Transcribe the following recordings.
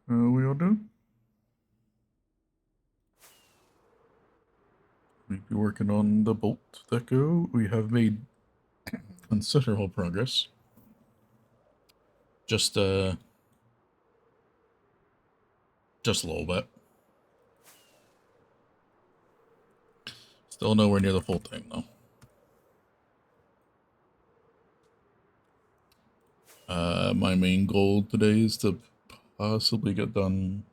We all do. We've been working on the bolt deco. We have made considerable progress. Just a little bit. Still nowhere near the full thing though. My main goal today is to possibly get done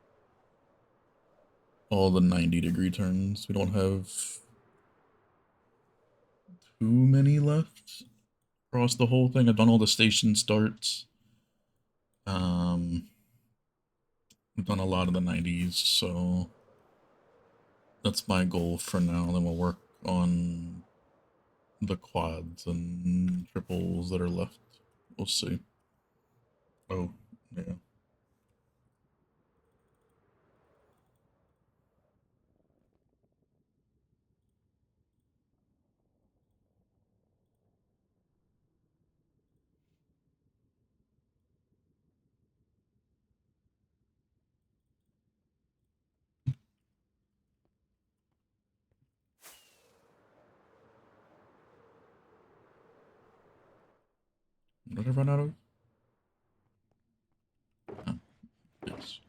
all the 90-degree turns. We don't have too many left across the whole thing. I've done all the station starts. We've done a lot of the 90s, so that's my goal for now. Then we'll work on the quads and triples that are left. We'll see. Oh, yeah. What did I run out of? Oh, yes.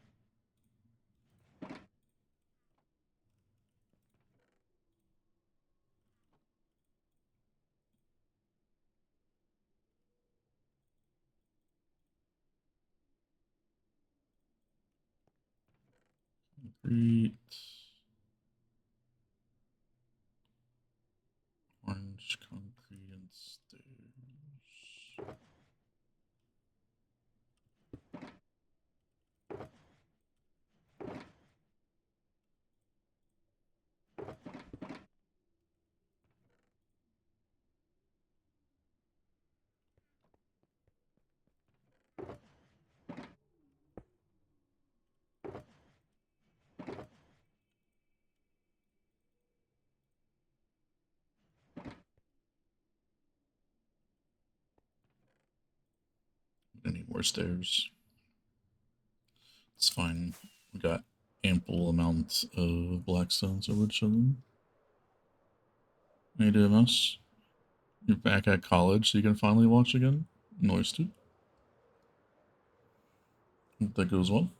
Concrete. Orange concrete and stairs. Any more stairs? It's fine. We got ample amounts of blackstone, so we're chilling. Hey, DMS. You're back at college, so you can finally watch again? Noise too. Hope that goes well.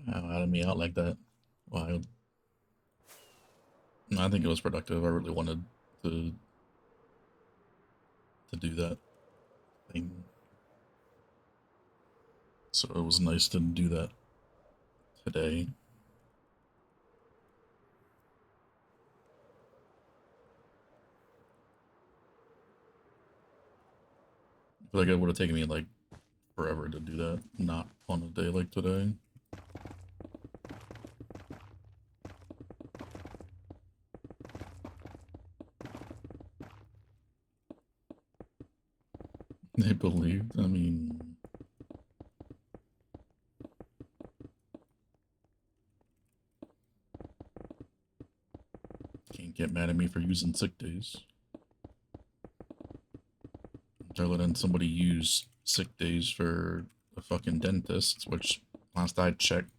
Wow, added me out like that. Wild. I think it was productive. I really wanted to do that thing. So it was nice to do that today. I feel like it would have taken me like forever to do that, not on a day like today. They believed. I mean, can't get mad at me for using sick days. They're letting somebody use sick days for a fucking dentist, which last I checked,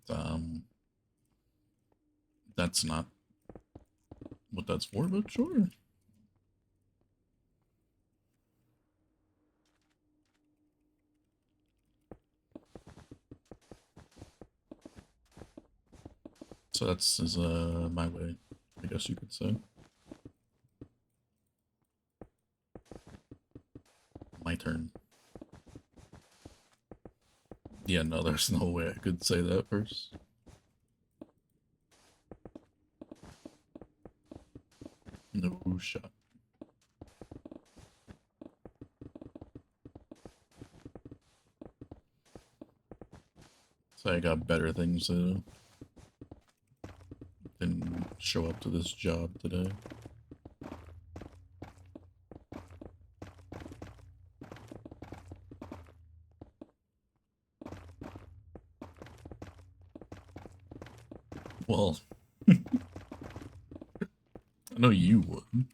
that's not what that's for, but sure. So that's is my way, I guess you could say. My turn. Yeah, no, there's no way I could say that first. No shot. So I got better things to than show up to this job today. I know you would.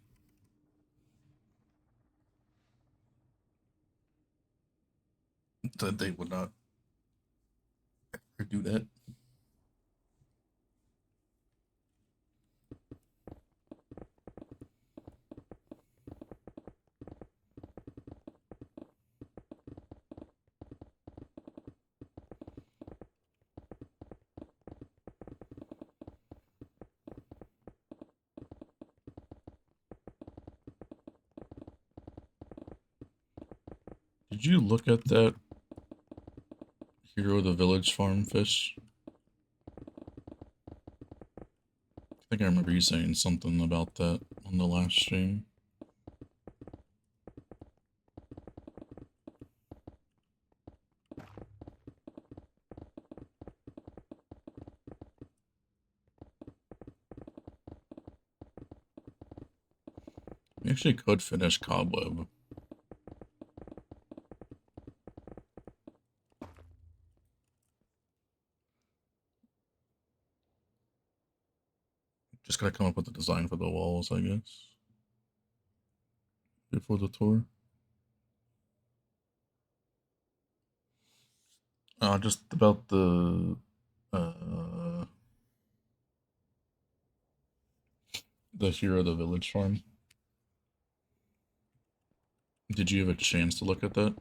That they would not ever do that. Did you look at that Hero of the Village farm fish? I think I remember you saying something about that on the last stream. We actually could finish Cobweb. Just gotta come up with a design for the walls, I guess. Before the tour. Just about the Hero of the Village farm. Did you have a chance to look at that?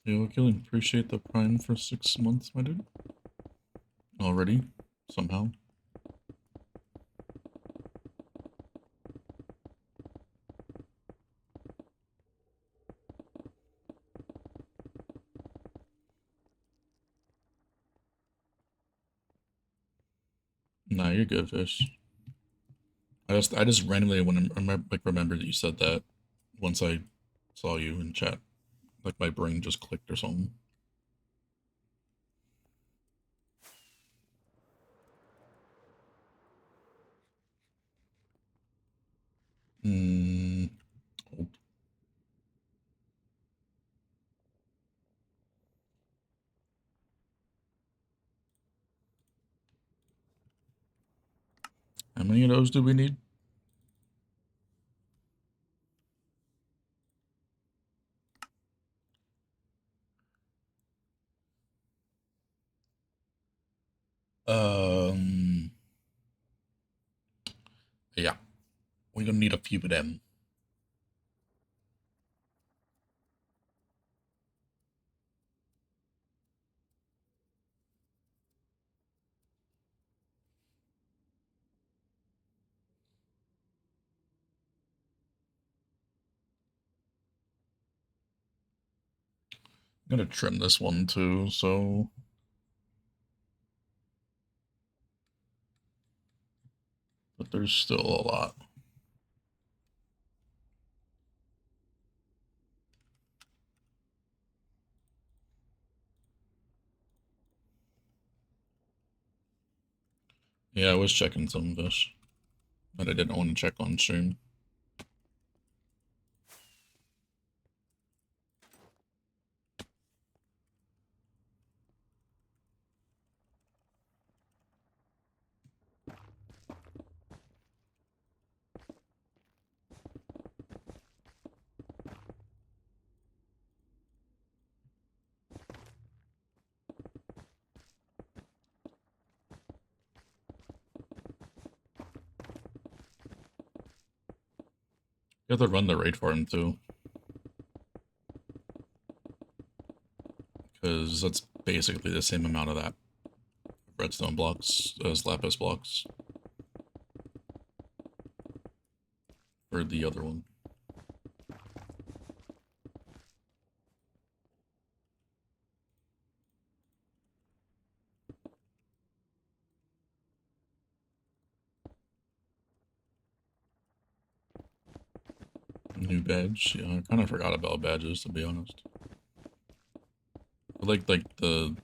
Yo, Killing, appreciate the prime for 6 months, my dude. Already, somehow. Nah, you're good, fish. I just randomly remembered that you said that once I saw you in chat. Like my brain just clicked or something. Hmm. How many of those do we need? Yeah, we're gonna need a few of them. I'm gonna trim this one too, so. But there's still a lot. Yeah, I was checking some fish, but I didn't want to check on stream. You have to run the raid for him too, because that's basically the same amount of that redstone blocks as lapis blocks for the other one. New badge. Yeah, I kind of forgot about badges, to be honest. I like the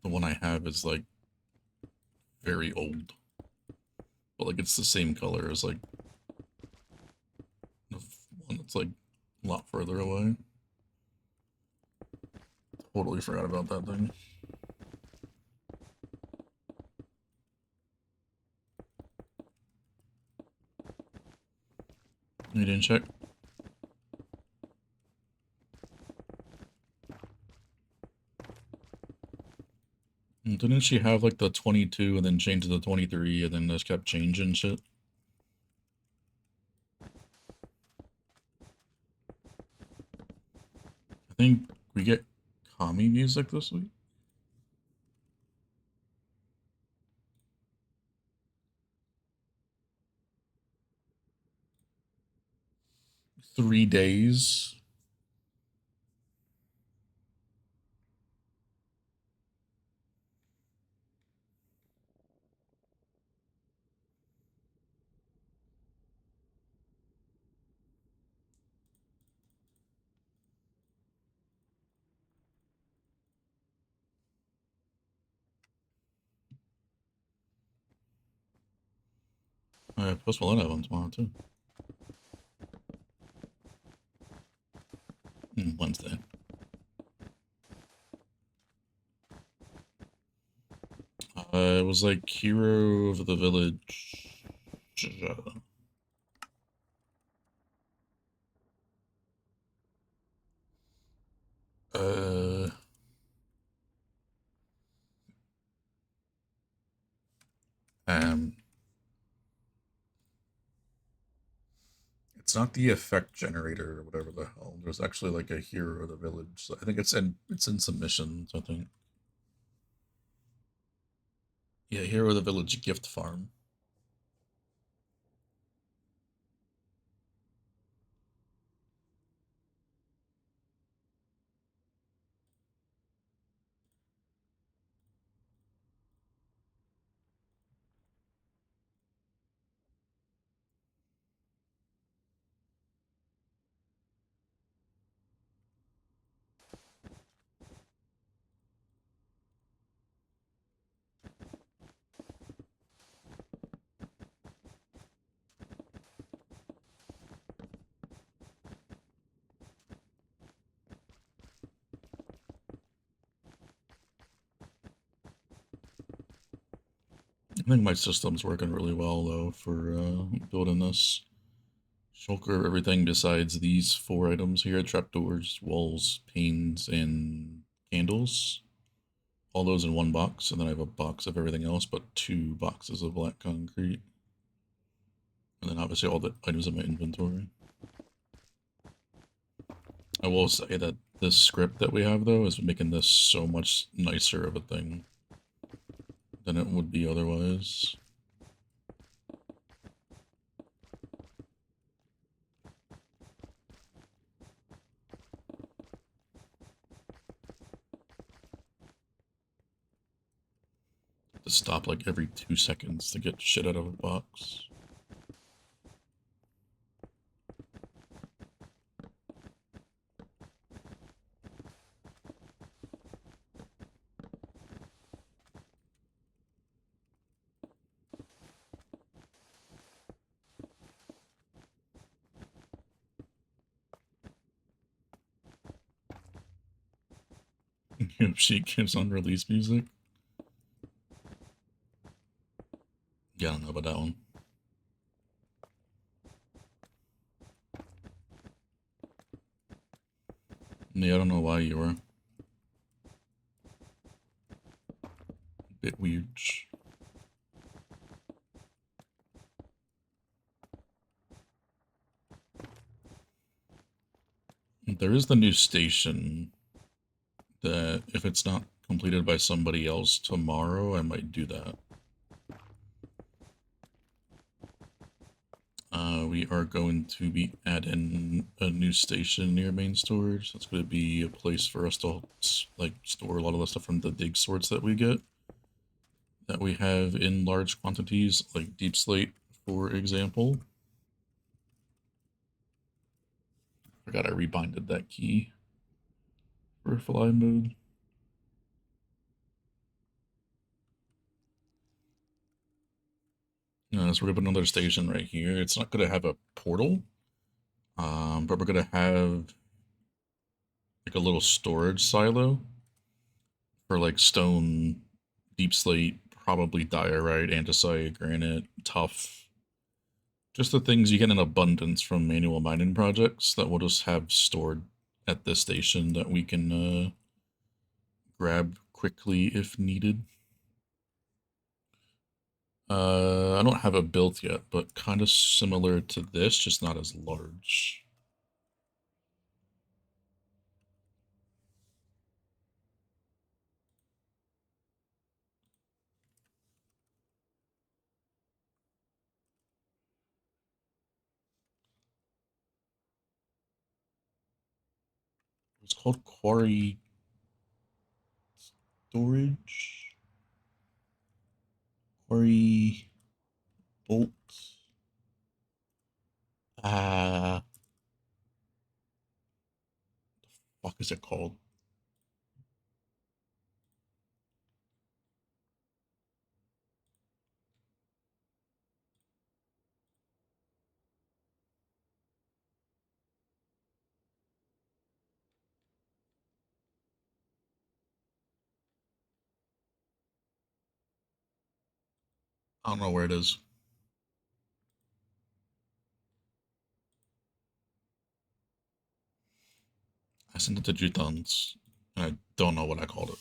one I have is like very old, but like it's the same color as like the one that's like a lot further away. Totally forgot about that thing. You didn't check? Didn't she have like the 22 and then change to the 23 and then just kept changing shit? I think we get Kami music this week. Three days. Post Malone have one tomorrow too. Wednesday. It was like Hero of the Village. Uh, um, it's not the effect generator or whatever the hell. There's actually like a Hero of the Village. I think it's in submissions, I think. Yeah, Hero of the Village gift farm. I think my system's working really well though for building this. Shulker everything besides these four items here: trapdoors, walls, panes, and candles. All those in one box, and then I have a box of everything else, but two boxes of black concrete. And then obviously all the items in my inventory. I will say that this script that we have though is making this so much nicer of a thing than it would be otherwise. To stop like every 2 seconds to get shit out of a box. If she gives unreleased music. Yeah, I don't know about that one. Yeah, I don't know why you were. A bit weird. There is the new station that if it's not completed by somebody else tomorrow, I might do that. We are going to be adding a new station near main storage. That's going to be a place for us to like store a lot of the stuff from the dig sorts that we get, that we have in large quantities, like deep slate, for example. Forgot I rebinded that key for fly mode. So we're gonna put another station right here. It's not gonna have a portal, but we're gonna have like a little storage silo for like stone, deep slate, probably diorite, andesite, granite, tuff. Just the things you get in abundance from manual mining projects that we'll just have stored at this station that we can grab quickly if needed. I don't have it built yet, but kind of similar to this, just not as large. It's called quarry storage. Quarry bolt. Fuck is it called? I don't know where it is. I sent it to Jutons, and I don't know what I called it.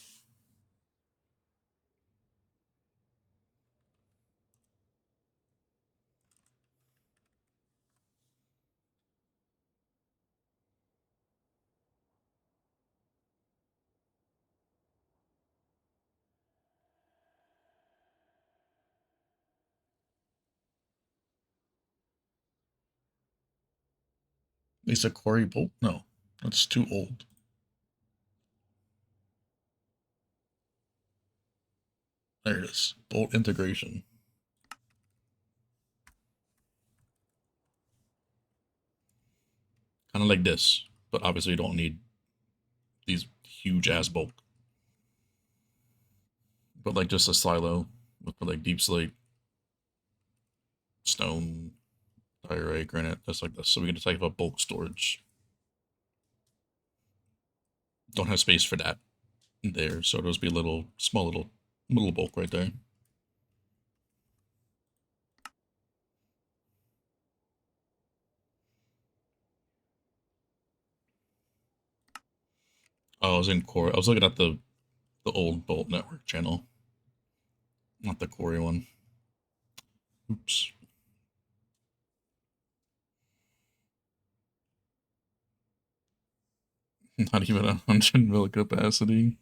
They said quarry bolt? No, that's too old. There it is. Bolt integration. Kind of like this, but obviously you don't need these huge ass bolt. But like just a silo with like deep slate, stone, diorite, granite, just like this. So we can just type up bulk storage. Don't have space for that there, so it'll just be a little small little bulk right there. Oh, I was in core. I was looking at the old Bolt Network channel, not the Quarry one. Oops. Not even 100 mil capacity.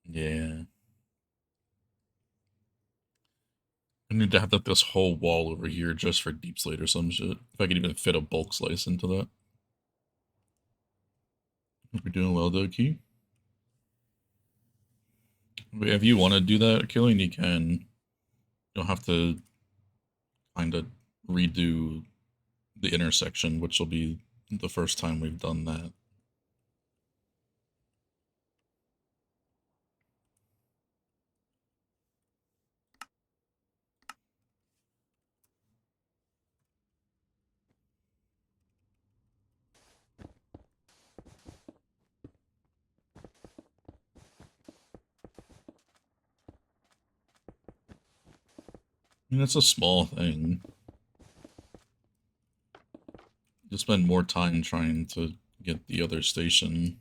Yeah. I need to have like this whole wall over here just for deep slate or some shit. If I could even fit a bulk slice into that. We're doing well though, Key. If you want to do that, Killing, you can. You'll have to kind of redo the intersection, which will be the first time we've done that. I mean, it's a small thing. You'll spend more time trying to get the other station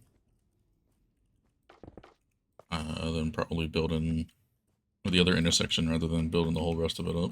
than probably building or the other intersection rather than building the whole rest of it up.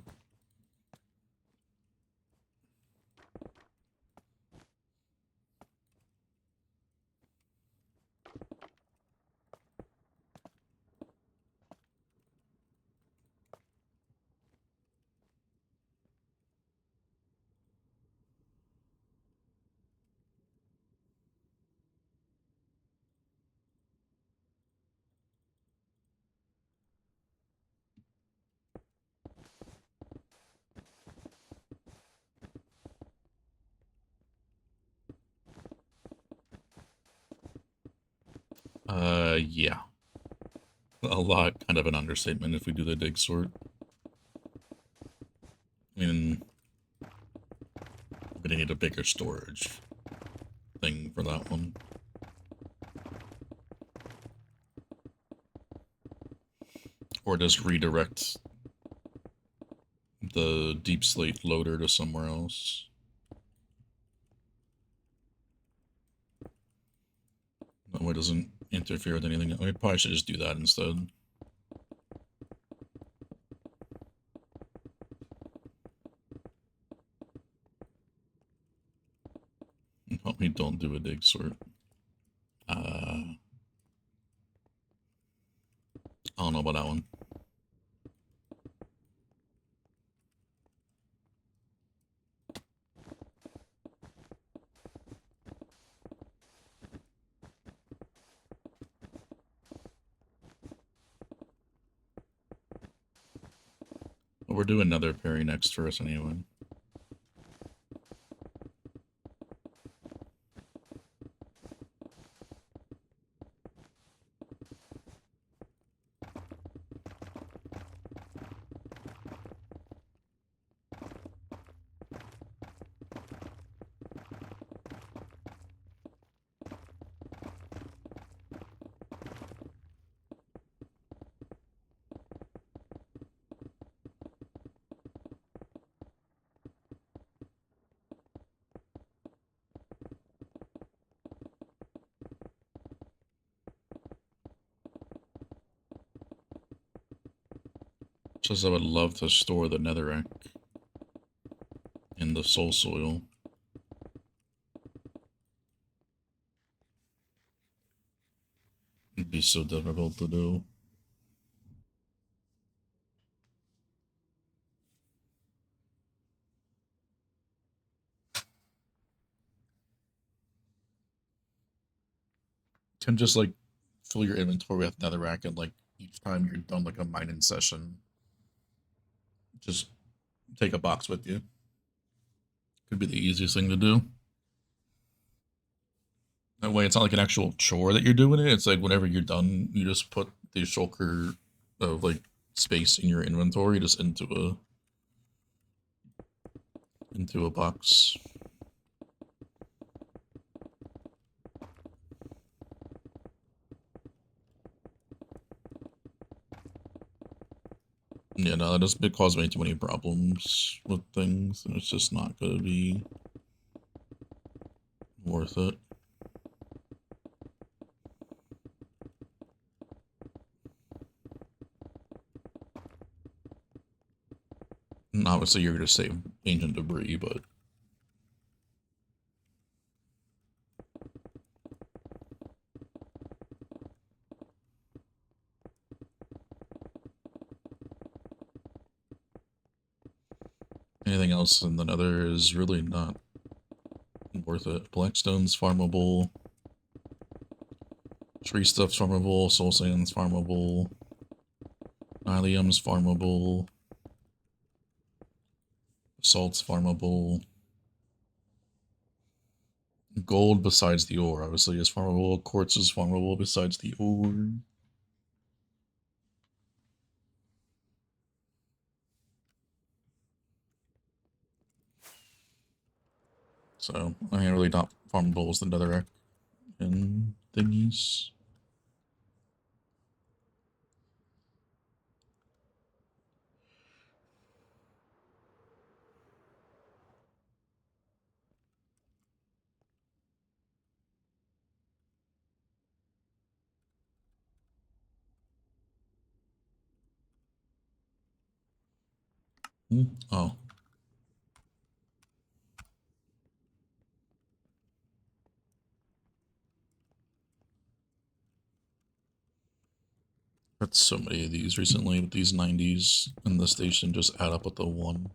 Yeah. A lot, kind of an understatement if we do the dig sort. I mean, we're gonna need a bigger storage thing for that one. Or just redirect the deep slate loader to somewhere else. That way it doesn't interfere with anything. I probably should just do that instead. Help me don't do a dig sort. I don't know about that one. But we're doing another parry next for us anyway. Just I would love to store the netherrack in the soul soil. It'd be so difficult to do. Can just like fill your inventory with netherrack, and like each time you're done like a mining session, just take a box with you. Could be the easiest thing to do. That way it's not like an actual chore that you're doing it. It's like whenever you're done, you just put the shulker of like space in your inventory just into a box. Yeah, no, that doesn't cause me too many problems with things, and it's just not gonna be worth it. And obviously, you're gonna save ancient debris, but anything else in the nether is really not worth it. Blackstone's farmable. Tree stuff's farmable. Soul sand's farmable. Nylium's farmable. Salt's farmable. Gold besides the ore, obviously, is farmable. Quartz is farmable besides the ore. So, I ain't really not farmable as the netherrack and thingies. Oh. Got so many of these recently, but these 90s in the station just add up with the 1.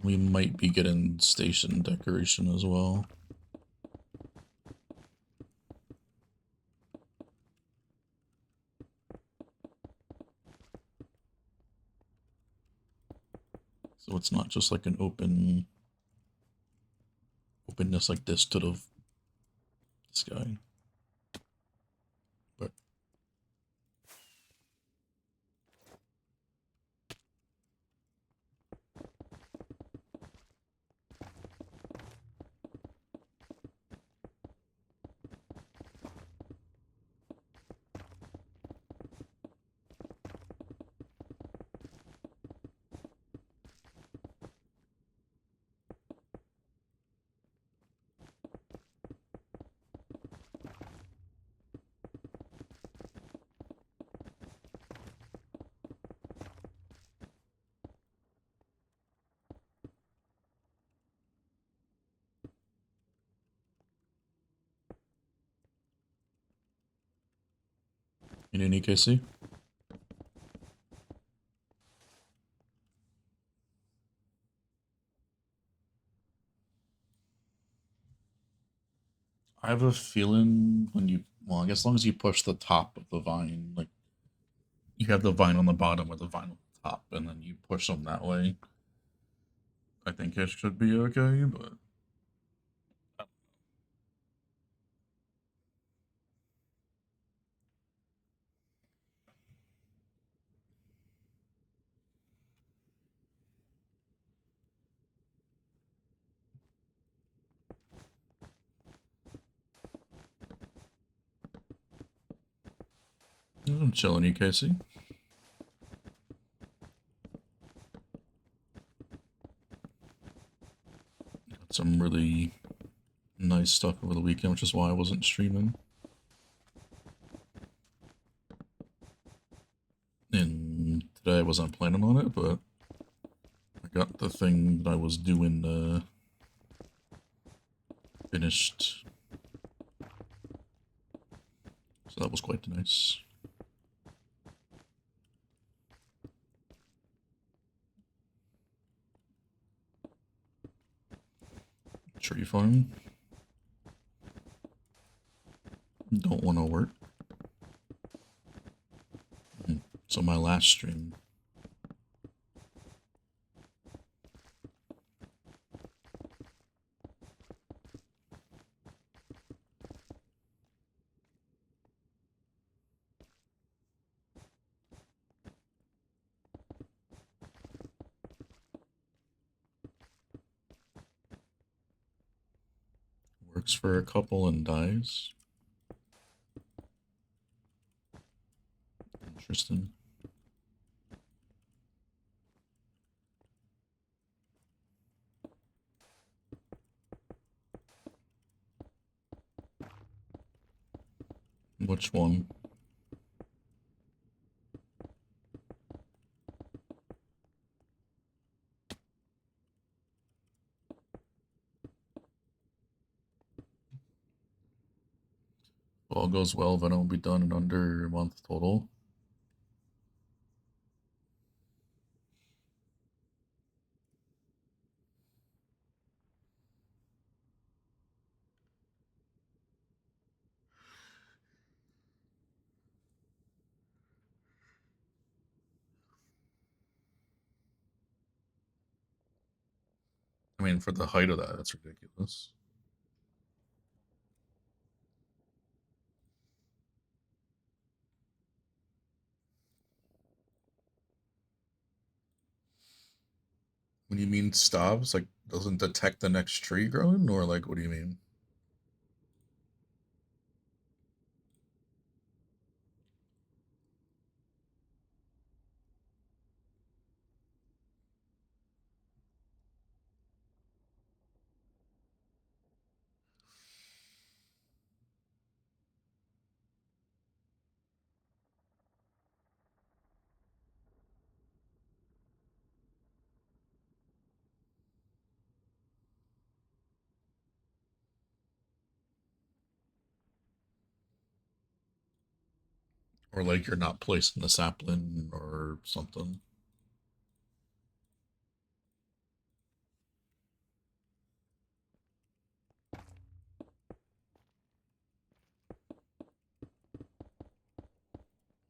We might be getting station decoration as well. So it's not just like an openness like this to the sky. But You need an EKC? I have a feeling when you, well, I guess as long as you push the top of the vine, like you have the vine on the bottom with the vine on the top, and then you push them that way. I think it should be okay, but I'm chilling, EKC. Got some really nice stuff over the weekend, which is why I wasn't streaming. And today I wasn't planning on it, but I got the thing that I was doing finished. So that was quite nice. Tree farm. Don't want to work. So my last stream. Works for a couple and dies. Interesting. Which one? If all goes well, then it'll be done in under a month total. I mean, for the height of that, that's ridiculous. When you mean stops, like doesn't detect the next tree growing, or like what do you mean? Or like you're not placing the sapling or something.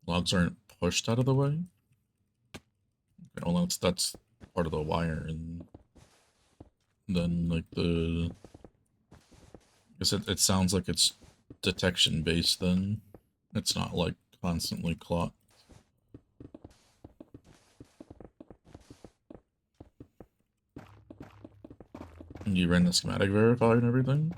Logs aren't pushed out of the way. Okay, well, that's part of the wire, and then like I guess it sounds like it's detection based. Then it's not like constantly clocked. And you ran the schematic verify and everything,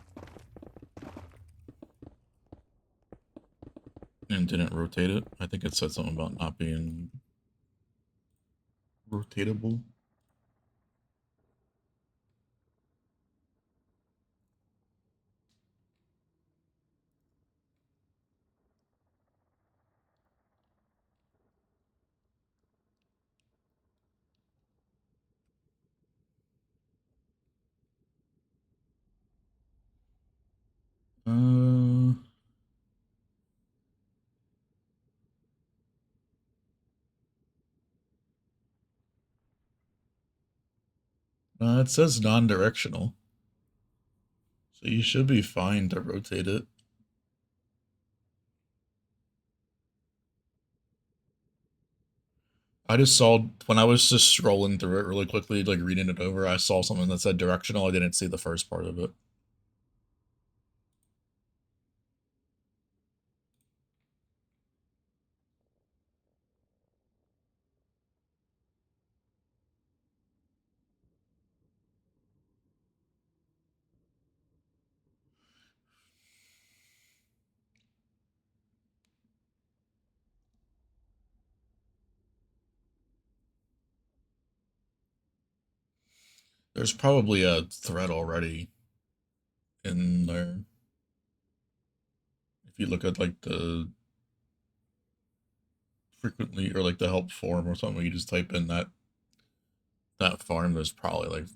and didn't rotate it. I think it said something about not being rotatable. Uh, It says non-directional. So you should be fine to rotate it. I just saw, when I was just scrolling through it really quickly, like reading it over, I saw something that said directional. I didn't see the first part of it. There's probably a thread already in there. If you look at like the frequently or like the help form or something, you just type in that farm, there's probably like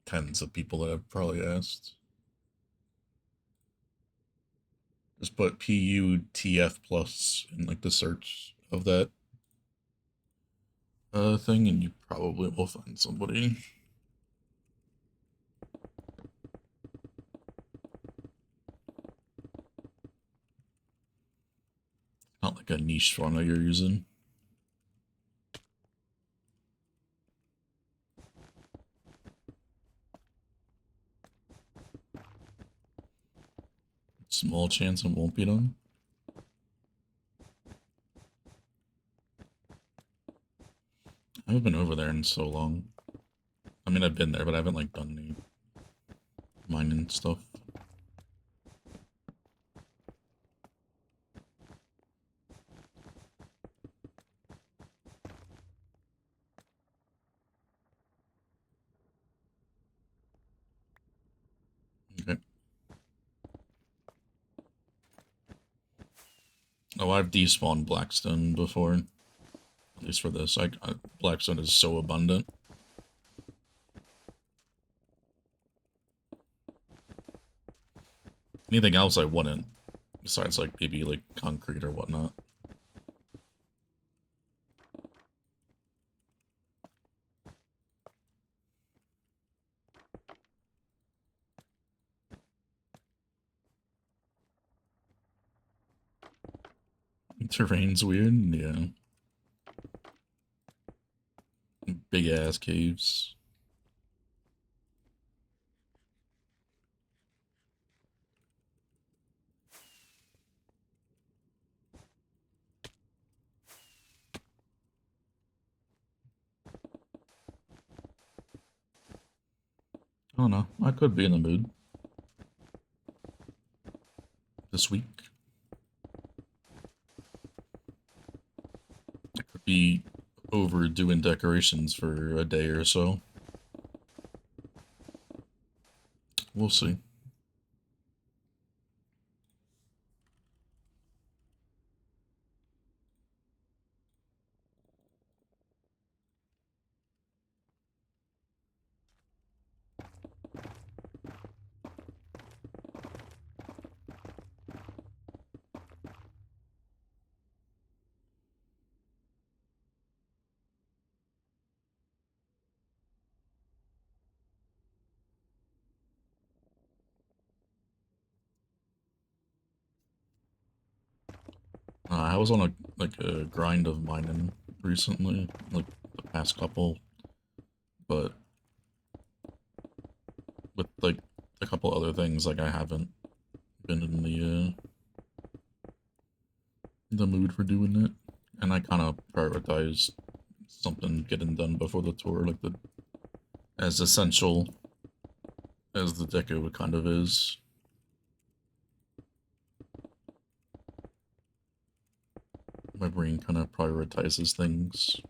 tens of people that have probably asked. Just put PUTF plus in like the search of that thing, and you probably will find somebody. Not like a niche fauna you're using. Small chance it won't be done. I haven't been over there in so long. I mean, I've been there, but I haven't like done any mining stuff. Okay. Oh, I've despawned Blackstone before. At least for this. Blackstone is so abundant. Anything else I wouldn't. Besides like maybe like concrete or whatnot. Terrain's weird, yeah. Big ass caves. I don't know. I could be in the mood this week. I could be overdoing decorations for a day or so. We'll see. I was on a grind of mining recently, like the past couple, but with like a couple other things, like I haven't been in the mood for doing it, and I kind of prioritized something getting done before the tour, like the as essential as the deco kind of is. My brain kind of prioritizes things.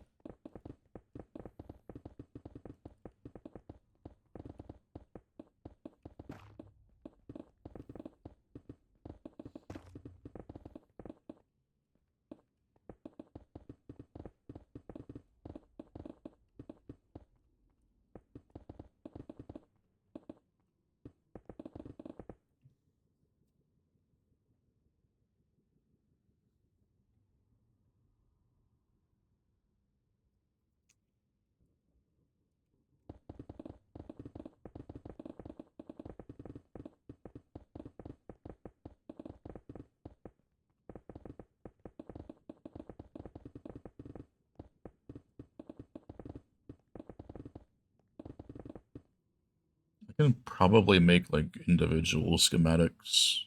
can probably make like individual schematics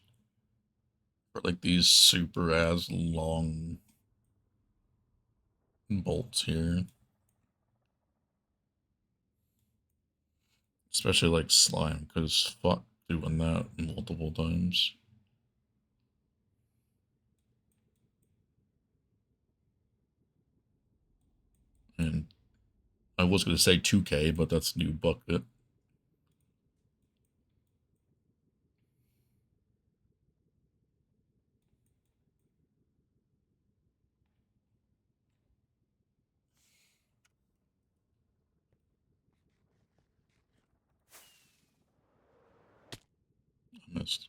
for like these super as long bolts here. Especially like slime, because fuck doing that multiple times. And I was going to say 2K, but that's new bucket. I missed.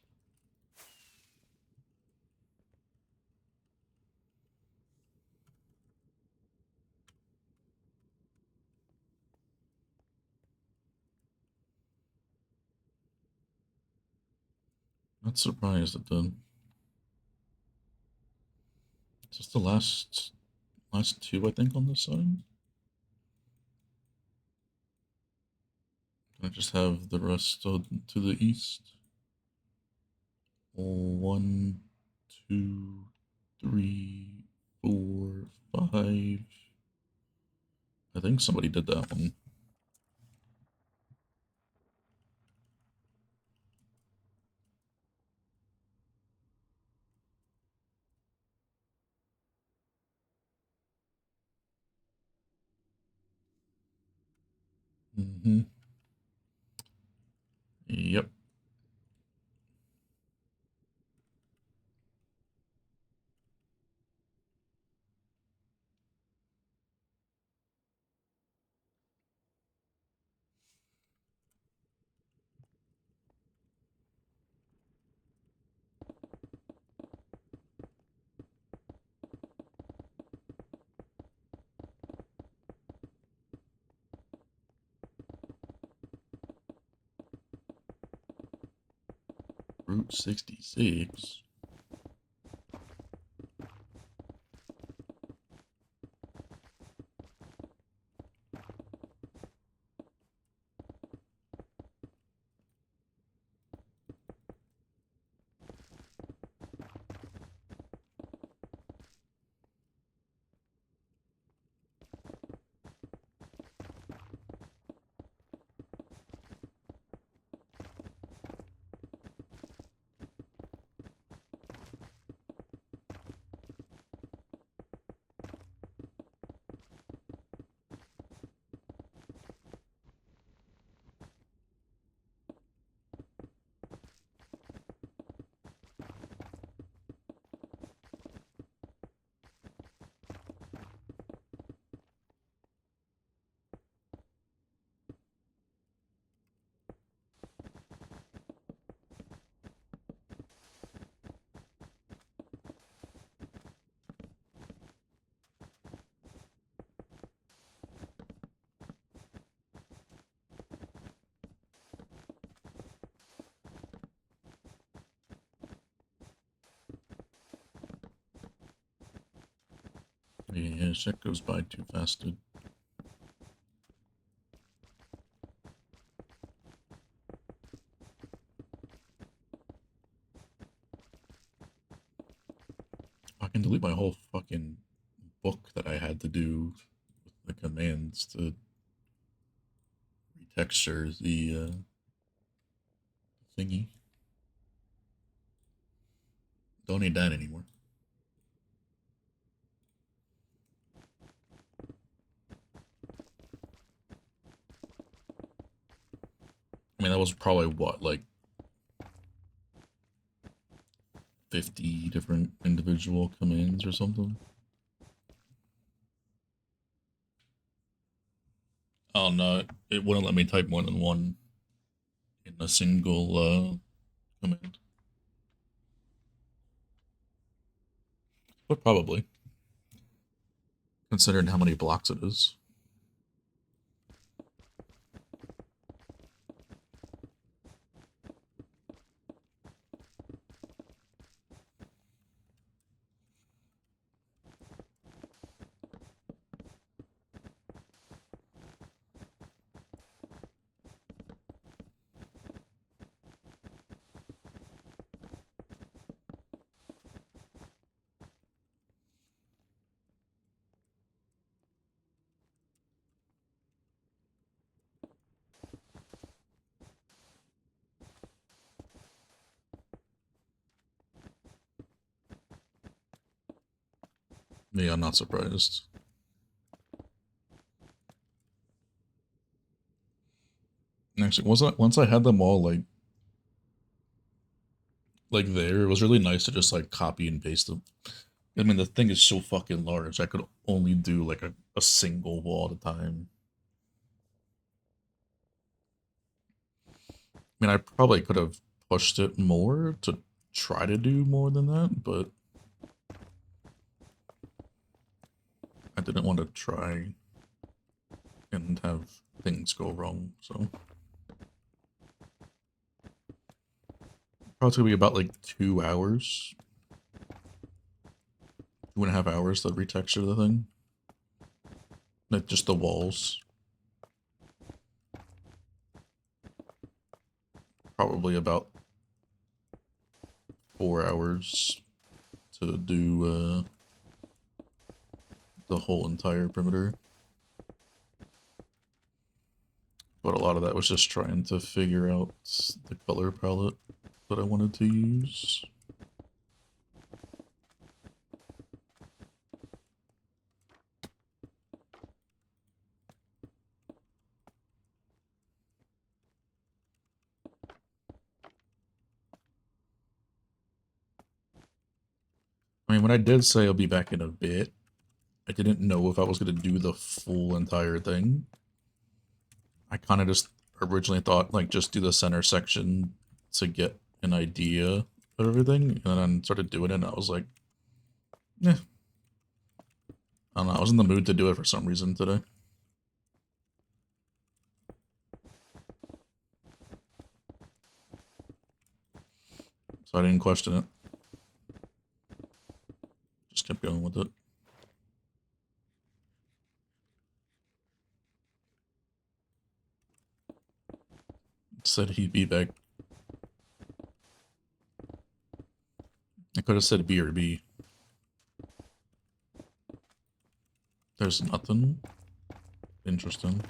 Not surprised it did. Just the last two, I think, on this side. I just have the rest to the east. 1, 2, 3, 4, 5. I think somebody did that one. Mm-hmm. Yep. Route 66. Yeah, shit goes by too fast, dude. I can delete my whole fucking book that I had to do with the commands to retexture the thingy. Don't need that anymore. I mean, that was probably what, like 50 different individual commands or something. Oh no, it wouldn't let me type more than one in a single command. But probably, considering how many blocks it is. Yeah, I'm not surprised. Actually, once I had them all like there, it was really nice to just like copy and paste them. I mean, the thing is so fucking large. I could only do like a single wall at a time. I mean, I probably could have pushed it more to try to do more than that, but I didn't want to try and have things go wrong. So probably gonna be about like 2 hours, 2.5 hours to retexture the thing, like just the walls. Probably about 4 hours to do the whole entire perimeter. But a lot of that was just trying to figure out the color palette that I wanted to use. I mean, when I did say I'll be back in a bit, I didn't know if I was going to do the full entire thing. I kind of just originally thought, like, just do the center section to get an idea of everything, and then started doing it, and I was like, yeah, I don't know, I was in the mood to do it for some reason today. So I didn't question it. Just kept going with it. Said he'd be back. I could have said B or B. There's nothing. Interesting.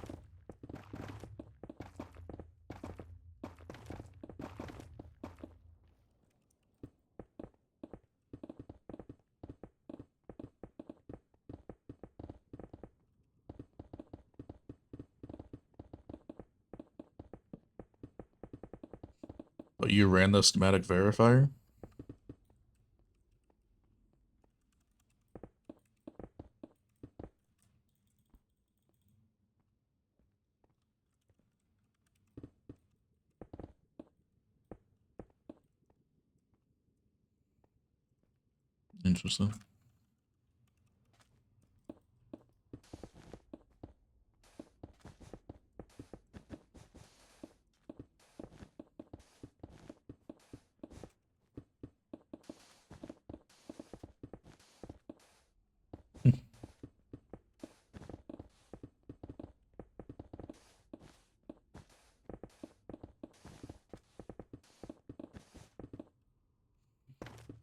But you ran the schematic verifier? Interesting.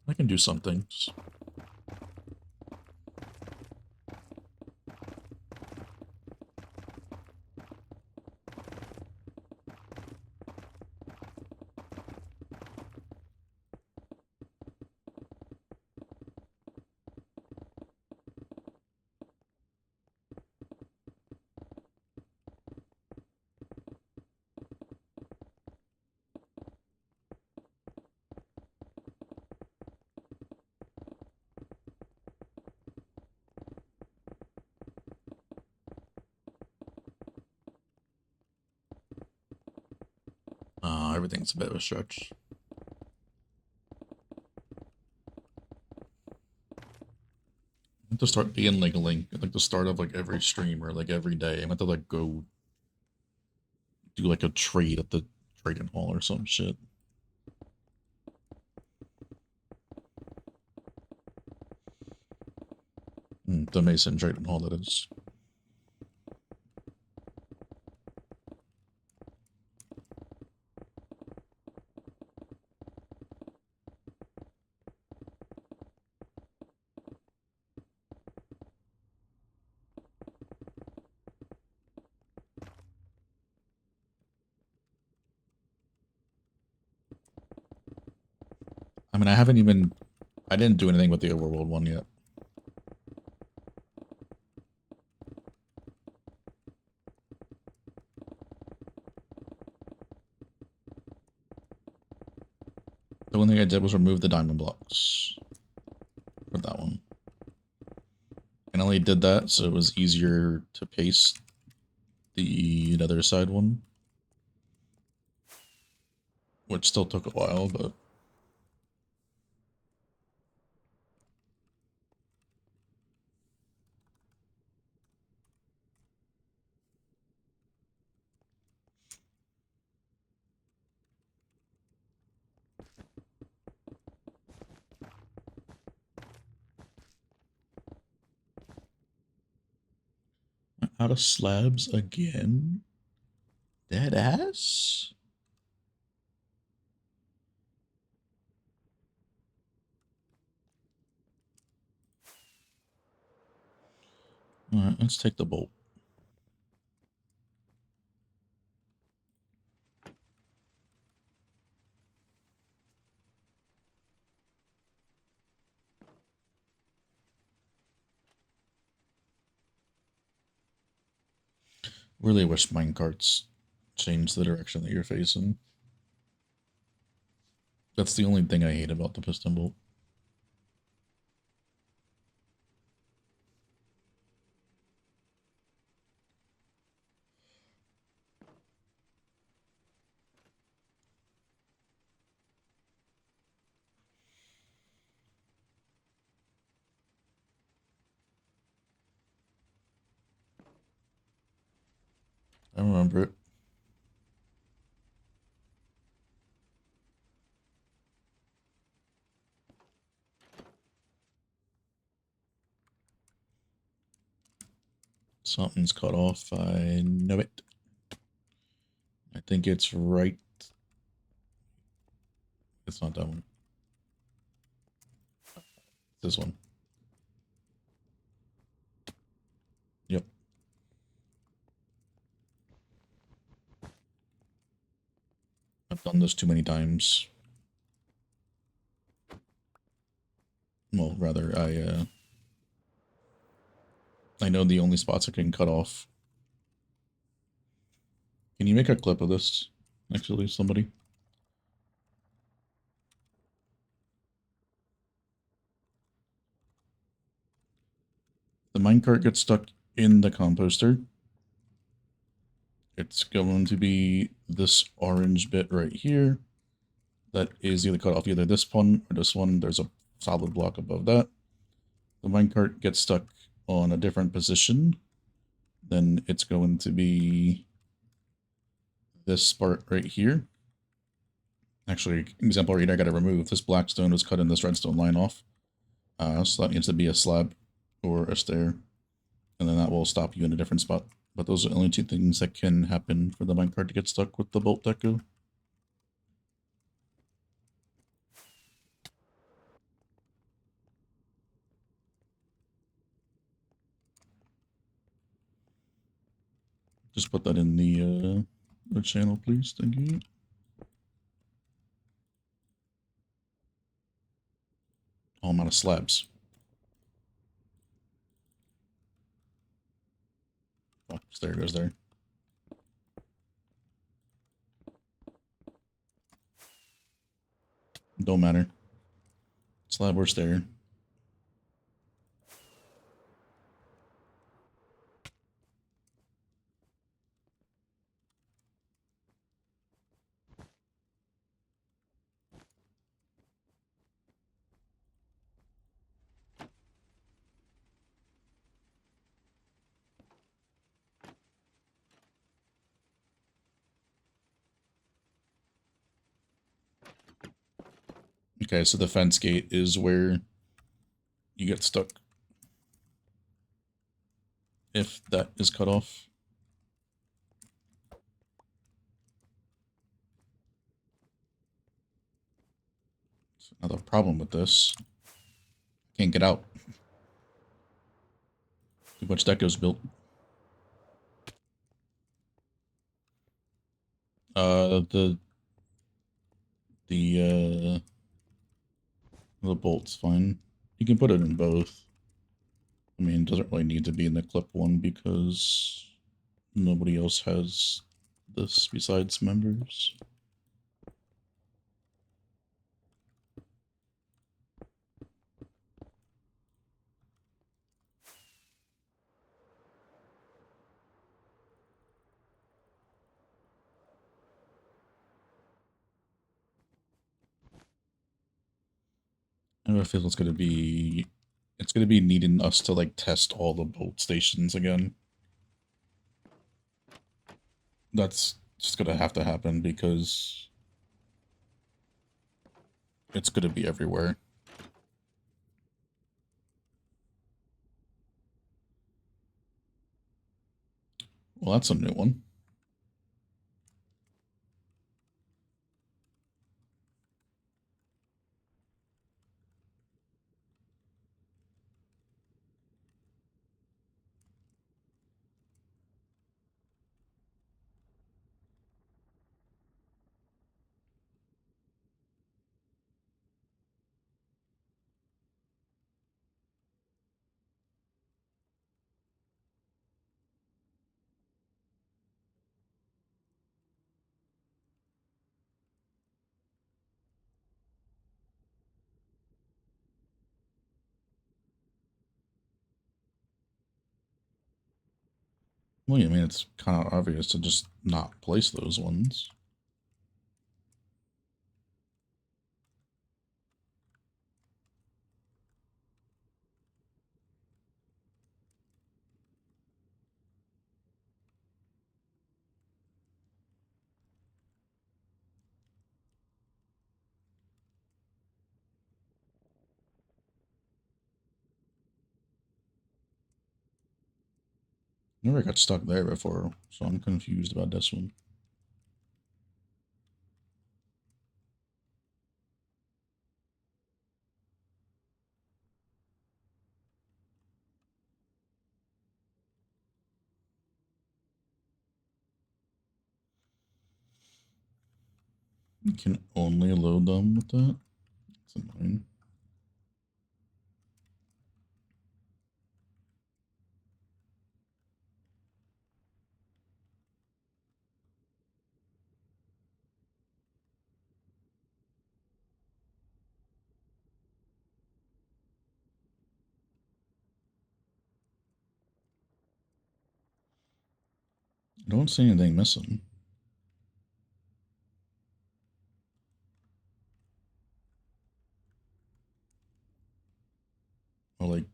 I can do some things. Everything's a bit of a stretch. I have to start being like a link at like the start of like every stream or like every day. I'm have to like go do like a trade at the trading hall or some shit. The Mason trading hall, that is. I mean, I didn't do anything with the overworld one yet. The only thing I did was remove the diamond blocks for that one. And I only did that so it was easier to paste the other side one. Which still took a while, but... Out of slabs again? Dead ass? Alright, let's take the bolt. Really wish minecarts changed the direction that you're facing. That's the only thing I hate about the piston bolt. I remember it. Something's cut off. I know it. I think it's right. It's not that one. This one. Yep. I've done this too many times. Well, rather, I know the only spots I can cut off. Can you make a clip of this? Actually, somebody? The minecart gets stuck in the composter. It's going to be this orange bit right here. That is either cut off either this one or this one. There's a solid block above that. The minecart gets stuck on a different position. Then it's going to be this part right here. Actually, example right here, I got to remove. This black stone was cut in this redstone line off. So that needs to be a slab or a stair. And then that will stop you in a different spot. But those are the only two things that can happen for the minecart to get stuck with the bolt deco. Just put that in the channel, please. Thank you. Oh, I'm out of slabs. Oh, there it goes there. Don't matter. Slab or stair. Okay, so the fence gate is where you get stuck if that is cut off. So another problem with this. Can't get out. Too much deco's built. The bolt's fine. You can put it in both. I mean, it doesn't really need to be in the clip one because nobody else has this besides members. I have a feel it's gonna be needing us to like test all the boat stations again. That's just gonna have to happen because it's gonna be everywhere. Well, that's a new one. Well, yeah, I mean, it's kind of obvious to just not place those ones. Never got stuck there before, so I'm confused about this one. You can only load them with that? That's annoying. I don't see anything missing. Or like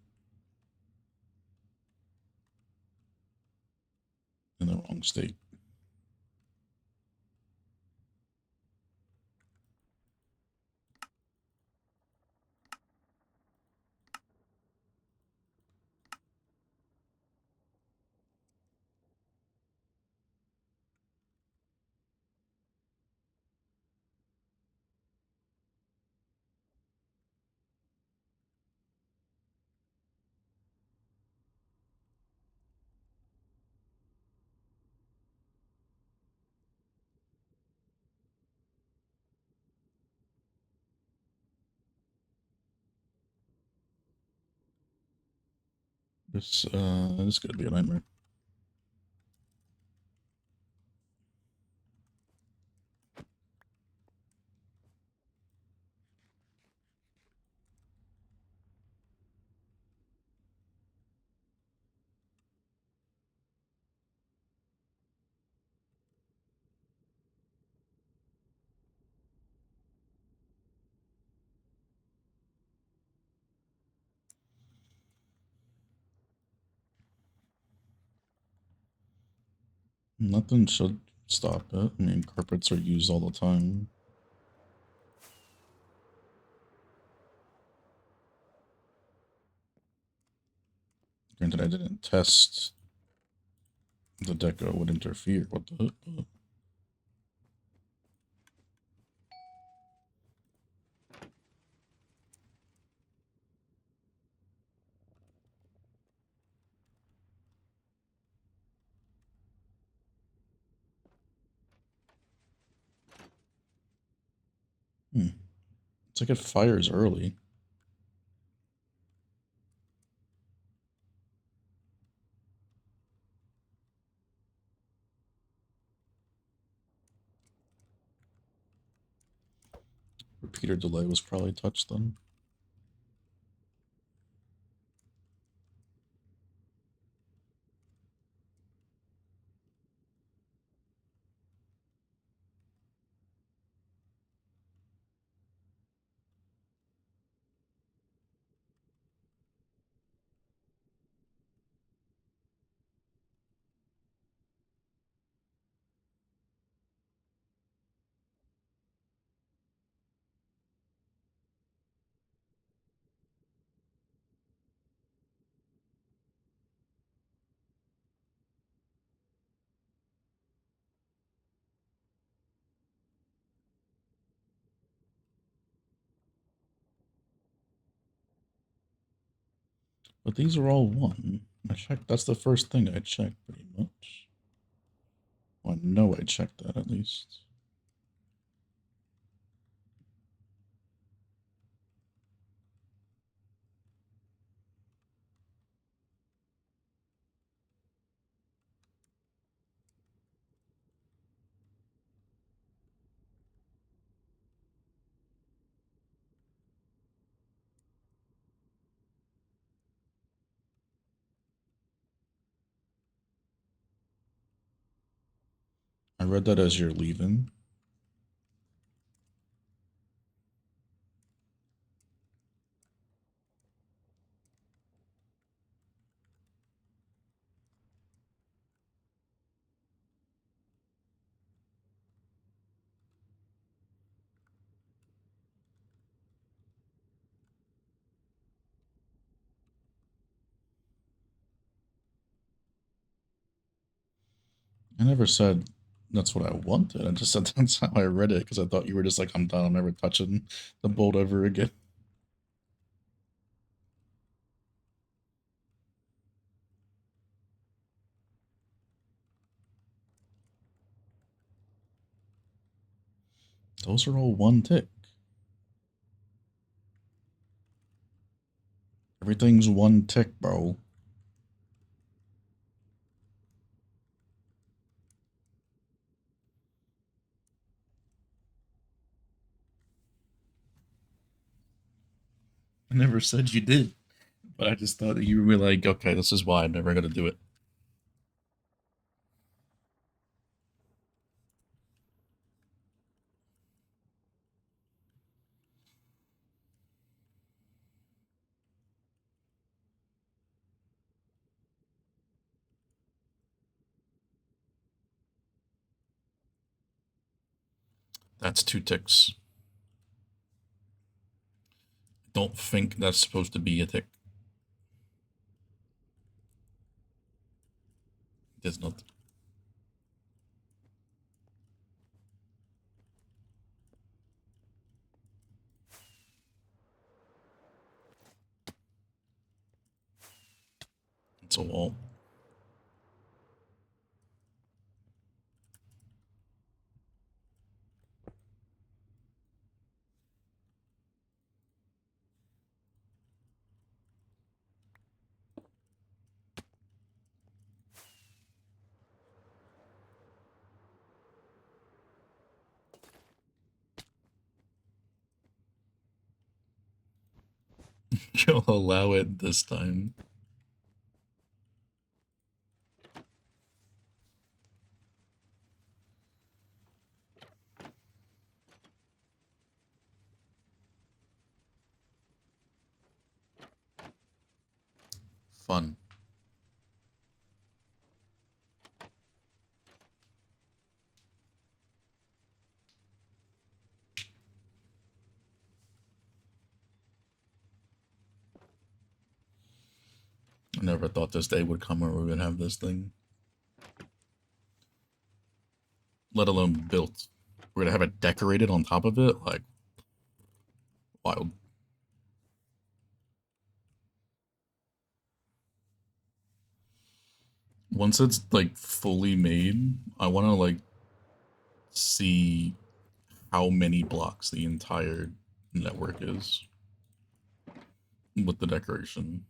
in the wrong state. This is gonna be a nightmare. Nothing should stop it. I mean, carpets are used all the time. Granted, I didn't test the deco would interfere. What the? It's like it fires early. Repeater delay was probably touched then. But these are all one. I checked. That's the first thing I checked, pretty much. Well, I know I checked that at least. I read that as you're leaving. I never said that's what I wanted. I just said that's how I read it because I thought you were just like, I'm done. I'm never touching the bolt ever again. Those are all one tick. Everything's one tick, bro. I never said you did, but I just thought that you were like, okay, this is why I'm never gonna do it. That's 2 ticks. Don't think that's supposed to be a tick. It's not. It's a wall. You'll allow it this time. Fun. I never thought this day would come where we would have this thing. Let alone built. We're gonna have it decorated on top of it? Like, wild. Once it's like fully made, I wanna like see how many blocks the entire network is with the decoration.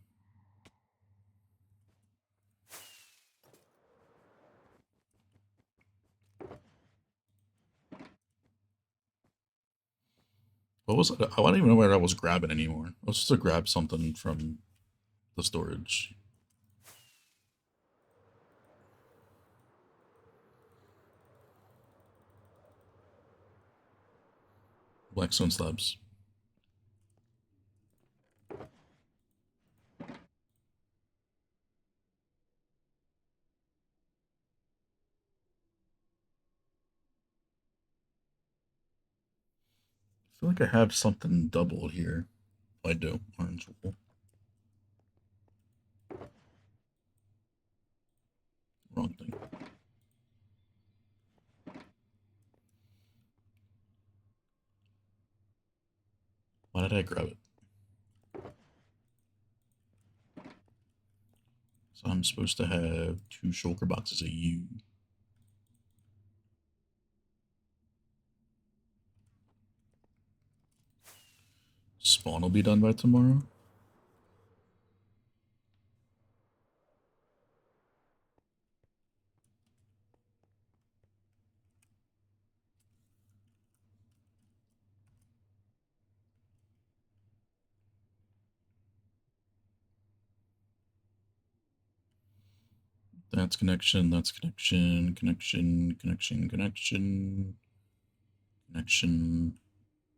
What was it? I don't even know where I was grabbing anymore. I was just to grab something from the storage. Blackstone slabs. I feel like I have something double here. I do. Orange wool. Wrong thing. Why did I grab it? So I'm supposed to have 2 shulker boxes of you. Spawn will be done by tomorrow. That's connection, that's connection, connection, connection, connection, connection.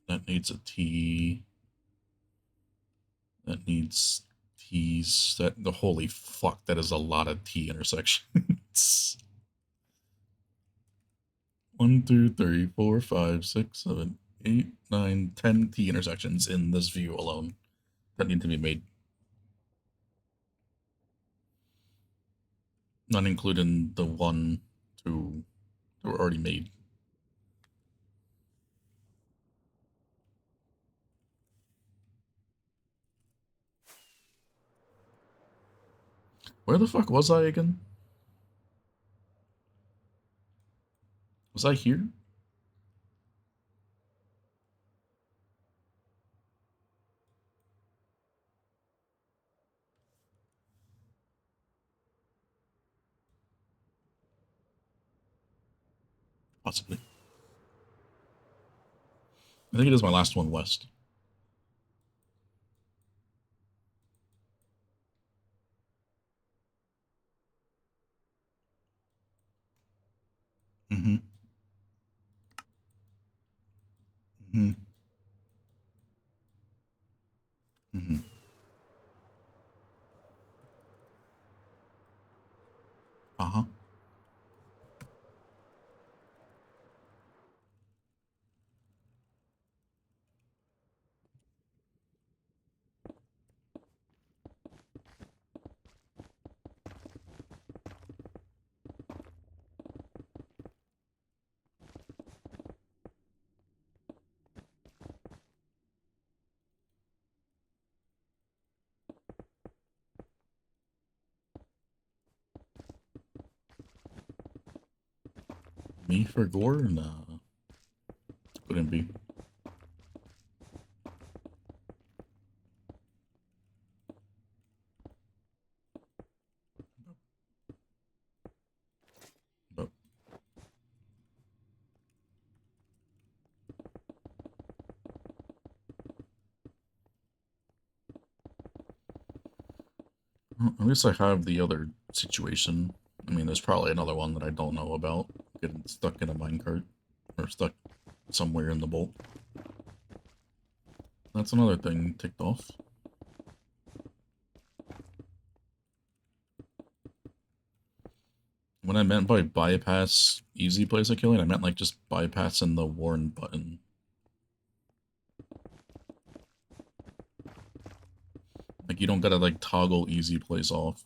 That needs a T. That needs T's. That the holy fuck, that is a lot of T intersections. 1, 2, 3, 4, 5, 6, 7, 8, 9, 10 T intersections in this view alone that need to be made. Not including the 1, 2 that were already made. Where the fuck was I again? Was I here? Possibly. I think it is my last one west. Mm-hmm. Mm-hmm. Mm-hmm. Uh-huh. Me for gore? Nah. Couldn't be. But well, at least I have the other situation. I mean, there's probably another one that I don't know about. Getting stuck in a minecart. Or stuck somewhere in the bolt. That's another thing ticked off. What I meant by bypass easy place of killing, I meant like just bypassing the warn button. Like you don't gotta like toggle easy place off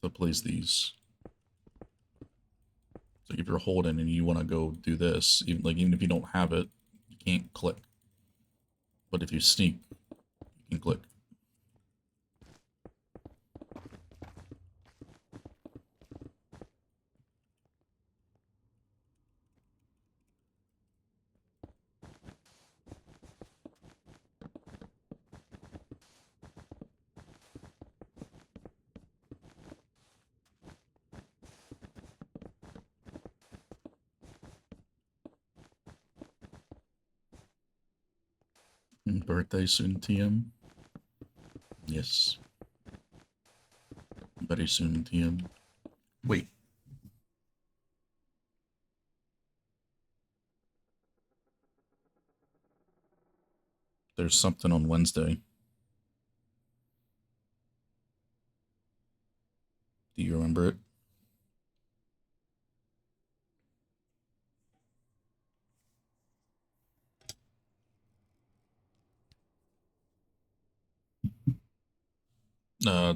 to place these. So if you're holding and you want to go do this, even if you don't have it, you can't click. But if you sneak, you can click. Birthday soon, TM. Yes. Very soon, TM. Wait. There's something on Wednesday. Do you remember it?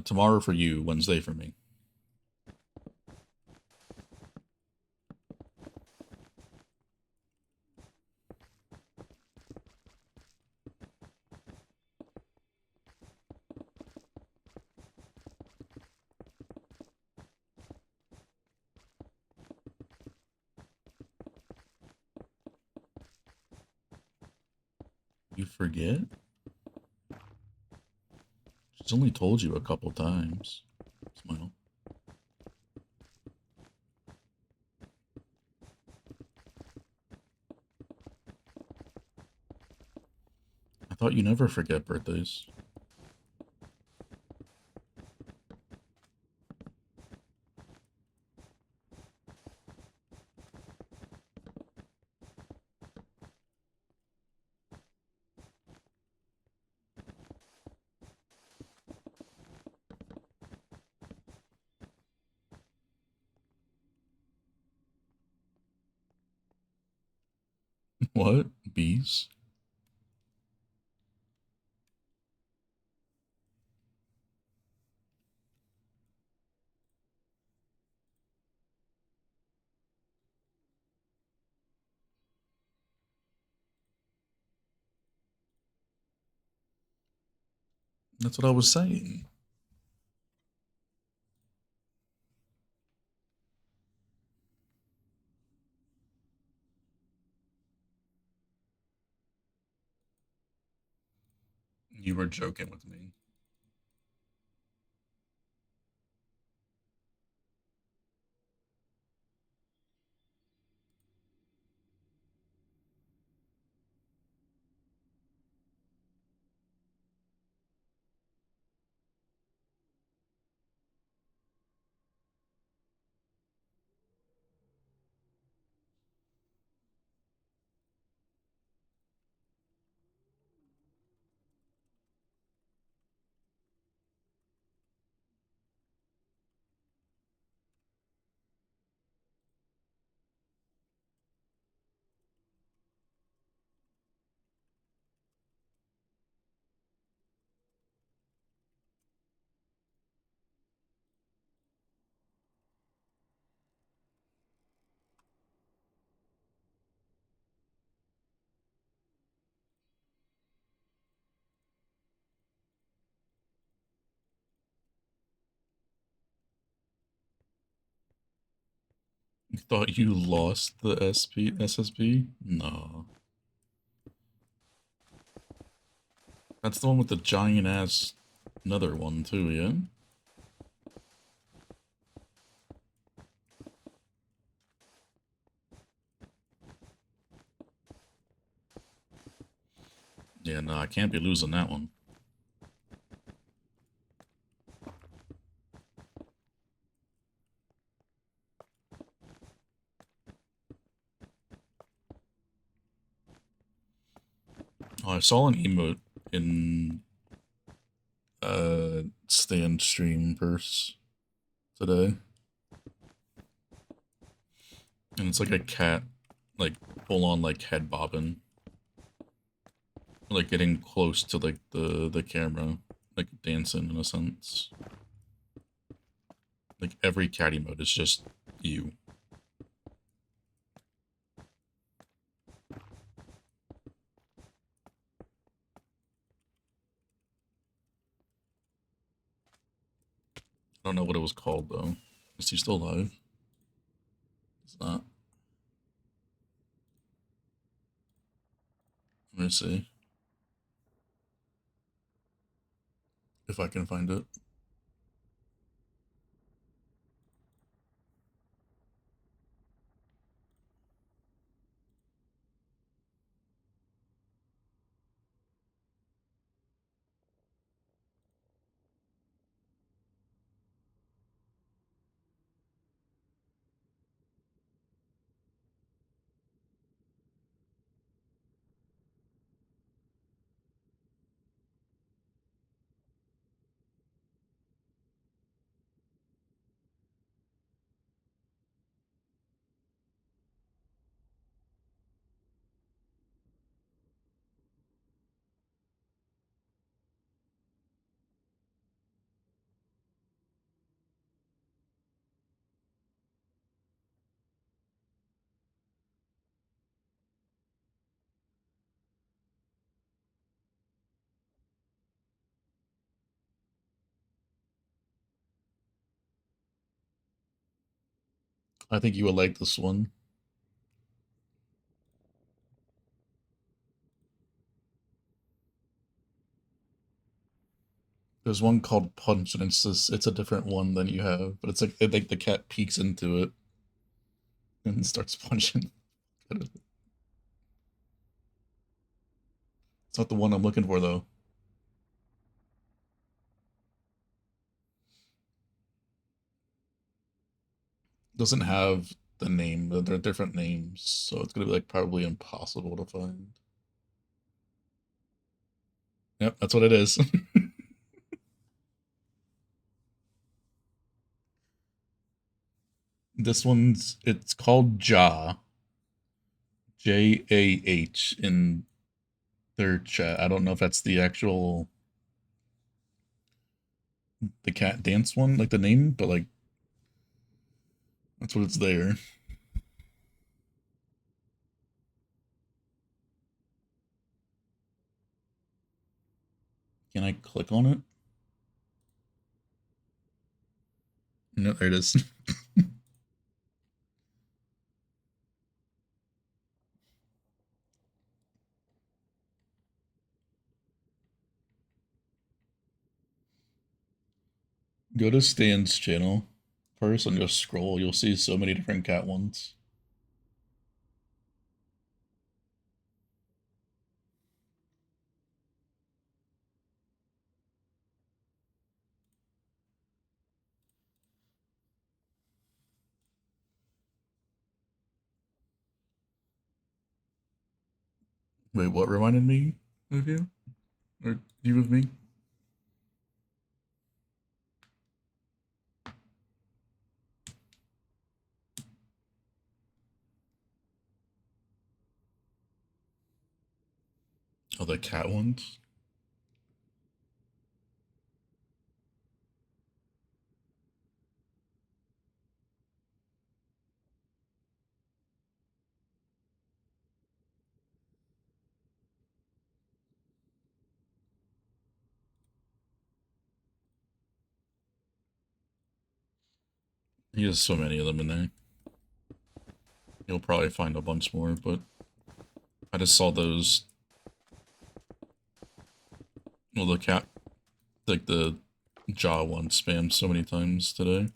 Tomorrow for you, Wednesday for me. You forget? She's only told you a couple times. Smile. I thought you never forget birthdays. What? Bees? That's what I was saying. You were joking with me. You thought you lost the SSP? No. That's the one with the giant ass another one too, yeah? Yeah, no, I can't be losing that one. Oh, I saw an emote in Stand Stream Purse today. And it's like a cat, like full on like head bobbing. Like getting close to like the camera. Like dancing in a sense. Like every cat emote is just you. I don't know what it was called though. Is he still alive? It's not. Let me see if I can find it. I think you would like this one. There's one called Punch, and it's a different one than you have, but it's like the cat peeks into it and starts punching. It's not the one I'm looking for though. Doesn't have the name, but they're different names, so it's gonna be like probably impossible to find. Yep, that's what it is. It's called Jah in their chat. I don't know if that's the actual the cat dance one, like the name, but like that's what it's there. Can I click on it? No, there it is. Go to Stan's channel first and just scroll. You'll see so many different cat ones. Wait, what reminded me of you? Or you of me? Oh, the cat ones? He has so many of them in there. You'll probably find a bunch more, but I just saw those. Well, the cat, like the jaw one, spammed so many times today.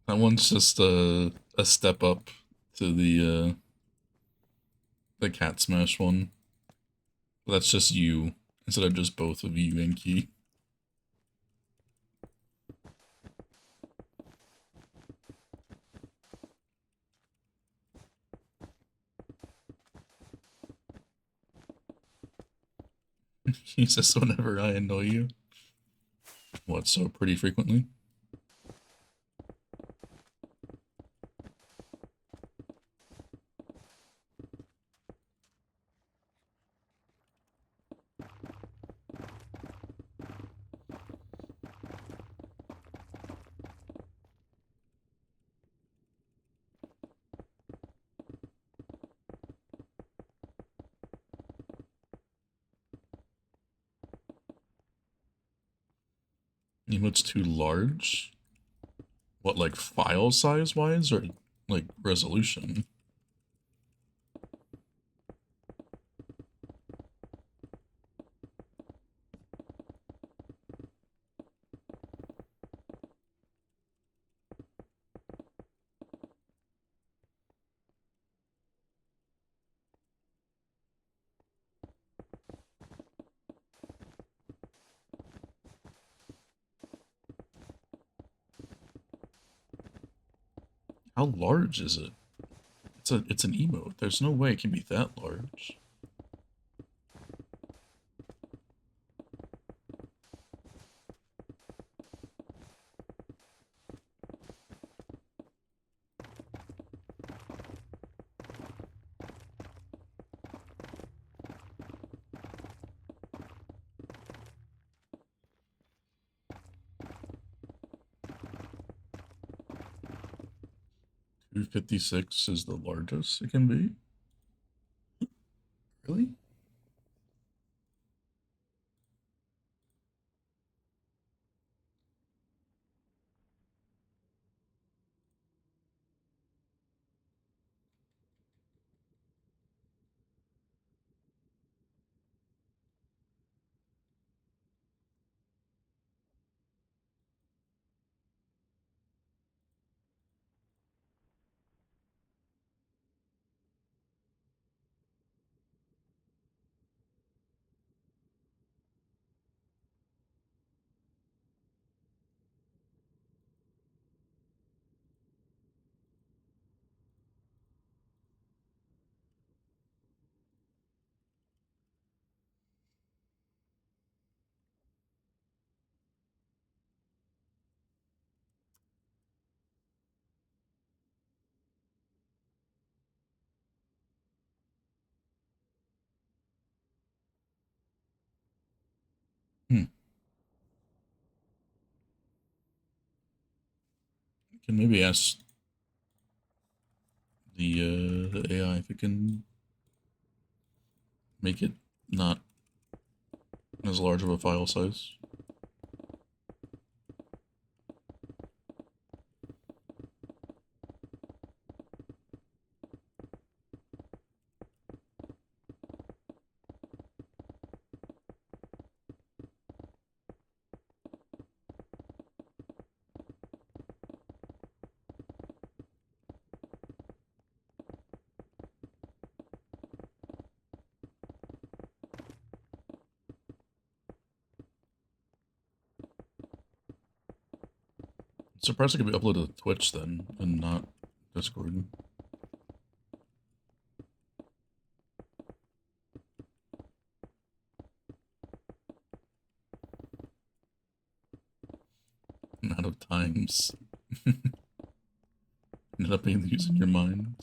That one's just a step up to the cat smash one. But that's just you instead of just both of you and Key. He says whenever I annoy you. What, so pretty frequently? Emote's too large? What, like file size wise or like resolution? How large is it? It's an emote. There's no way it can be that large. $256 is the largest it can be? Really? Hmm. Can maybe ask the AI if it can make it not as large of a file size. Surprised it could be uploaded to Twitch then, and not Discord. Amount of times. Ended up being using your mind.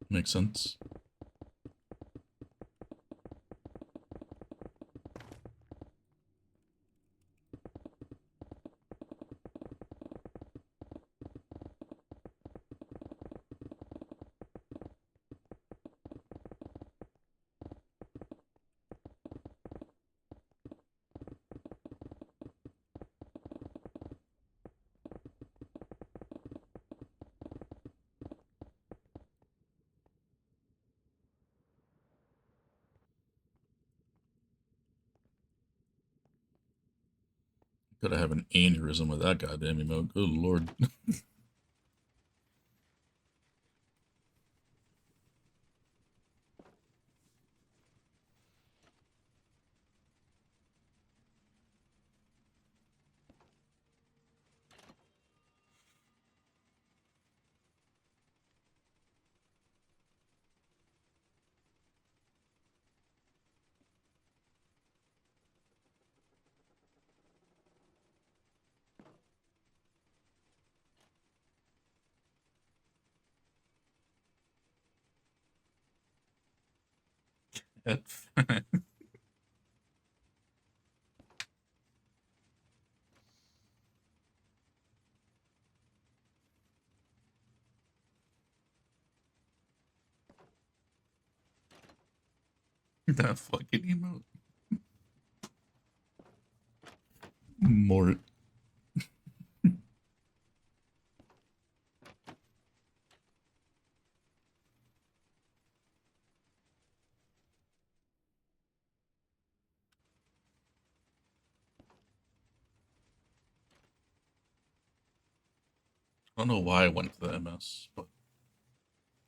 Makes sense. Could have an aneurysm with that goddamn emote. Good lord. That that fucking emote. Mort. I don't know why I went to the MS, but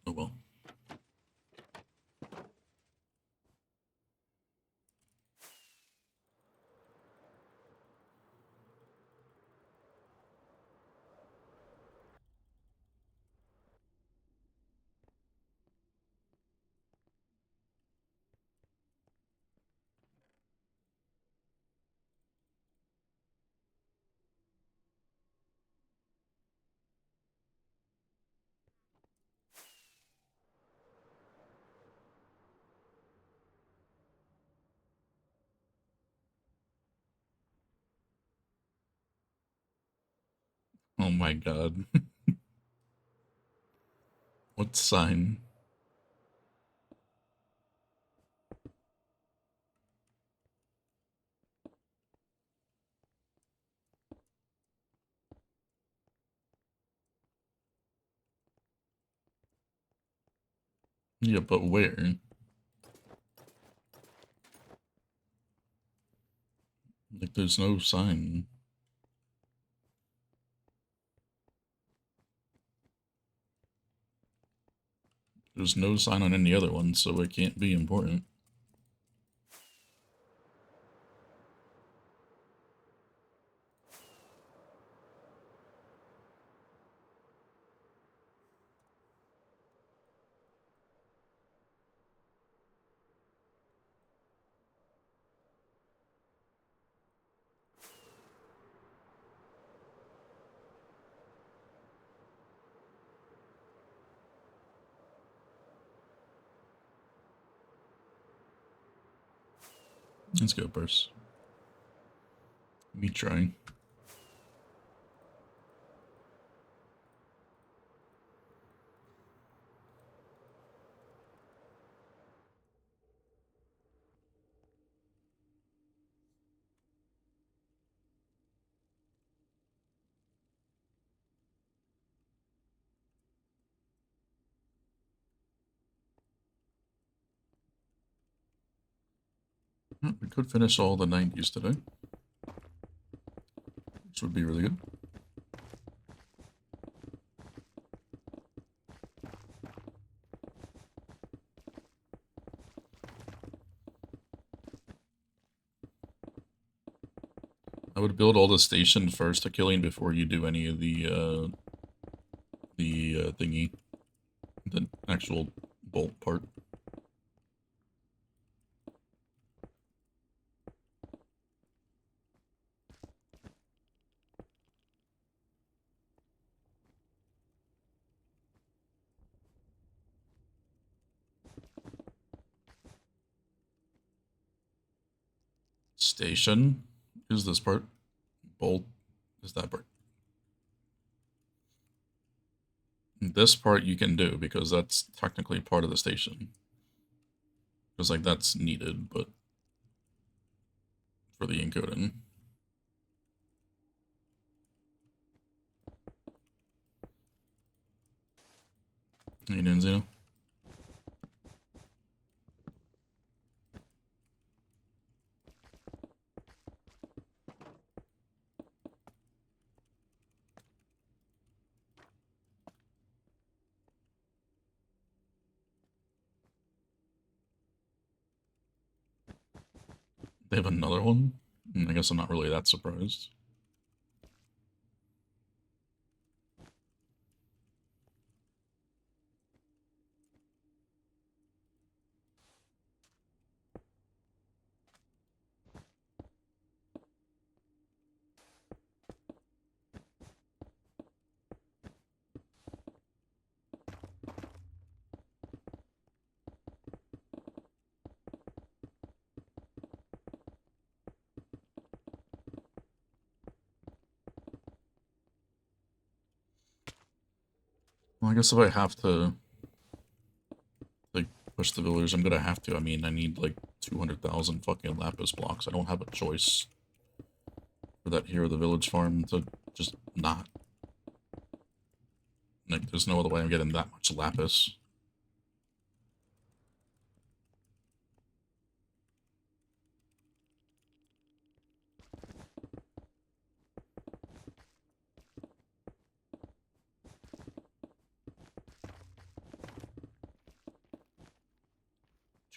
oh well. Oh my god. What sign? Yeah, but where? Like, there's no sign. There's no sign on any other one, so it can't be important. Let's go, Burst. Me trying. We could finish all the 90s today, which would be really good. I would build all the station first, Achillean, before you do any of the thingy, the actual bolt part. Station is this part. Bolt is that part. This part you can do because that's technically part of the station. Because like that's needed, but for the encoding. How you doing, Zeno? They have another one? I guess I'm not really that surprised. Well, I guess if I have to like push the villagers, I'm gonna have to. I mean, I need like 200,000 fucking lapis blocks. I don't have a choice for that Hero of the Village farm to just not. Like, there's no other way I'm getting that much lapis.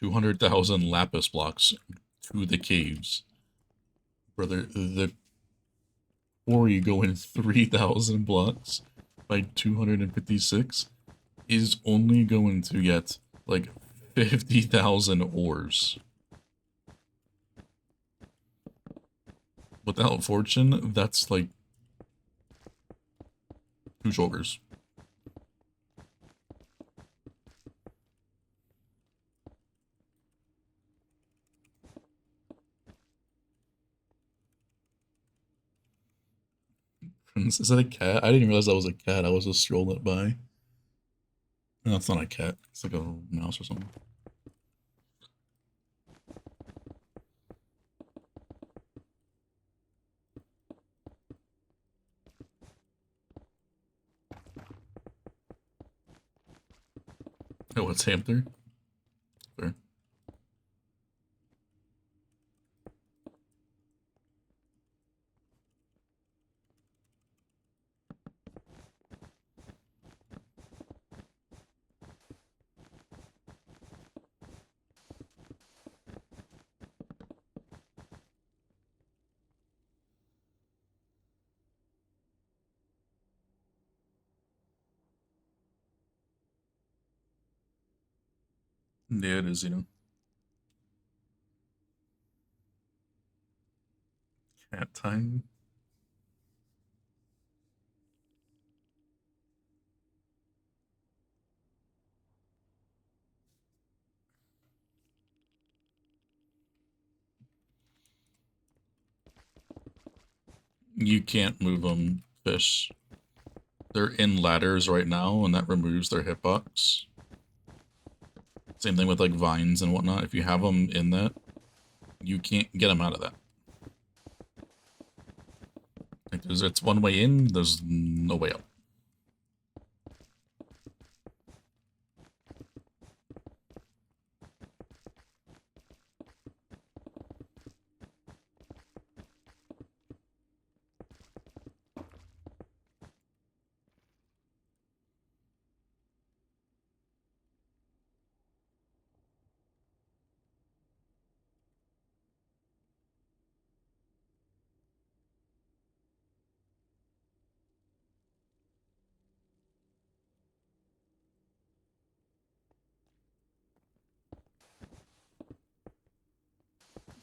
$200,000 lapis blocks to the caves. Brother, the quarry going 3,000 blocks by 256 is only going to get like 50,000 ores. Without fortune, that's like 2 shoulders. Is that a cat? I didn't realize that was a cat. I was just strolling by. No, it's not a cat. It's like a mouse or something. Oh, it's hamster? Fair. Yeah, it is, you know. Cat time. You can't move them, fish. They're in ladders right now, and that removes their hitbox. Same thing with like vines and whatnot. If you have them in that, you can't get them out of that. Like it's one way in, there's no way out.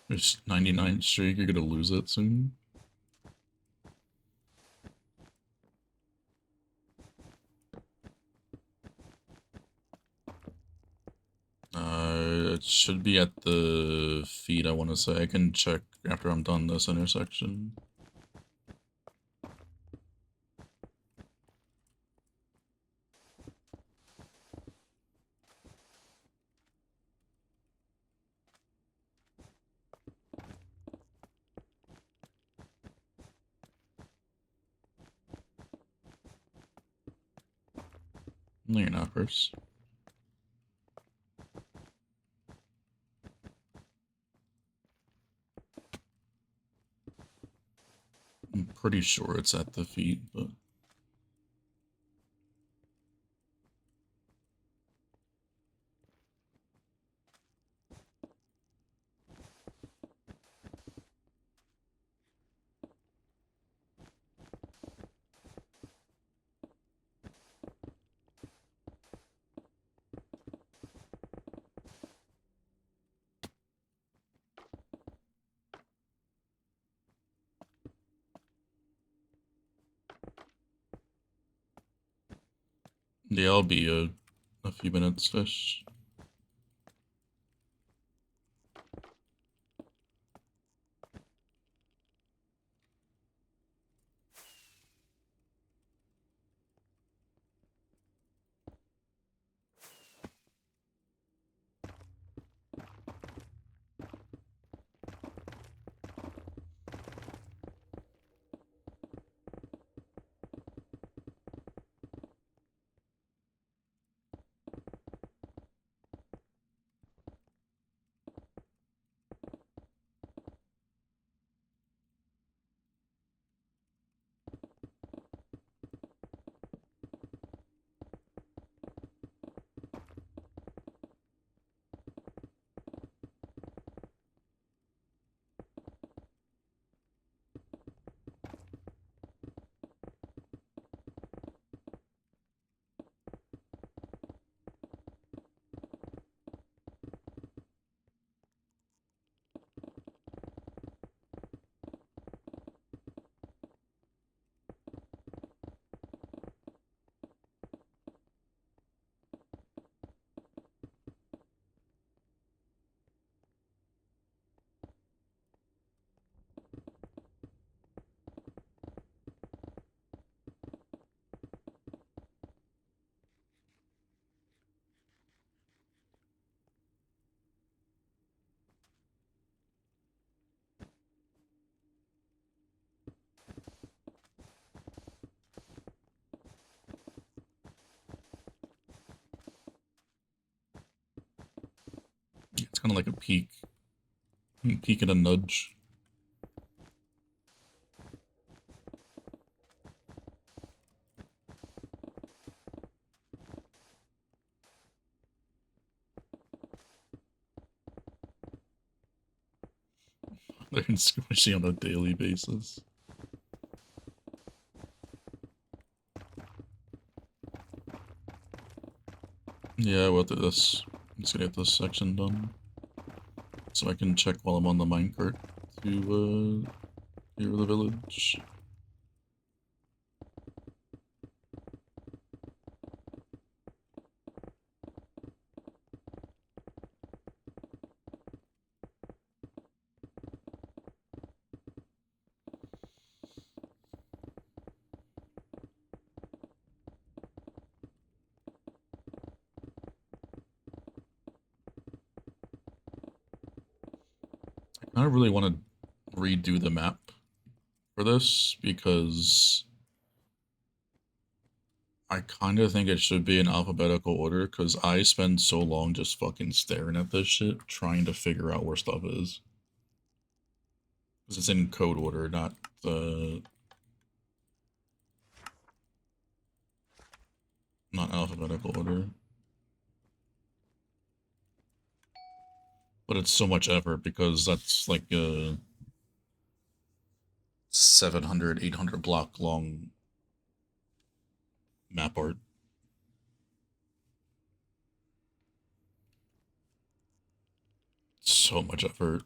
There's 99 streak, you're gonna lose it soon. It should be at the feed, I want to say. I can check after I'm done this intersection. No, you're not first. I'm pretty sure it's at the feet, but... Yeah, I'll be a few minutes, fish. It's kind of like a peek. Peek and a nudge. They're squishy on a daily basis. Yeah, we'll do this. Let's get this section done. So I can check while I'm on the minecart to hear the village. I don't really want to redo the map for this because I kind of think it should be in alphabetical order because I spend so long just fucking staring at this shit trying to figure out where stuff is. Because it's in code order, not the... not alphabetical order. But it's so much effort because that's like a 700, 800 block long map art. So much effort.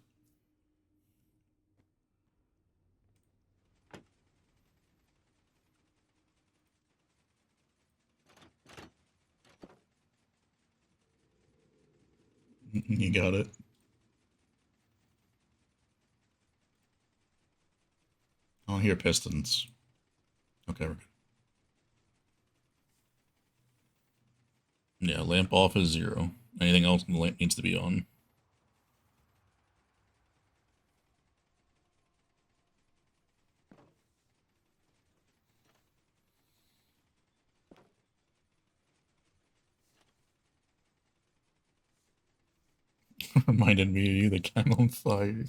You got it. I don't hear pistons. Okay, we're good. Yeah, lamp off is 0. Anything else in the lamp needs to be on. Reminded me of you, the cat on fire.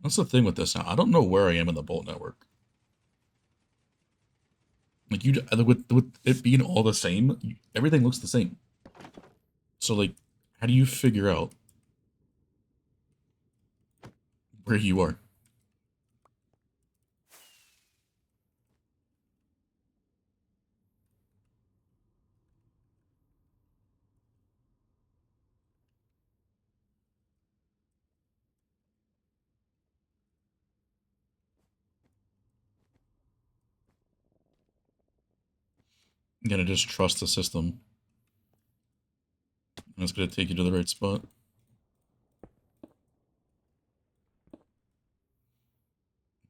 That's the thing with this now. I don't know where I am in the Bolt network. Like with it being all the same, everything looks the same. So like, how do you figure out where you are? You gotta just trust the system, and it's gonna take you to the right spot.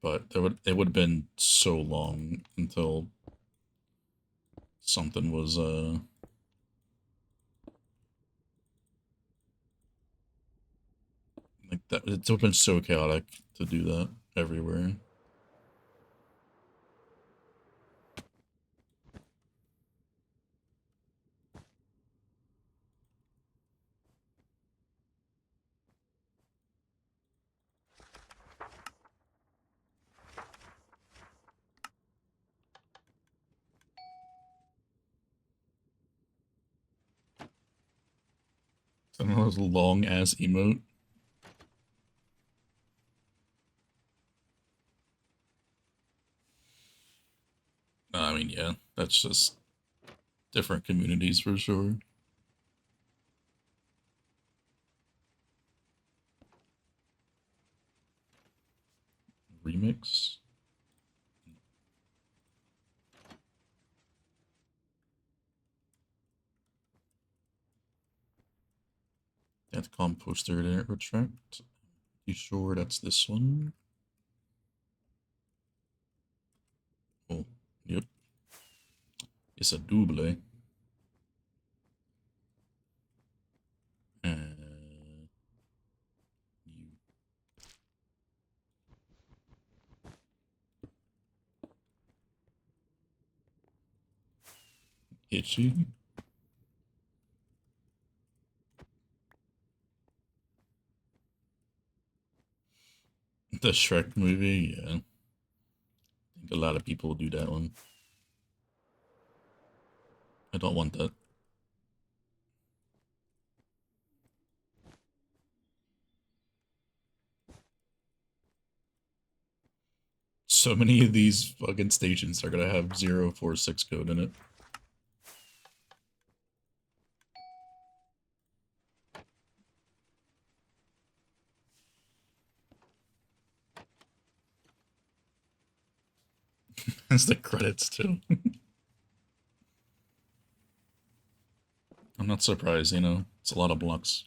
But it would have been so long until something was like that. It's been so chaotic to do that everywhere. Some of those long ass emote. I mean, yeah, that's just different communities for sure. Remix. That composter didn't retract. You sure that's this one? Oh, yep. It's a double. You itchy. The Shrek movie, yeah. I think a lot of people do that one. I don't want that. So many of these fucking stations are gonna have 046 code in it. That's the credits too. I'm not surprised, you know, it's a lot of blocks.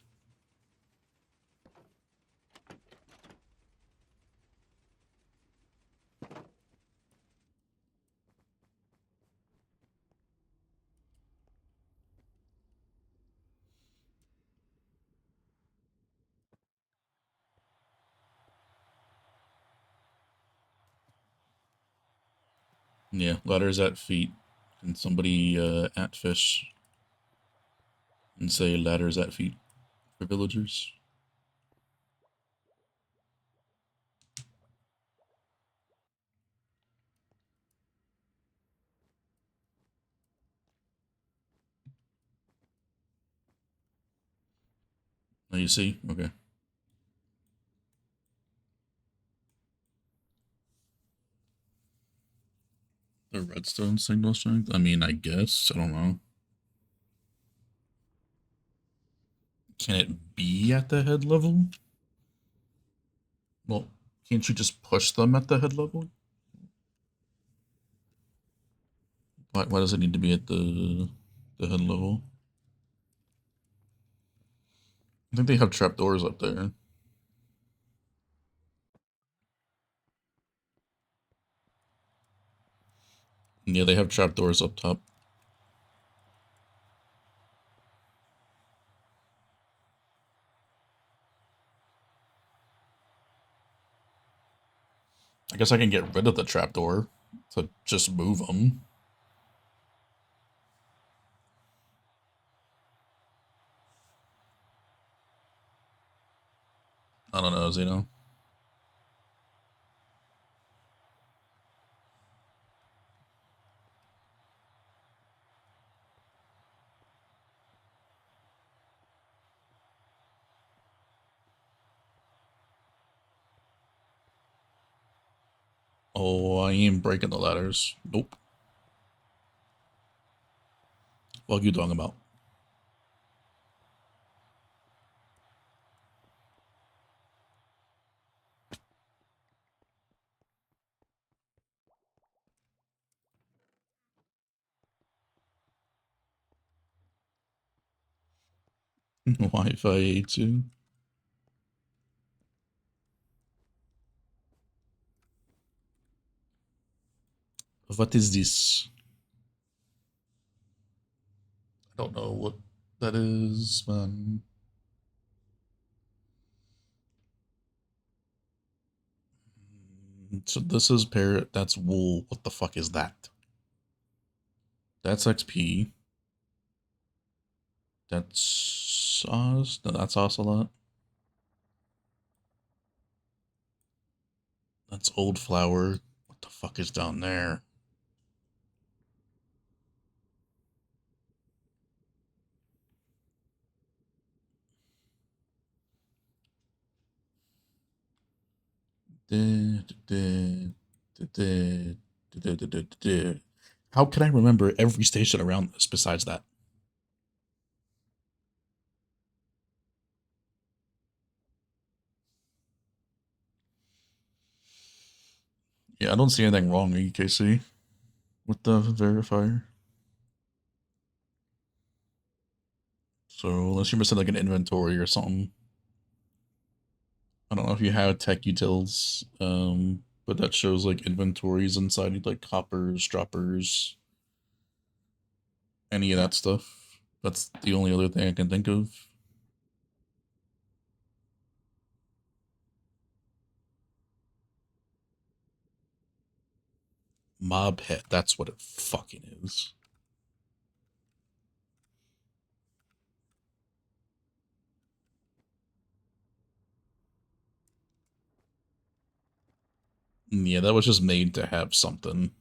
Yeah, ladders at feet. Can somebody at fish and say ladders at feet for villagers? Oh, you see? Okay. The redstone signal strength? I mean, I guess. I don't know. Can it be at the head level? Well, can't you just push them at the head level? Why does it need to be at the head level? I think they have trapdoors up there. Yeah, they have trapdoors up top. I guess I can get rid of the trapdoor to just move them. I don't know, Zeno. Oh, I ain't breaking the ladders. Nope. What are you talking about? Wi-Fi A2. What is this? I don't know what that is, man. So this is parrot. That's wool. What the fuck is that? That's XP. That's sauce. No, that's ocelot. That's old flower. What the fuck is down there? How can I remember every station around this besides that? Yeah, I don't see anything wrong, EKC, with the verifier. So unless you're missing like an inventory or something. I don't know if you have tech utils, but that shows like inventories inside like hoppers, droppers, any of that stuff. That's the only other thing I can think of. Mob head, that's what it fucking is. Yeah, that was just made to have something.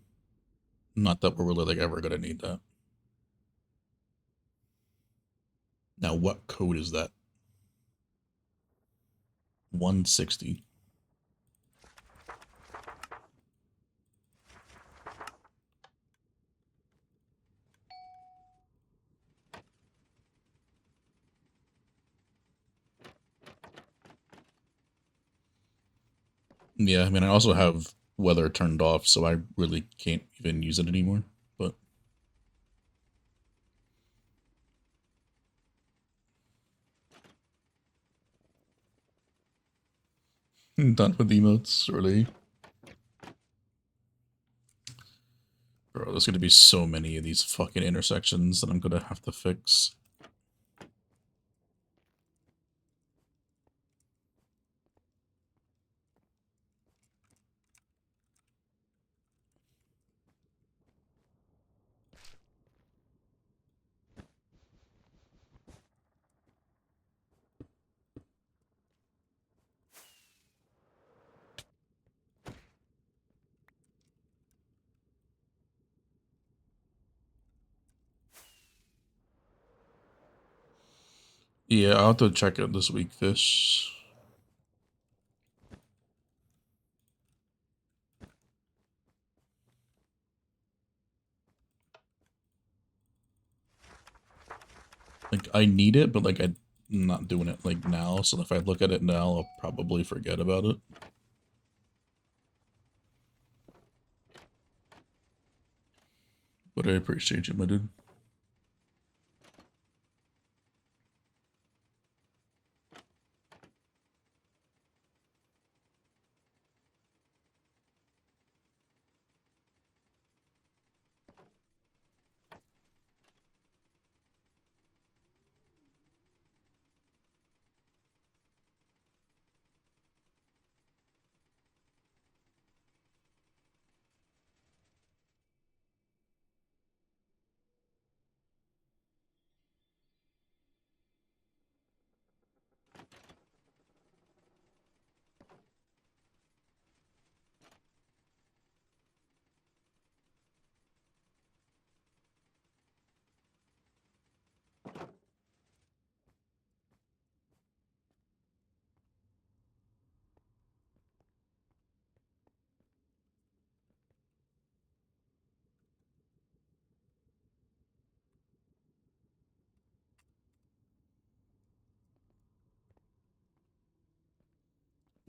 Not that we're really like ever gonna need that. Now, what code is that? 160. Yeah, I mean, I also have weather turned off, so I really can't even use it anymore. But Done with emotes, really. Bro, there's gonna be so many of these fucking intersections that I'm gonna have to fix. Yeah, I'll have to check it this week, Fish. Like, I need it, but like I'm not doing it like now, so if I look at it now, I'll probably forget about it. But I appreciate you, my dude.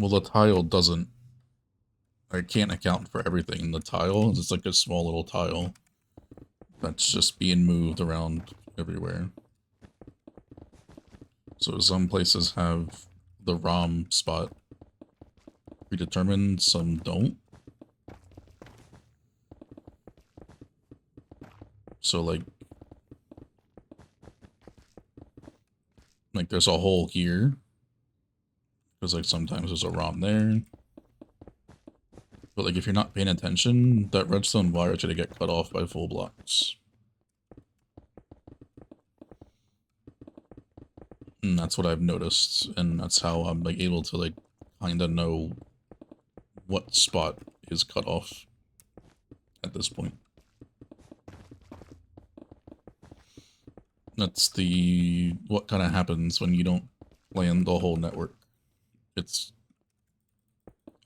Well, the tile doesn't. I can't account for everything in the tile. It's like a small little tile that's just being moved around everywhere. So some places have the ROM spot predetermined, some don't. So like there's a hole here, because like sometimes there's a ROM there. But like if you're not paying attention, that redstone wire is gonna get cut off by full blocks. And that's what I've noticed, and that's how I'm like able to like kind of know what spot is cut off at this point. That's what kind of happens when you don't plan the whole network. It's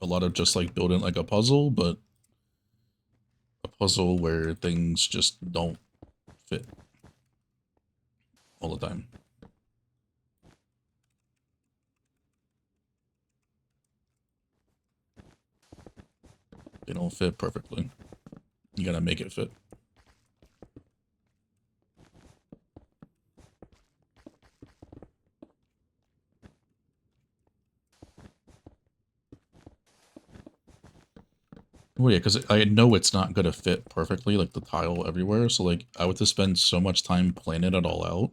a lot of just like building like a puzzle, but a puzzle where things just don't fit all the time. They don't fit perfectly. You gotta make it fit. Well, yeah, because I know it's not gonna fit perfectly, like the tile everywhere. So like, I would have to spend so much time planning it all out,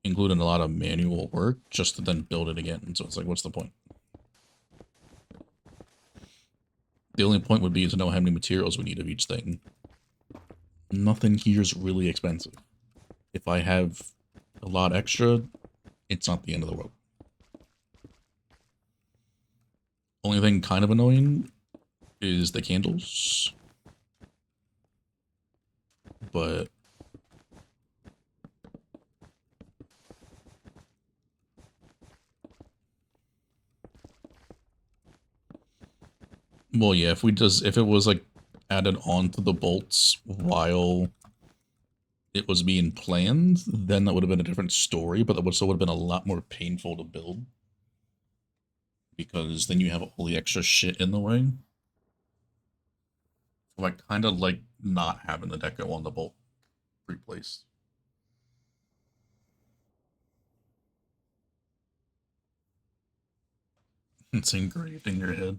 including a lot of manual work, just to then build it again. So it's like, what's the point? The only point would be to know how many materials we need of each thing. Nothing here is really expensive. If I have a lot extra, it's not the end of the world. Only thing kind of annoying is the candles. But well, yeah, if it was like added on to the bolts while it was being planned, then that would have been a different story, but that would still would have been a lot more painful to build. Because then you have all the extra shit in the way. So I kind of like not having the deco on the bolt replaced. It's engraved in your head.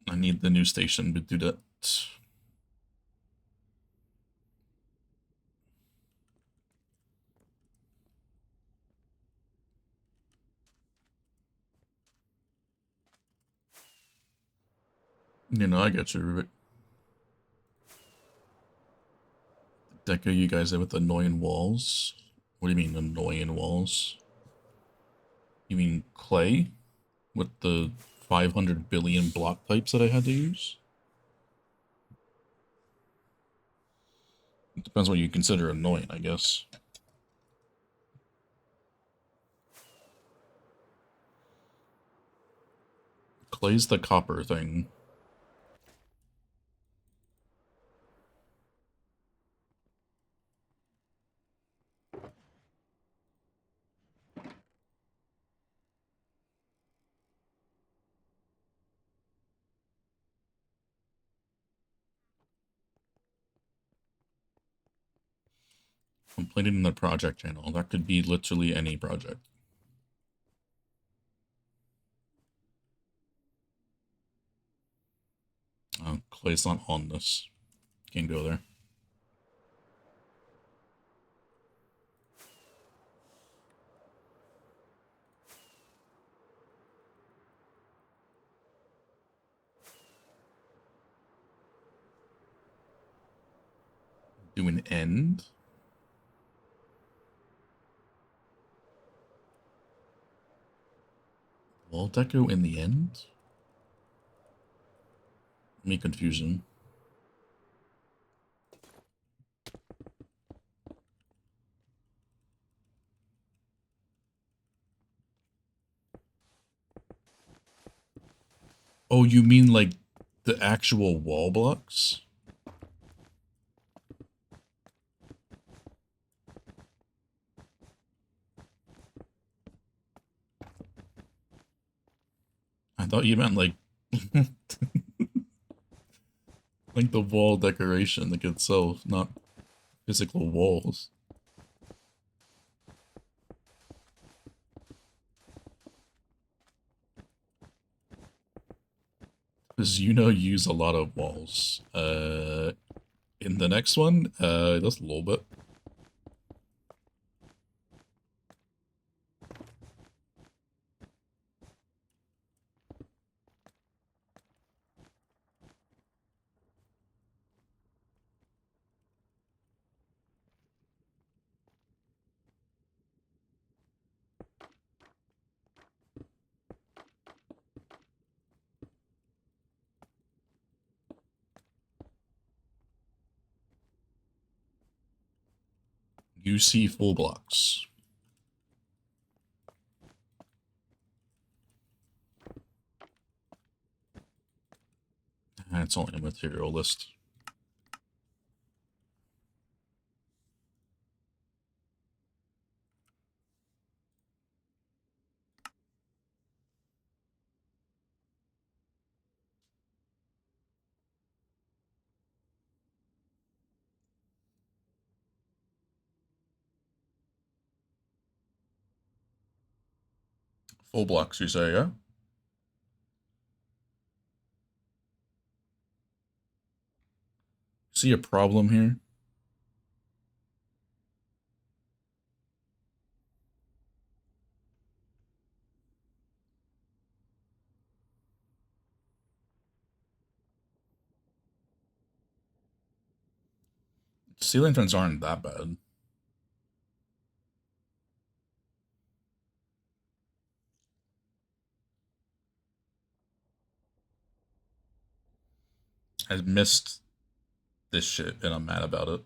I need the new station to do that. You know, I get you, Rubik. Deco you guys there with annoying walls. What do you mean annoying walls? You mean clay? With the 500 billion block types that I had to use? It depends what you consider annoying, I guess. Clay's the copper thing. Completed in the project channel. That could be literally any project. Clay's not on this. Can't go there. Do an end. Wall deco in the end? Me confusion. Oh, you mean like the actual wall blocks? I thought you meant like like the wall decoration like itself, not physical walls. Because you know use a lot of walls. In the next one, just a little bit. You see full blocks. It's only a material list. Full blocks, you say, yeah? See a problem here? Sea lanterns aren't that bad. I missed this shit and I'm mad about it.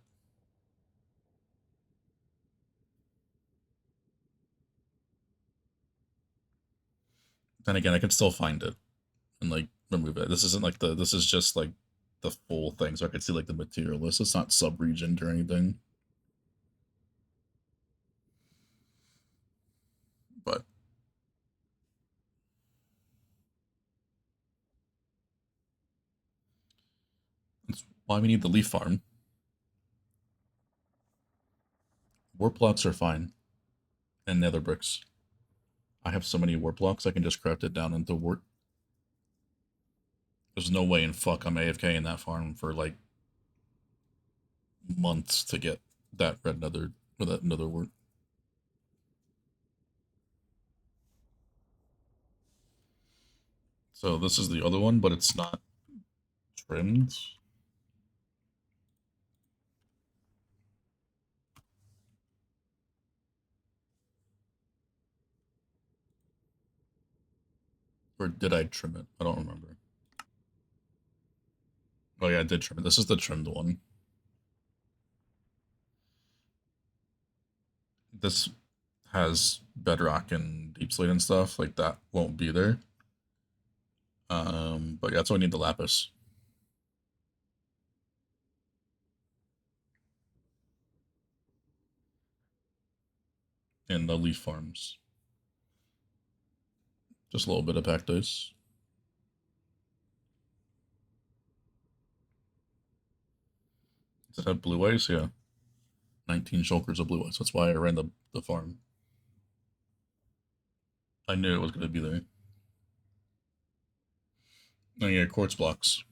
Then again, I can still find it and like remove it. This isn't like this is just like the full thing, so I could see like the material list. It's not sub-regioned or anything. But that's why we need the leaf farm. Warp blocks are fine. And nether bricks. I have so many warp blocks, I can just craft it down into warp. There's no way in fuck I'm AFK in that farm for like months to get that red nether or that nether wart. So this is the other one, but it's not trimmed. Or did I trim it? I don't remember. Oh yeah, I did trim it. This is the trimmed one. This has bedrock and deep slate and stuff. Like that won't be there. But yeah, that's why I need the lapis. And the leaf farms. Just a little bit of pack dice. Does it have blue ice? Yeah. 19 shulkers of blue ice. That's why I ran the farm. I knew it was going to be there. Oh yeah, quartz blocks.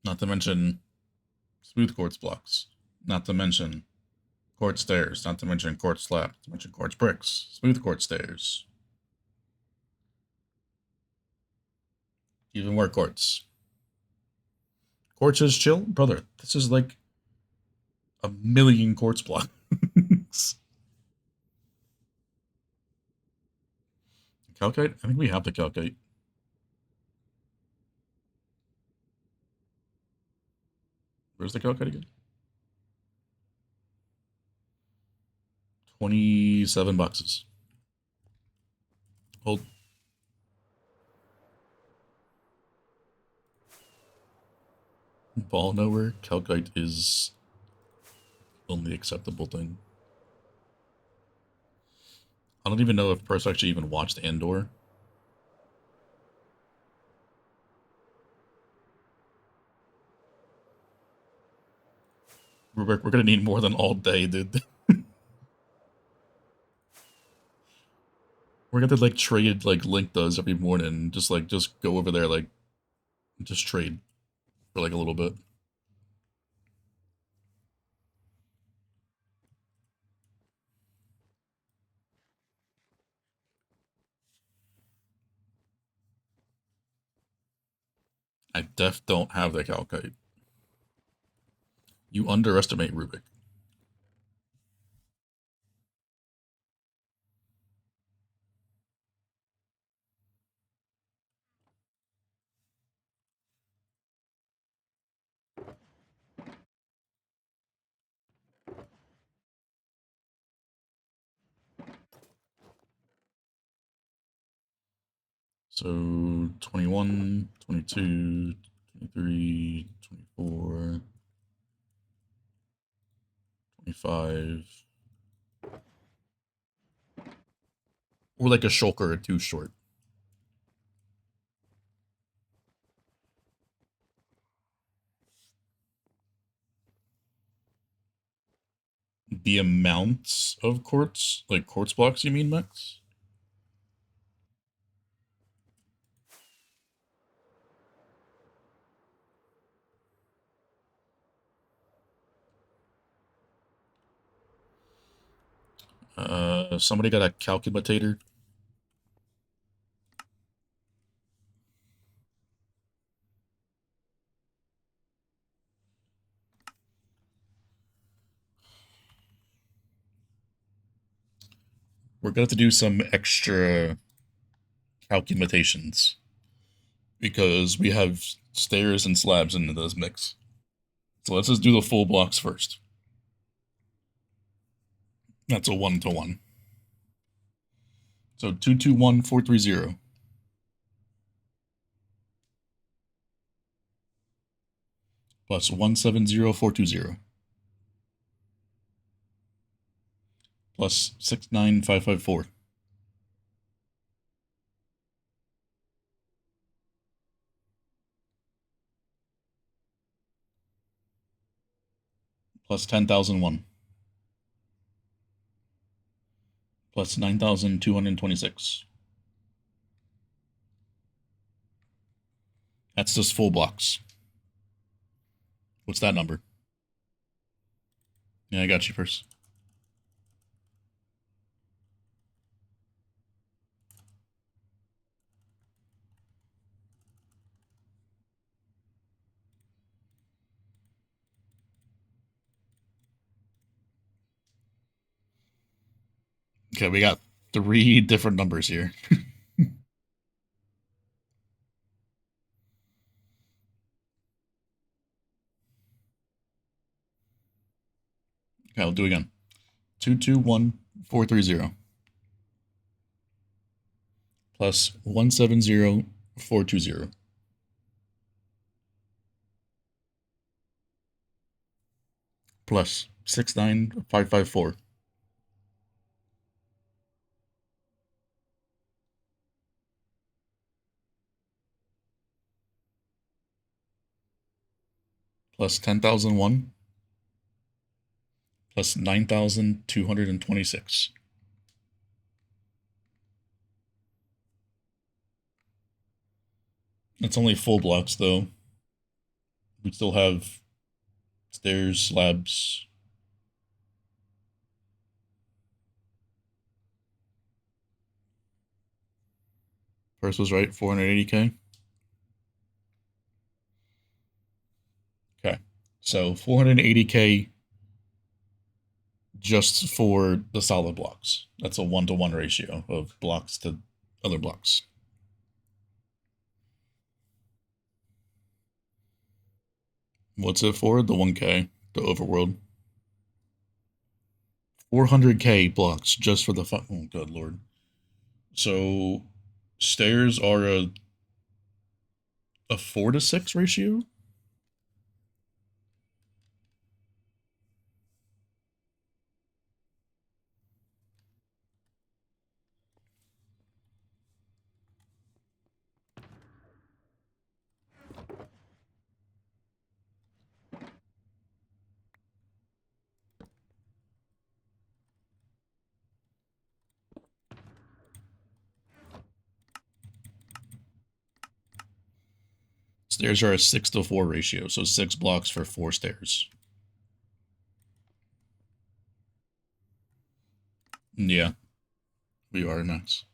Not to mention smooth quartz blocks. Not to mention quartz stairs. Not to mention quartz slab. Not to mention quartz bricks. Smooth quartz stairs. Even more quartz. Quartz is chill, brother. This is like a million quartz blocks. Calcite? I think we have the calcite. Where's the calcite again? 27 boxes. Hold. Ball nowhere. Calcite is only acceptable thing. I don't even know if Purse actually even watched Andor. We're gonna need more than all day, dude. We're gonna like trade like Link does every morning. Just go over there, like just trade for like a little bit. I don't have the calcite. You underestimate Rubik. So 21, 22, 23, 24, 25. Or like a shulker or two short. The amount of quartz, like quartz blocks, you mean, Max? Somebody got a calculator. We're gonna have to do some extra calculations because we have stairs and slabs into this mix. So let's just do the full blocks first. That's a 1-to-1. So 221,430 plus 170,420 plus 69554 plus 10,001 plus 9,226. That's just full blocks. What's that number? Yeah, I got you first. Okay, we got 3 different numbers here. Okay, I'll do it again. 221,430 plus 170,420 plus 69,554 plus 10,001 plus 9,226. That's only full blocks, though. We still have stairs, slabs. First was right, 480k. Okay, so 480k just for the solid blocks. That's a 1-to-1 ratio of blocks to other blocks. What's it for? The 1k, the overworld. 400k blocks just for the oh, good lord. So stairs are a 4-to-6 ratio. Stairs are a 6-to-4 ratio, so 6 blocks for 4 stairs. Yeah, we are next.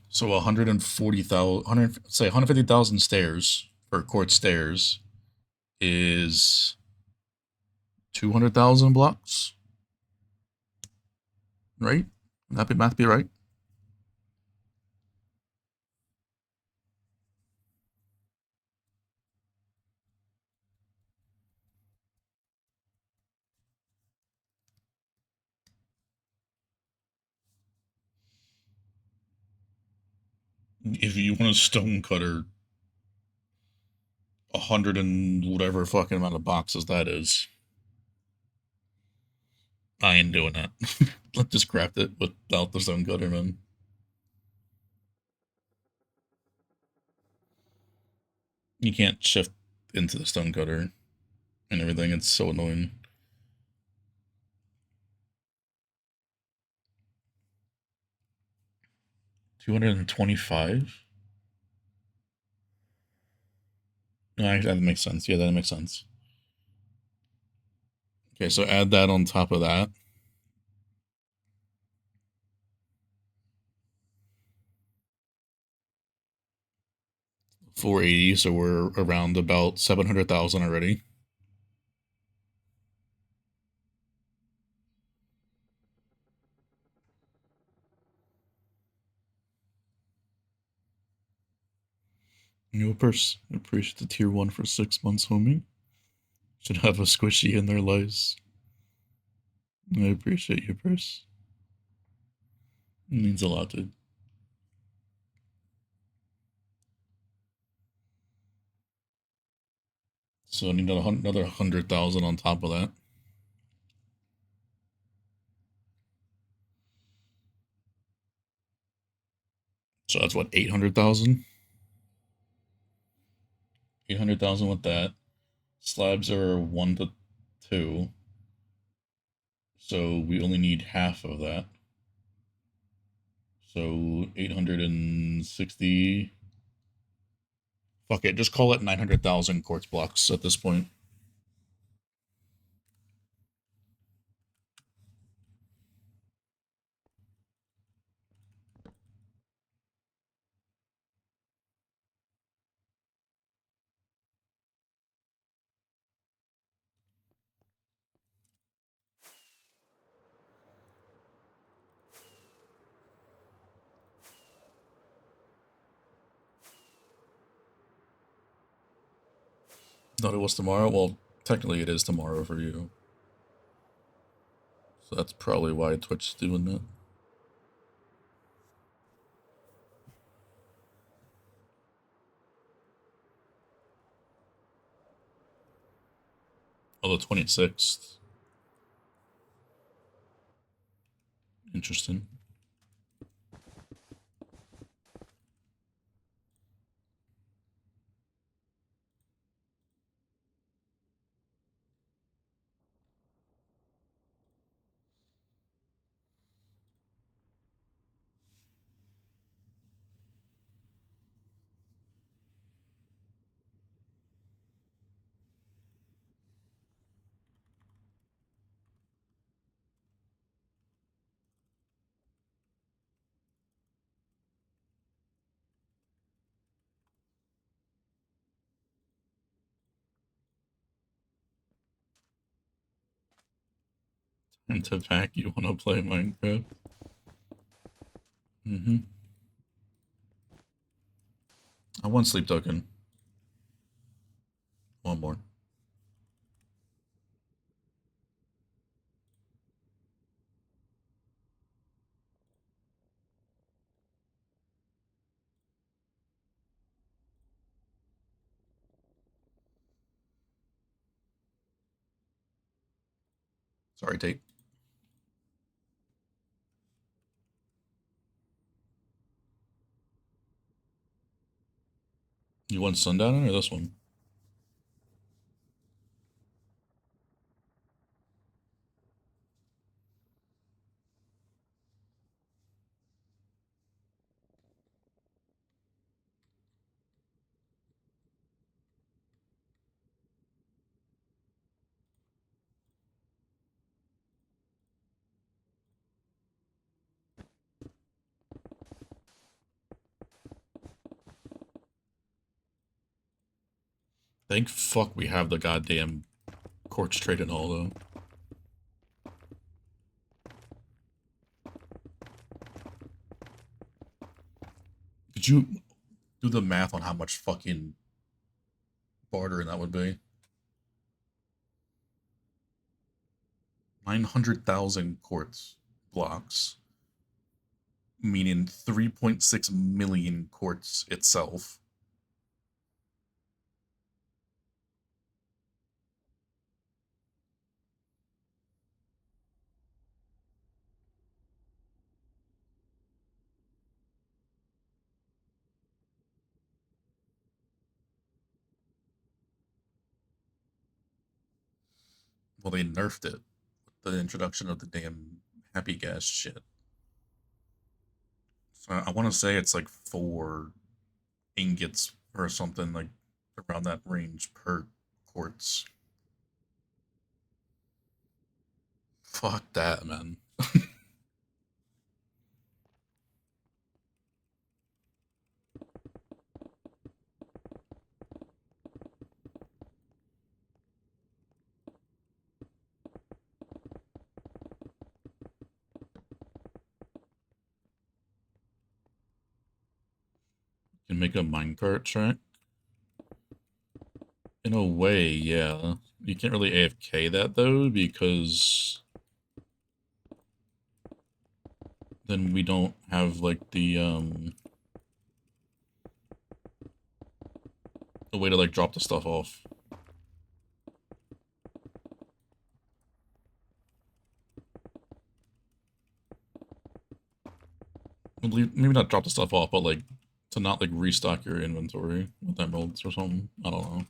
So 140,000, say 150,000 stairs for court stairs is 200,000 blocks, right? Would that math be right? If you want a stone cutter, 100 and whatever fucking amount of boxes that is, I ain't doing that. Let's just craft it without the stone cutter, man. You can't shift into the stone cutter and everything. It's so annoying. 225? No, actually, that makes sense. Yeah, that makes sense. Okay, so add that on top of that. $480, so we're around about 700,000 already. New purse. Appreciate the tier 1 for 6 months, homie. Should have a squishy in their lives. I appreciate your purse. It means a lot, dude. So I need another 100,000 on top of that. So that's what, 800,000? 800,000 with that. Slabs are 1 to 2. So we only need half of that. So 860. Fuck it, just call it 900,000 quartz blocks at this point. Thought it was tomorrow? Well, technically it is tomorrow for you. So that's probably why Twitch is doing that. Oh, the 26th. Interesting. And to pack, you want to play Minecraft? Mm-hmm. I want sleep token. One more. Sorry, Tate. You want Sundowner or this one? Thank fuck we have the goddamn quartz trade and all, though. Could you do the math on how much fucking bartering that would be? 900,000 quartz blocks, meaning 3.6 million quartz itself. Well, they nerfed it with the introduction of the damn happy gas shit. So I want to say it's like 4 ingots or something like around that range per quartz. Fuck that, man. Can make a minecart track. In a way, yeah. You can't really AFK that though, because then we don't have like the a way to like drop the stuff off. Maybe not drop the stuff off, but like to not like restock your inventory with emeralds or something. I don't know.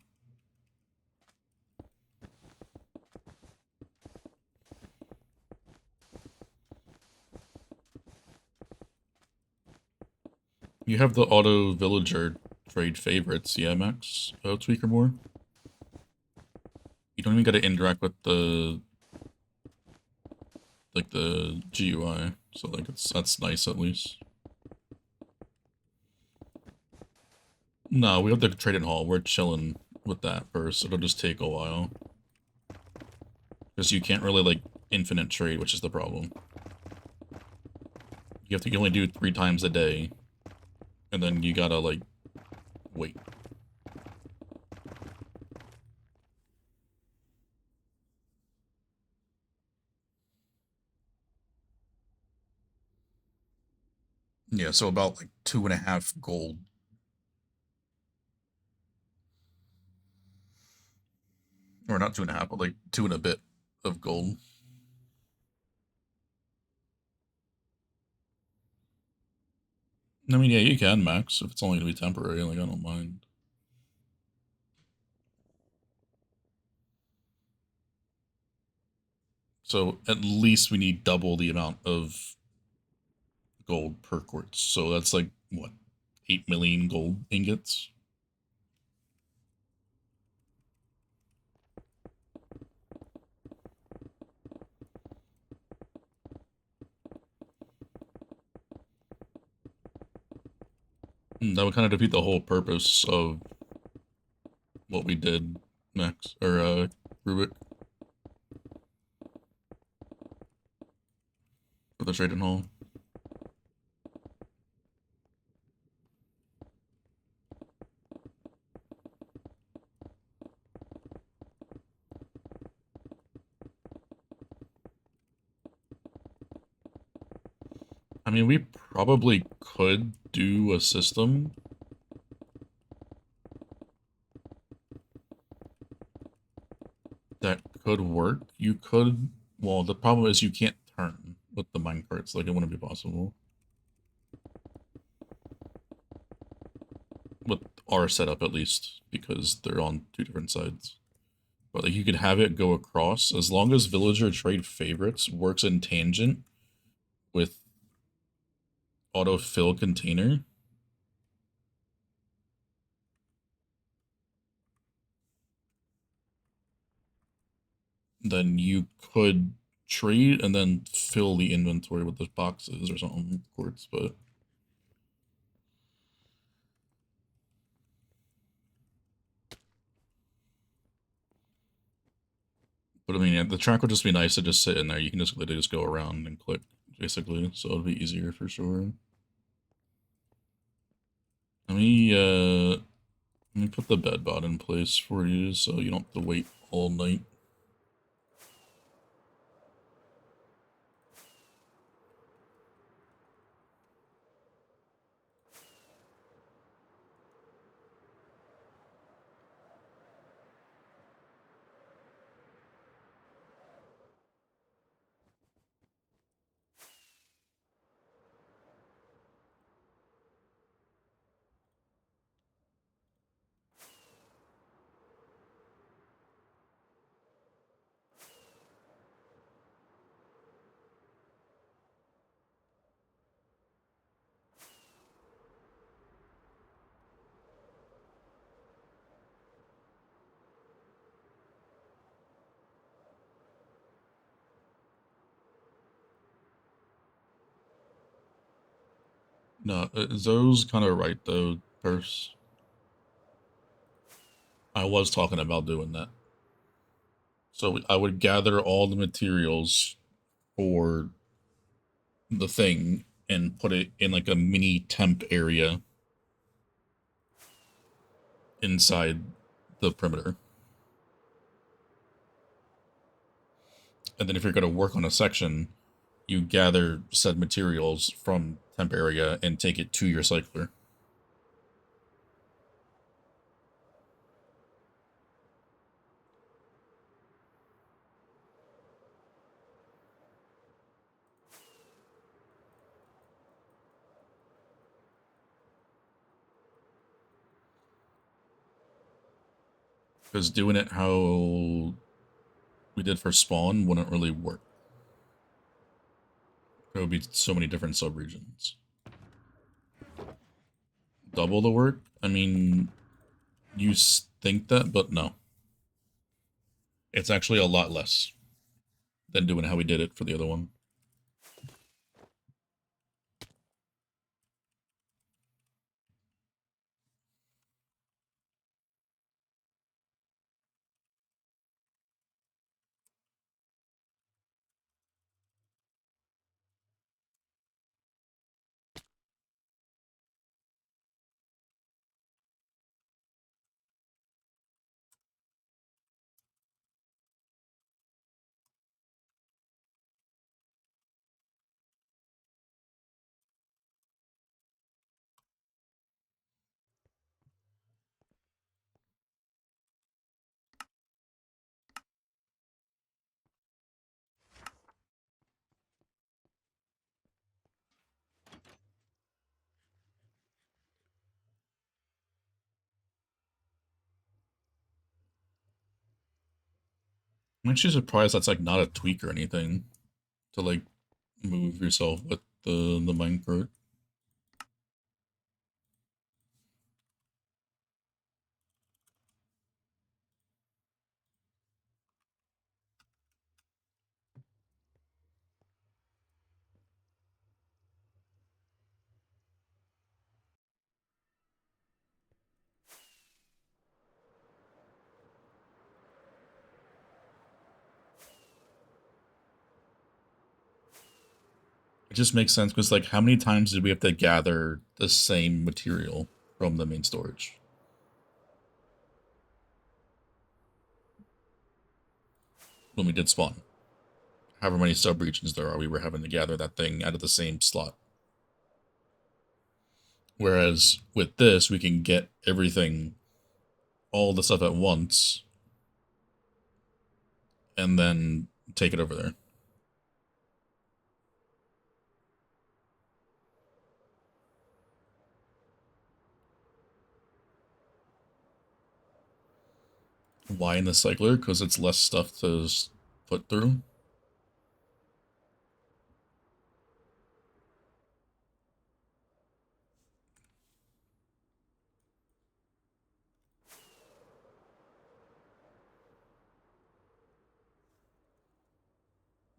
You have the auto villager trade favorites, yeah, Max? Tweaker more. You don't even got to interact with the GUI, so like that's nice at least. No, we have the trade-in hall. We're chilling with that first. It'll just take a while. Because you can't really, like, infinite trade, which is the problem. You can only do it 3 times a day. And then you gotta, like, wait. Yeah, so about, like, 2.5 gold. Or not 2.5, but, like, 2 and a bit of gold. I mean, yeah, you can, Max, if it's only gonna be temporary. Like, I don't mind. So, at least we need double the amount of gold per quartz. So that's like, what, 8 million gold ingots? That would kind of defeat the whole purpose of what we did, Max, or, Rubik, for the trading hall. I mean, we probably could do a system that could work. You could, well, the problem is you can't turn with the minecarts, like, it wouldn't be possible. With our setup, at least, because they're on 2 different sides. But like, you could have it go across, as long as villager trade favorites works in tangent with autofill container. Then you could trade and then fill the inventory with the boxes or something, of course, but I mean, yeah, the track would just be nice to just sit in there. You can just literally just go around and click, basically, so it'll be easier for sure. Let me, let me put the bed bot in place for you so you don't have to wait all night. No, Zoe's kind of right, though, Purse. I was talking about doing that. So I would gather all the materials for the thing and put it in like a mini temp area inside the perimeter. And then if you're going to work on a section, you gather said materials from temp area and take it to your cycler. Because doing it how we did for spawn wouldn't really work. There would be so many different subregions. Double the work? I mean, you think that, but no. It's actually a lot less than doing how we did it for the other one. I'm actually surprised that's like not a tweak or anything to like move yourself with the minecart. It just makes sense because like how many times did we have to gather the same material from the main storage? When we did spawn. However many subregions there are, we were having to gather that thing out of the same slot. Whereas with this, we can get everything, all the stuff at once, and then take it over there. Why in the cycler? Because it's less stuff to put through.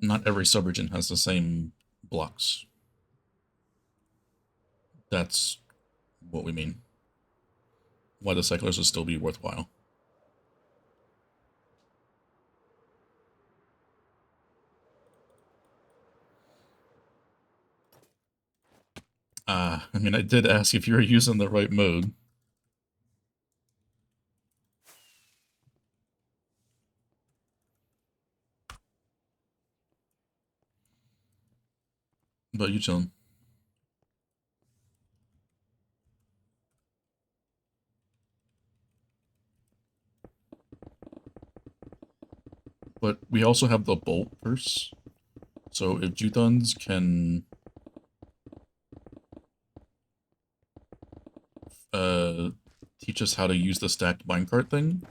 Not every subregion has the same blocks. That's what we mean. Why the cyclers would still be worthwhile. I mean, I did ask if you were using the right mode. But you chilling. But we also have the bolt purse. So if Juthans can teach us how to use the stacked minecart thing,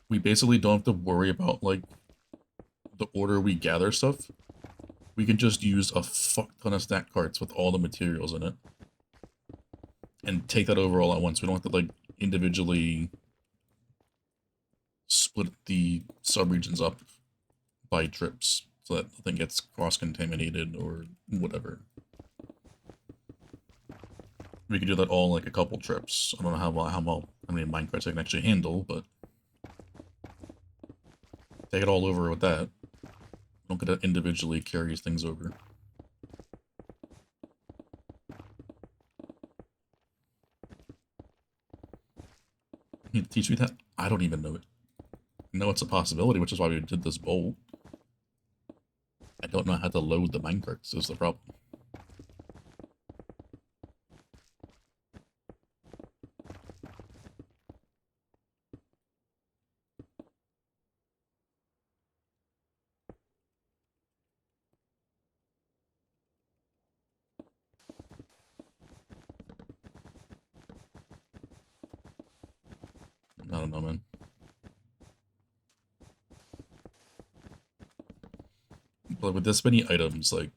we basically don't have to worry about like the order we gather stuff. We can just use a fuck ton of stacked carts with all the materials in it and take that over all at once. We don't have to like individually split the subregions up by trips so that nothing gets cross-contaminated or whatever. We could do that all in like a couple trips. I don't know how many minecarts I can actually handle, but take it all over with that. Don't get to individually carry things over. Can you teach me that? I don't even know it. I know it's a possibility, which is why we did this bolt. I don't know how to load the minecarts, is the problem. I don't know, man. But with this many items, like,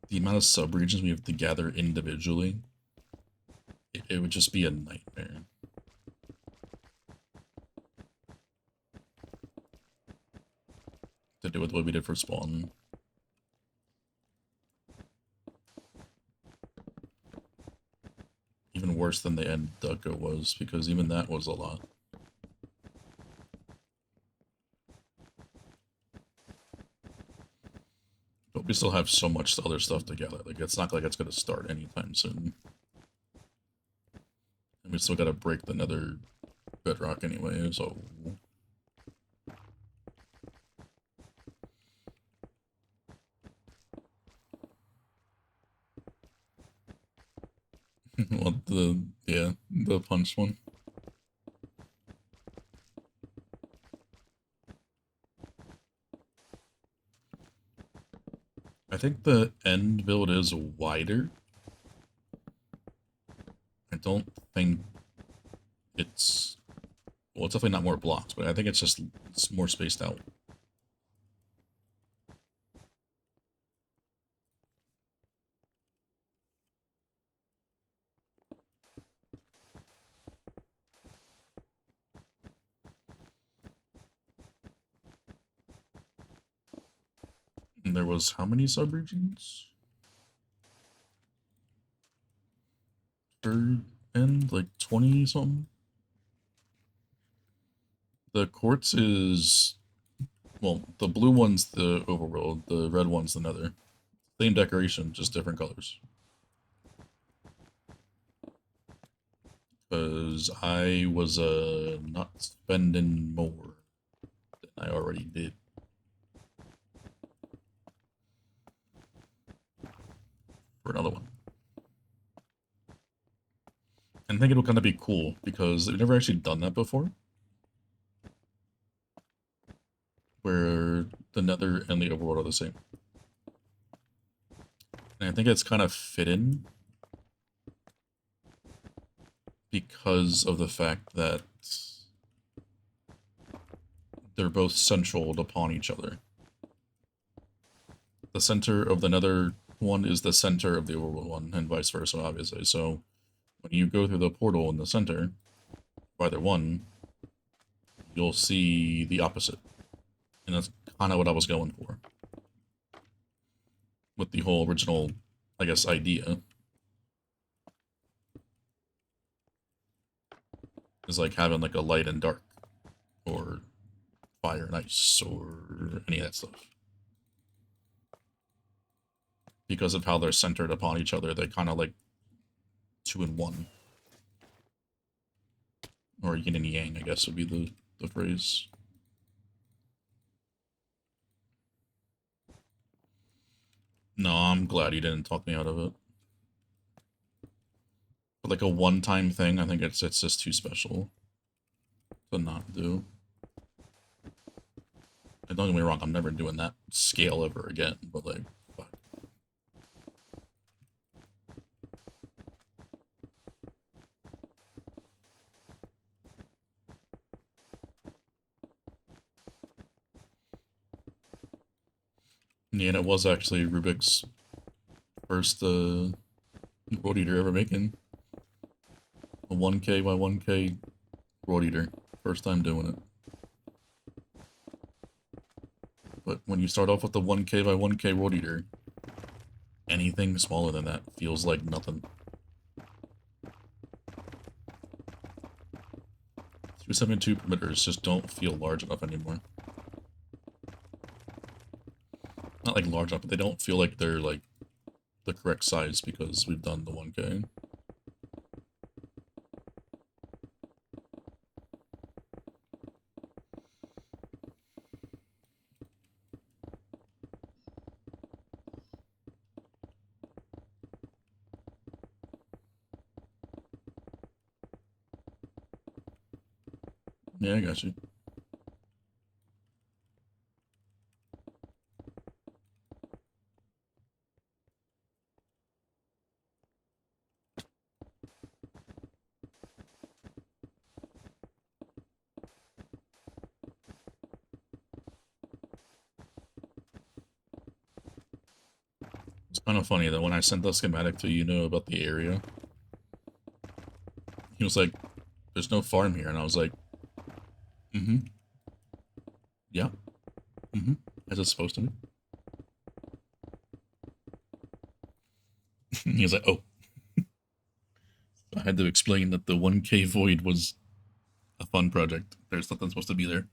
the amount of sub-regions we have to gather individually, it would just be a nightmare. To do with what we did for spawn. Even worse than the end Ducko was, because even that was a lot. But we still have so much other stuff to gather. Like, it's not like it's going to start anytime soon. And we still got to break the nether bedrock anyway, so... What the punch one. I think the end build is wider. I don't think it's... Well, it's definitely not more blocks, but I think it's more spaced out. And there was how many subregions? Third end, like 20 something? The quartz is, well, the blue one's the overworld, the red one's the nether. Same decoration, just different colors. Because I was not spending more than I already did. For another one. And I think it'll kind of be cool, because I've never actually done that before. Where the nether and the overworld are the same. And I think it's kind of fit in because of the fact that they're both central upon each other. The center of the nether one is the center of the overworld one, and vice versa, obviously. So when you go through the portal in the center, of either one, you'll see the opposite. And that's kind of what I was going for. With the whole original, I guess, idea. Is like having like a light and dark. Or fire and ice, or any of that stuff. Because of how they're centered upon each other, they kind of like 2 in 1. Or yin and yang, I guess would be the phrase. No, I'm glad you didn't talk me out of it. But like a one-time thing, I think it's just too special to not do. And don't get me wrong, I'm never doing that scale ever again, but like, fuck. Yeah, and it was actually Rubik's first road eater ever making. A 1K by 1K road eater. First time doing it. But when you start off with the 1K by 1K road eater, anything smaller than that feels like nothing. 272 perimeters just don't feel large enough anymore. Not like large enough, but they don't feel like they're like the correct size because we've done the 1K. Yeah, I got you. Kind of funny that when I sent the schematic to about the area, he was like, "There's no farm here," and I was like, "Mm-hmm, yeah, mm-hmm, as it's supposed to be." He was like, "Oh," I had to explain that the 1K void was a fun project. There's nothing supposed to be there.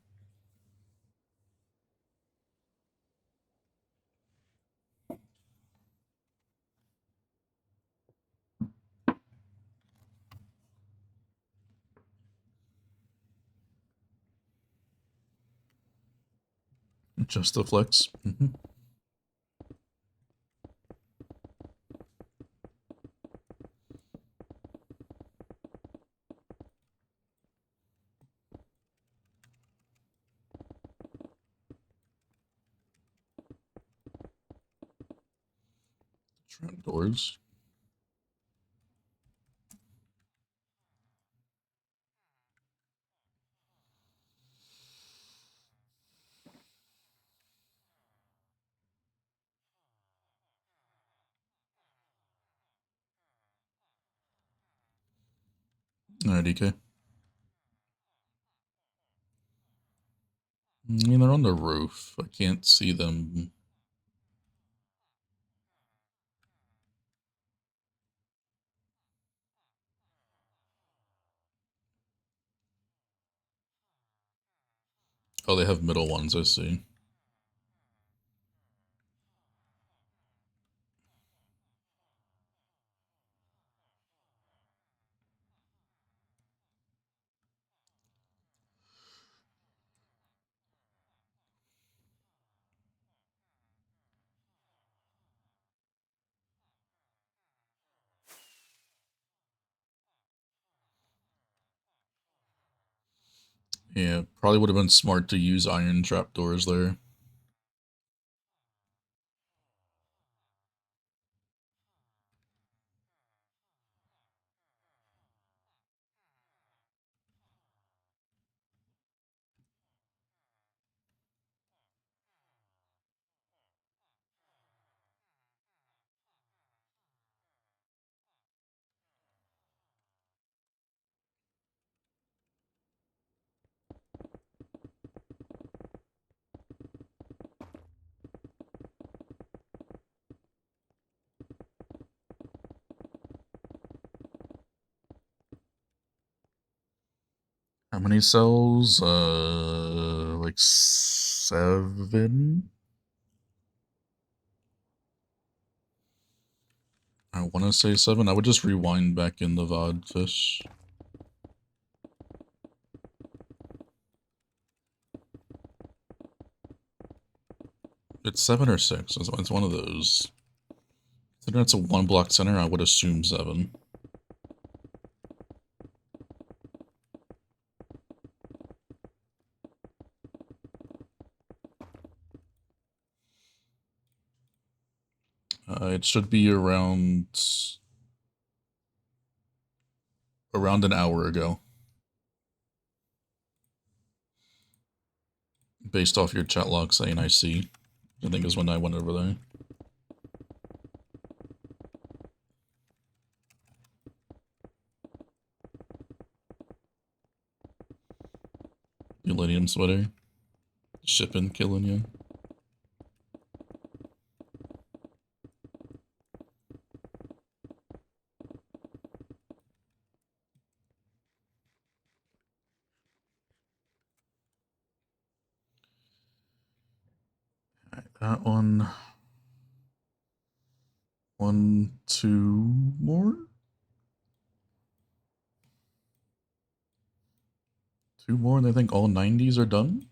Just a flex. Mm-hmm. Trapdoors. Alright, DK. I mean, they're on the roof. I can't see them. Oh, they have middle ones, I see. Yeah, probably would have been smart to use iron trapdoors there. How many cells? Like 7? I want to say 7. I would just rewind back in the VOD fish. It's 7 or 6. It's one of those. Considering it's a 1 block center, I would assume 7. It should be around an hour ago, based off your chat log saying I see. I think is when I went over there. Millennium sweater. Shipping, killing you. Alright, that one. 1, 2 more? 2 more, and I think all 90s are done?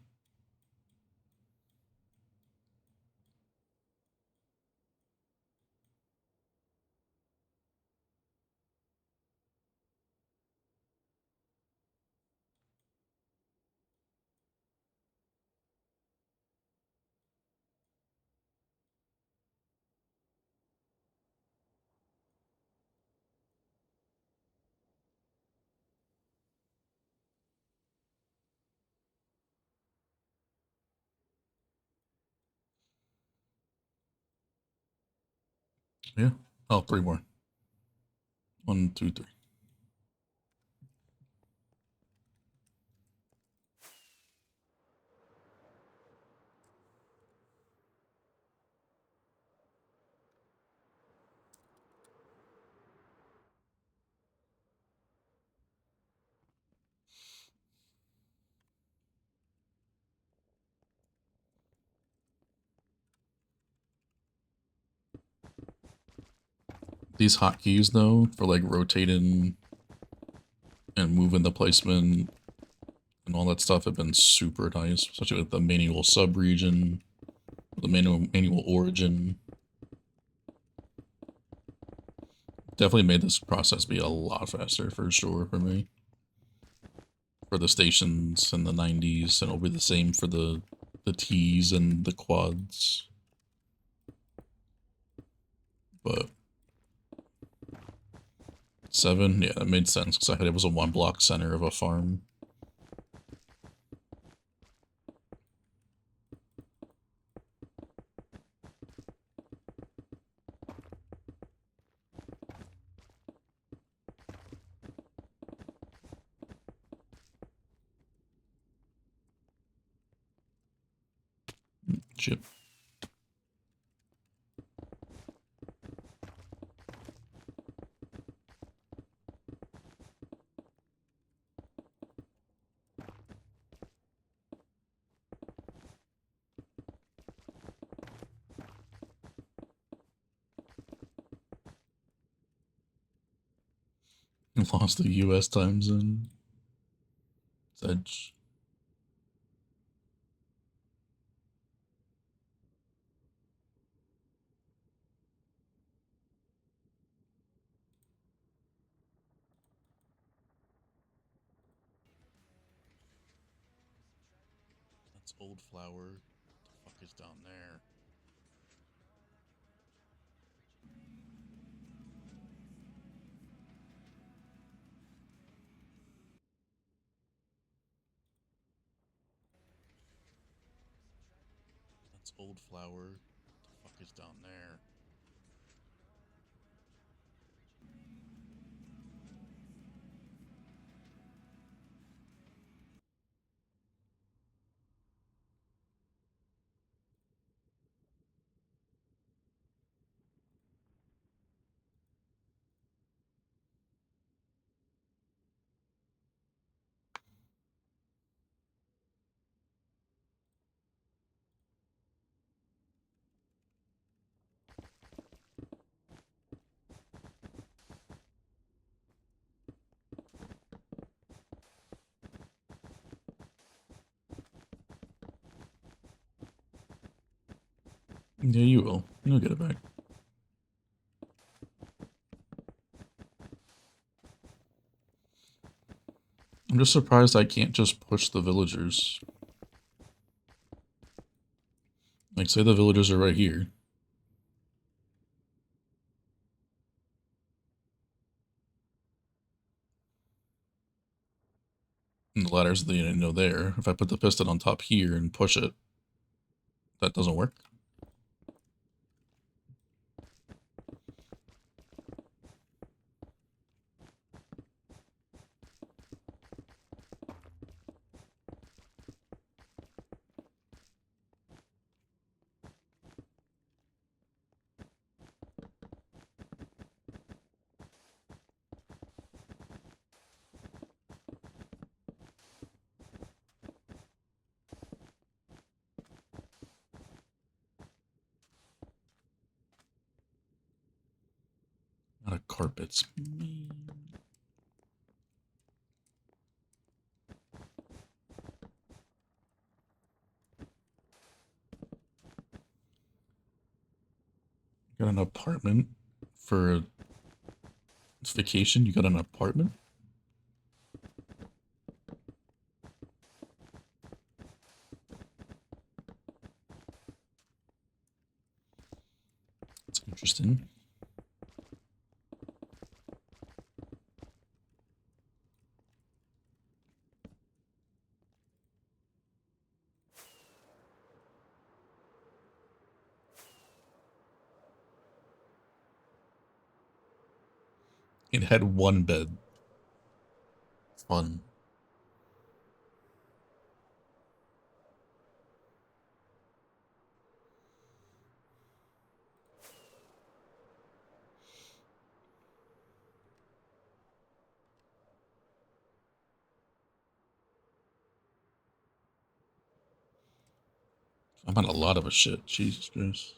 Yeah. Oh, three more. 1, 2, 3. These hotkeys, though, for like rotating and moving the placement and all that stuff have been super nice, especially with the manual sub-region, the manual origin. Definitely made this process be a lot faster, for sure, for me. For the stations in the 90s, and it'll be the same for the T's and the quads. But 7, yeah, that made sense, because it was a one-block center of a farm. Shit. Lost the US time zone. Edge. That's Old Flower. What the fuck is down there? That's Old Flower. What the fuck is down there? Yeah, you will. You'll get it back. I'm just surprised I can't just push the villagers. Like, say the villagers are right here. And the ladder's there. If I put the piston on top here and push it, that doesn't work. Not a carpets. Got an apartment for vacation. You got an apartment? That's interesting. It had one bed. Fun. I'm on a lot of a shit. Jesus Christ.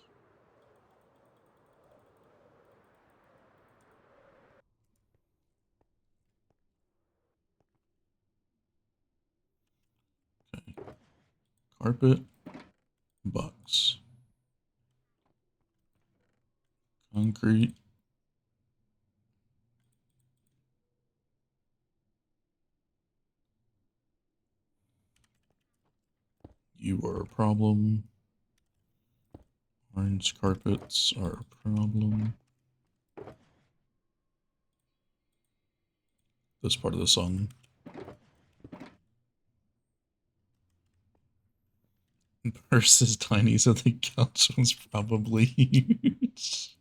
Okay. Carpet. Box. Concrete. You are a problem. Orange carpets are a problem. This part of the song. Purse is tiny, so the couch was probably huge.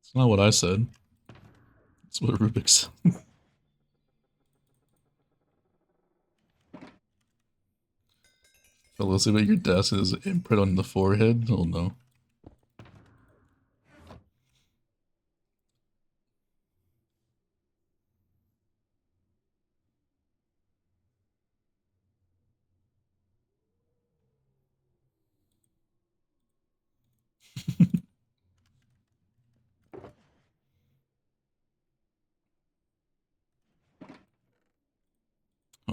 It's not what I said. It's what Rubik said. Felicity, but your desk is imprint on the forehead? Oh no.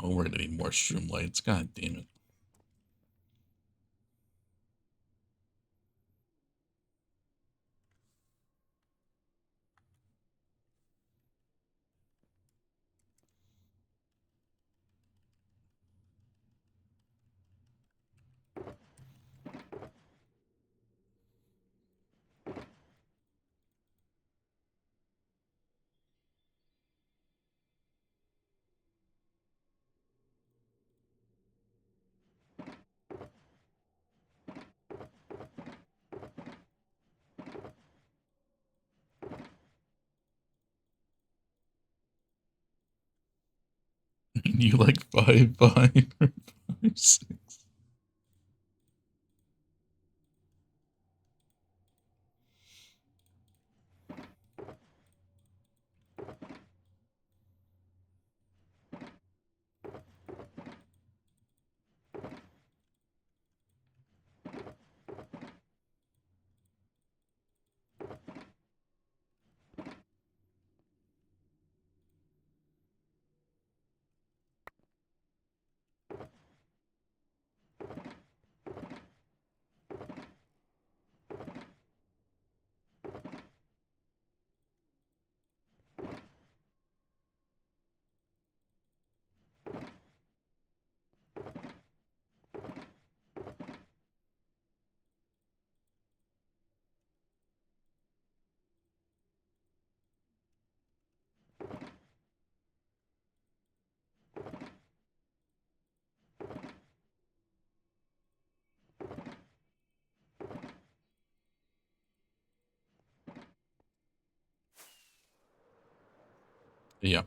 Oh, we're gonna need more shroom lights. God damn it. You like 5, 5, or 5, 6. Yeah.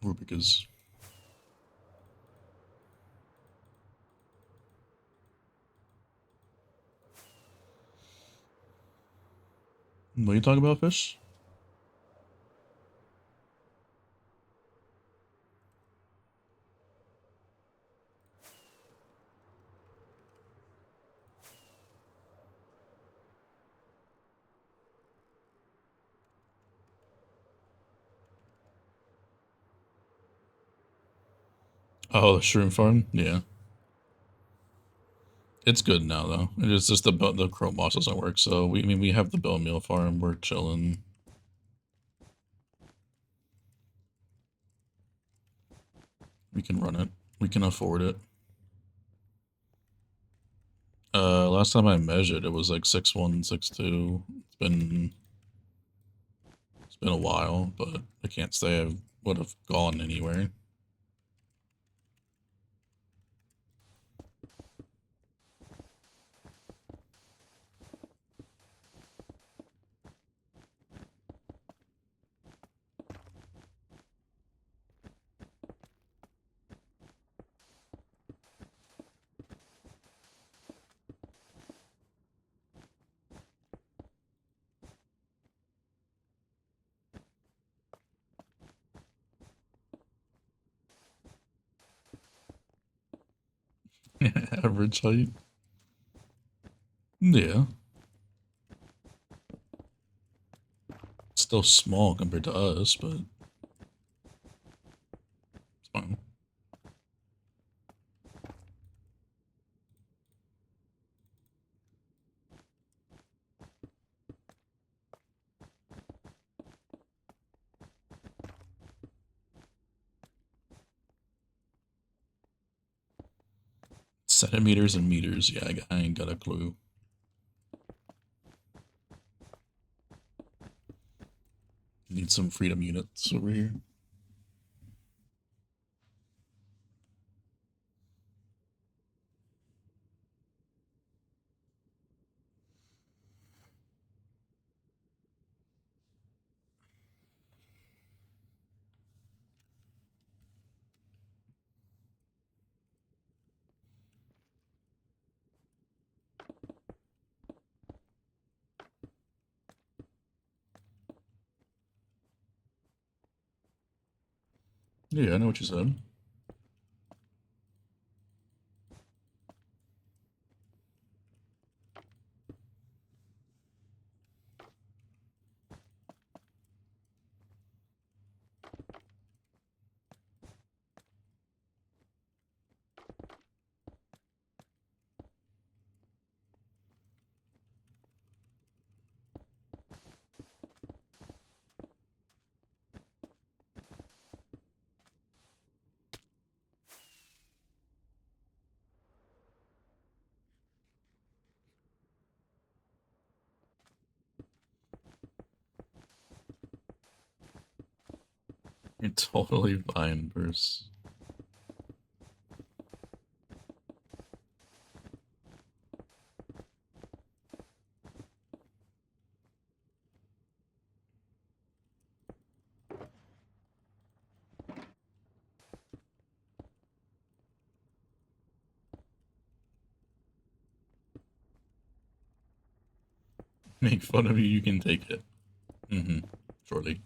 Rubik is. What are you talking about, Fish? Oh, the shroom farm? Yeah. It's good now, though. It's just the chrome moss doesn't work, so we have the bone meal farm. We're chilling. We can run it. We can afford it. Last time I measured, it was like 6162. It's been a while, but I can't say I would have gone anywhere. Average height. Yeah. Still small compared to us, but it's fine. Centimeters and meters. Yeah, I ain't got a clue. Need some freedom units over here. Yeah, I know what you said. You're totally fine, Bruce. Make fun of you, you can take it. Mm-hmm. Shortly.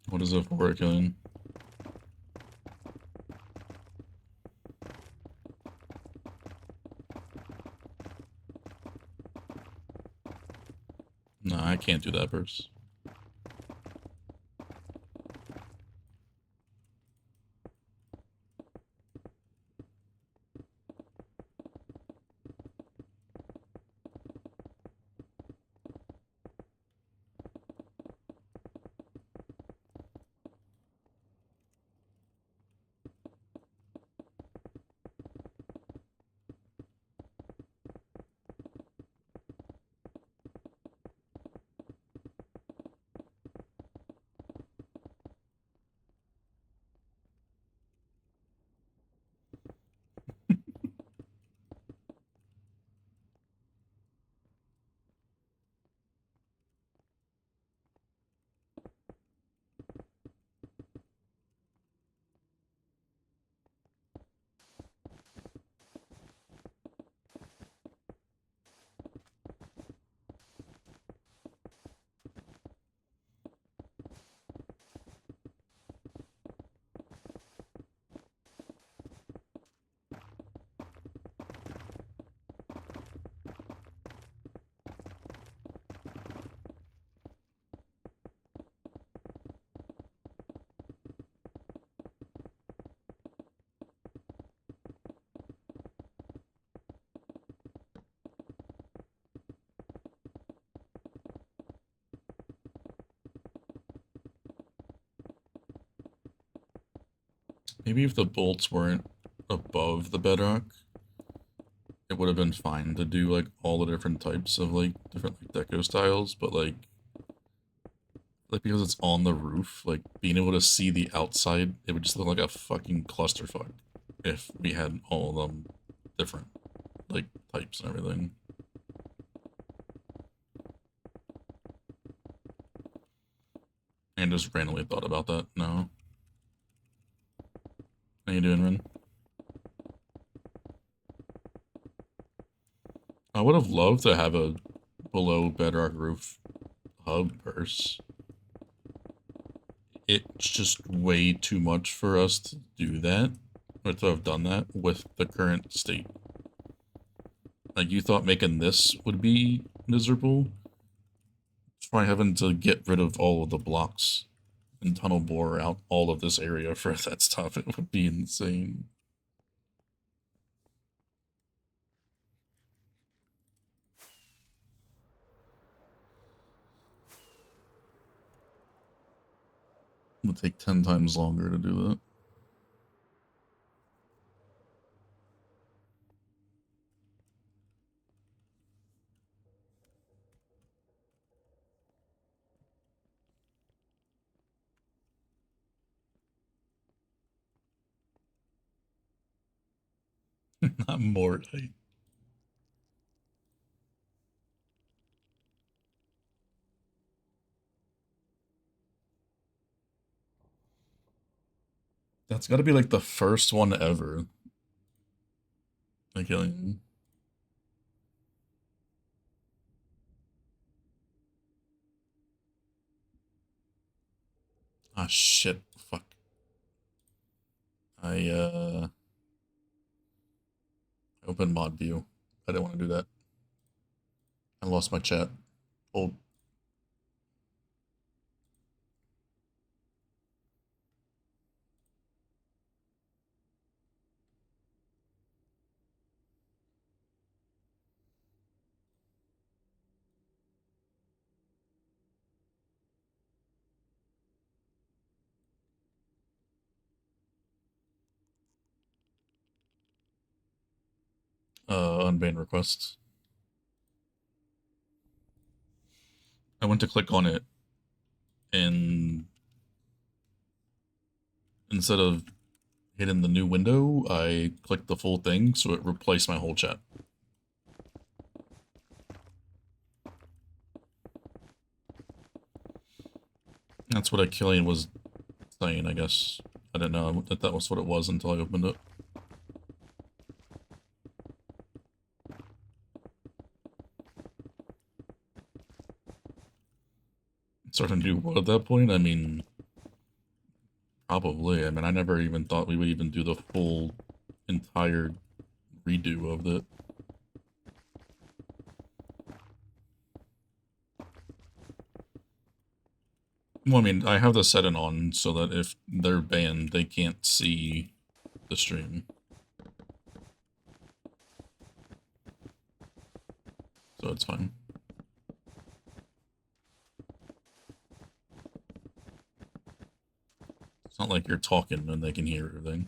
What is it for working? Nah, I can't do that, Bruce. Maybe if the bolts weren't above the bedrock, it would have been fine to do like all the different types of like different like deco styles, but like because it's on the roof, like being able to see the outside, it would just look like a fucking clusterfuck if we had all of them different like types and everything. And just randomly thought about that. No. How you doing, Ren? I would have loved to have a below bedrock roof hub purse. It's just way too much for us to do that, or to have done that with the current state. Like, you thought making this would be miserable? Try having to get rid of all of the blocks and tunnel bore out all of this area for that stuff. It would be insane. It would take 10 times longer to do that. Not more height. That's got to be like the first one ever. Like, ah, shit. Fuck. I opened mod view. I didn't want to do that. I lost my chat. Oh, unban requests. I went to click on it, and instead of hitting the new window, I clicked the full thing, so it replaced my whole chat. That's what Achillian was saying, I guess. I didn't know that that was what it was until I opened it. Starting to do what at that point? I mean, probably. I mean, I never even thought we would even do the full entire redo of it. Well, I mean, I have the setting on so that if they're banned, they can't see the stream. So it's fine. It's not like you're talking and they can hear everything.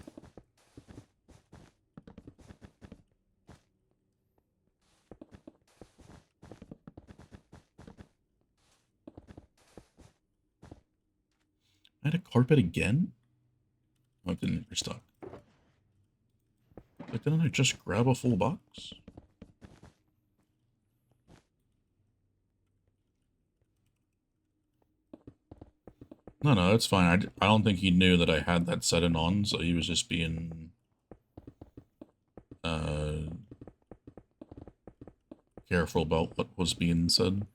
I had a carpet again? Oh, it didn't restock. But didn't I just grab a full box? No, it's fine. I don't think he knew that I had that setting on, so he was just being careful about what was being said.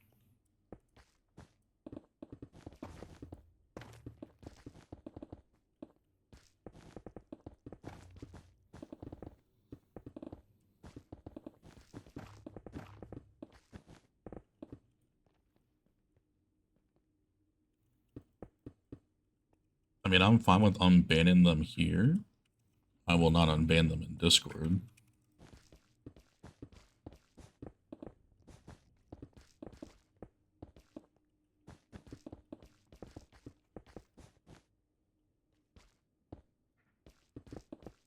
I mean, I'm fine with unbanning them here. I will not unban them in Discord.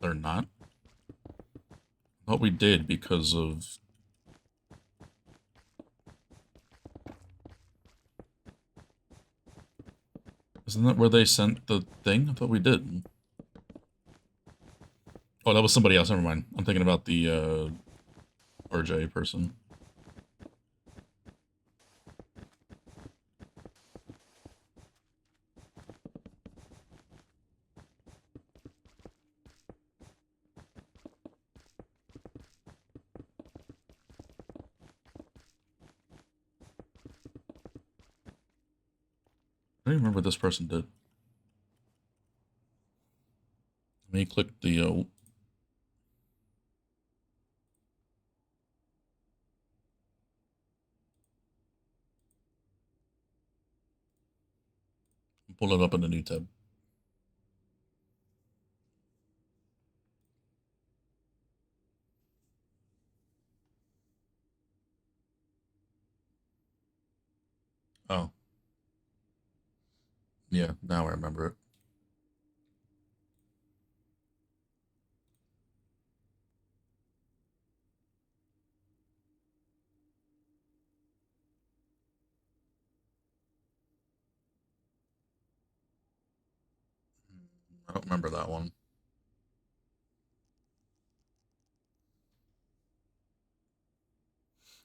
They're not? I thought we did because of... Isn't that where they sent the thing? I thought we did. Oh, that was somebody else. Never mind. I'm thinking about the RJ person. I don't even remember what this person did. Let me click the pull it up in the new tab. Oh. Yeah, now I remember it. I don't remember that one.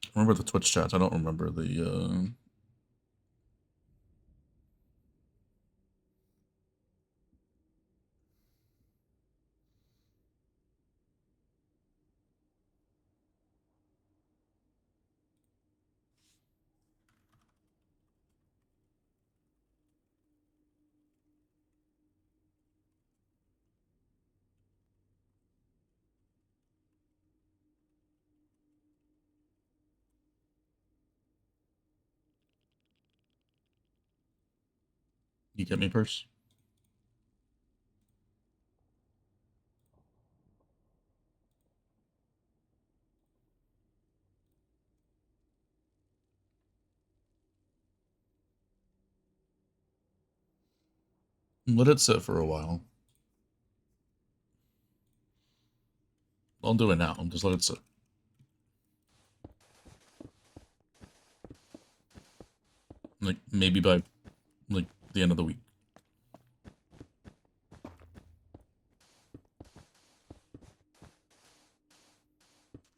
I remember the Twitch chats. I don't remember the You get me, Purse? Let it sit for a while. I'll do it now. Just let it sit. Like, maybe by, like, the end of the week.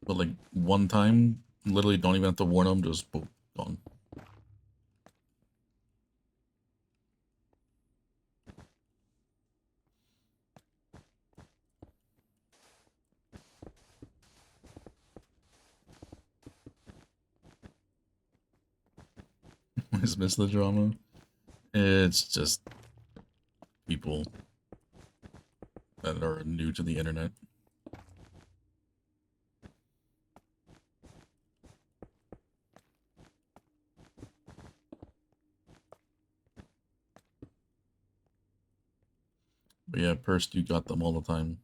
But, like, one time, literally don't even have to warn them, just boom, gone. Always miss the drama. It's just people that are new to the internet. But yeah, Purse, you got them all the time.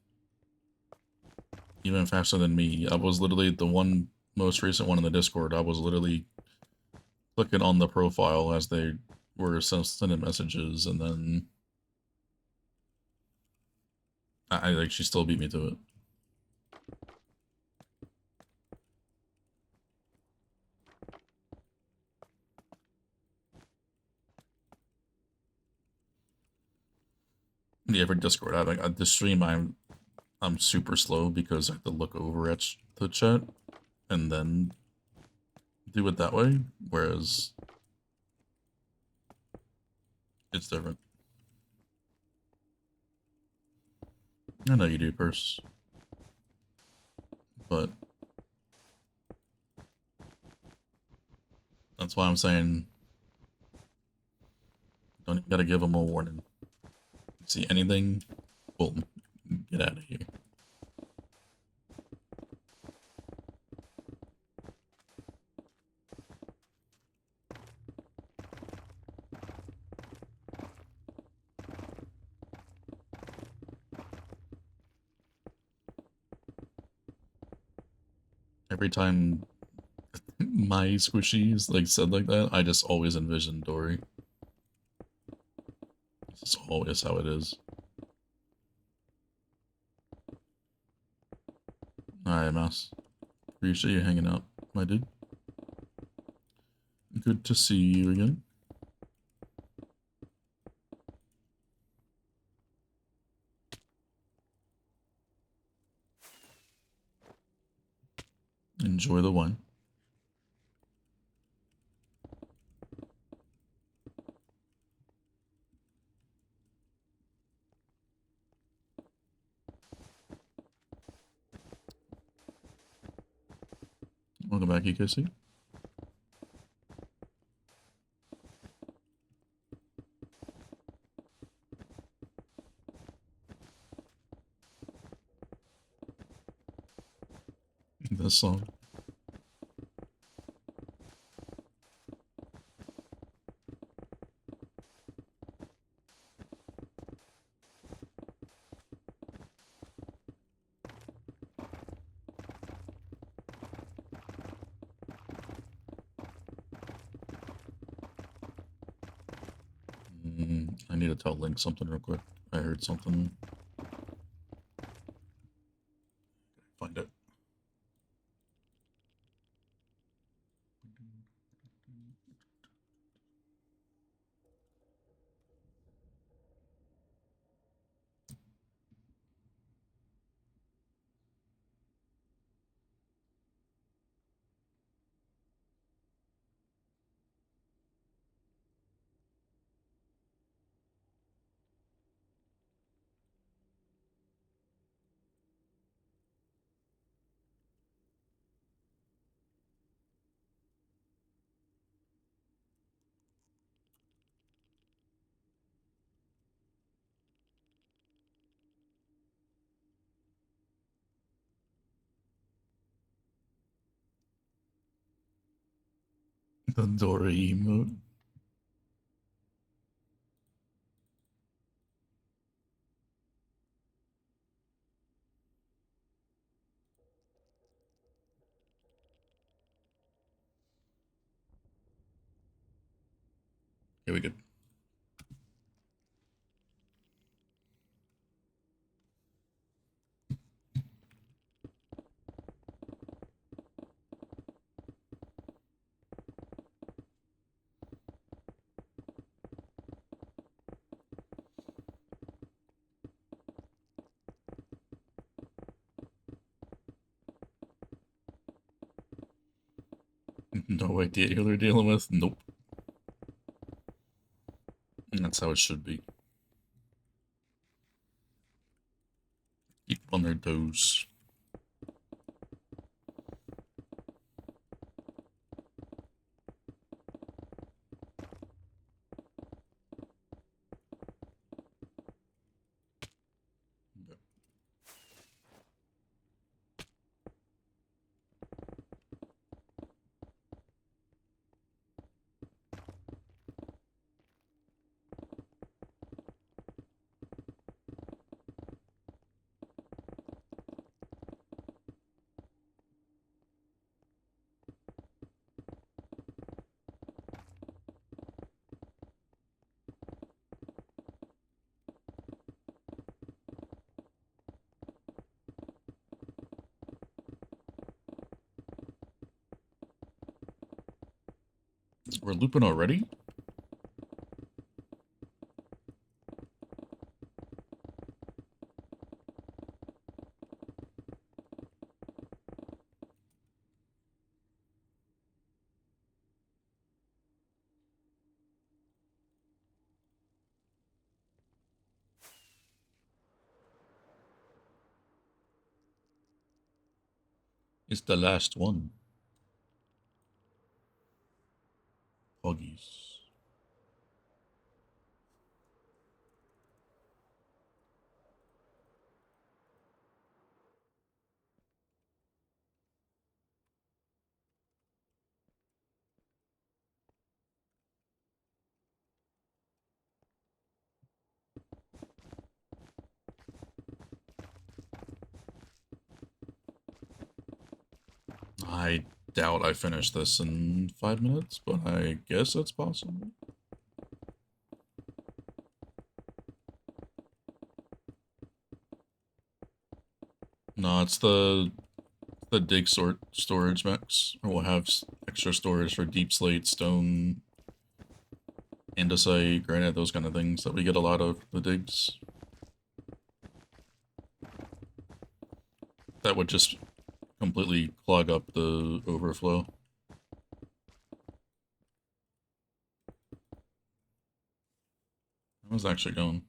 Even faster than me. I was literally the one most recent one in the Discord. I was literally clicking on the profile as they were sending messages, and then I like she still beat me to it. Yeah, for Discord, I like the stream. I'm super slow because I have to look over at the chat and then do it that way. Whereas it's different. I know you do, Purse, but that's why I'm saying don't even gotta give them a warning. See anything? Boom, get out of here. Every time my squishies like said like that, I just always envision Dory. This is always how it is. Hi, Mouse. Appreciate you hanging out, my dude. Good to see you again. Enjoy the wine. Welcome back, EKC. This song. I need to tell Link something real quick. I heard something. Find it. The Dora emote. Here we go. No idea who they're dealing with? Nope. That's how it should be. Keep on their toes. We're looping already? It's the last one. Poggies. I doubt I finish this in 5 minutes, but I guess it's possible. No, it's the the dig sort storage mechs, or we'll have extra storage for deep slate, stone, andesite, granite, those kind of things that we get a lot of the digs. That would just completely clog up the overflow. I was actually going.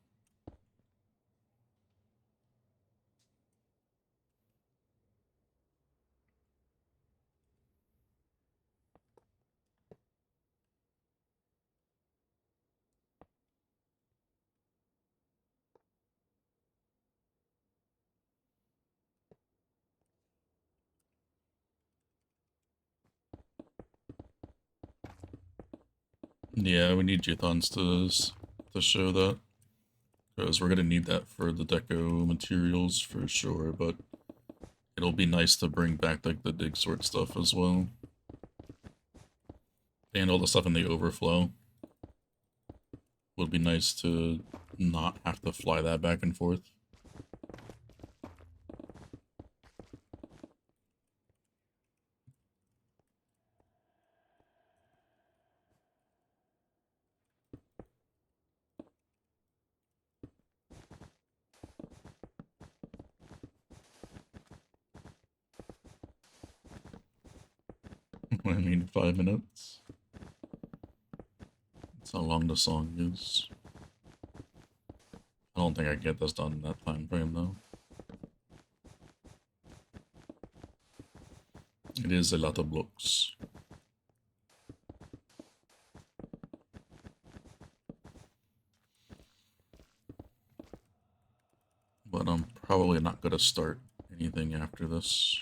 Yeah, we need Jethons to show that, because we're gonna need that for the deco materials for sure. But it'll be nice to bring back like the dig sort stuff as well, and all the stuff in the overflow. Would be nice to not have to fly that back and forth. I mean, 5 minutes. That's how long the song is. I don't think I can get this done in that time frame though. It is a lot of blocks. But I'm probably not gonna start anything after this.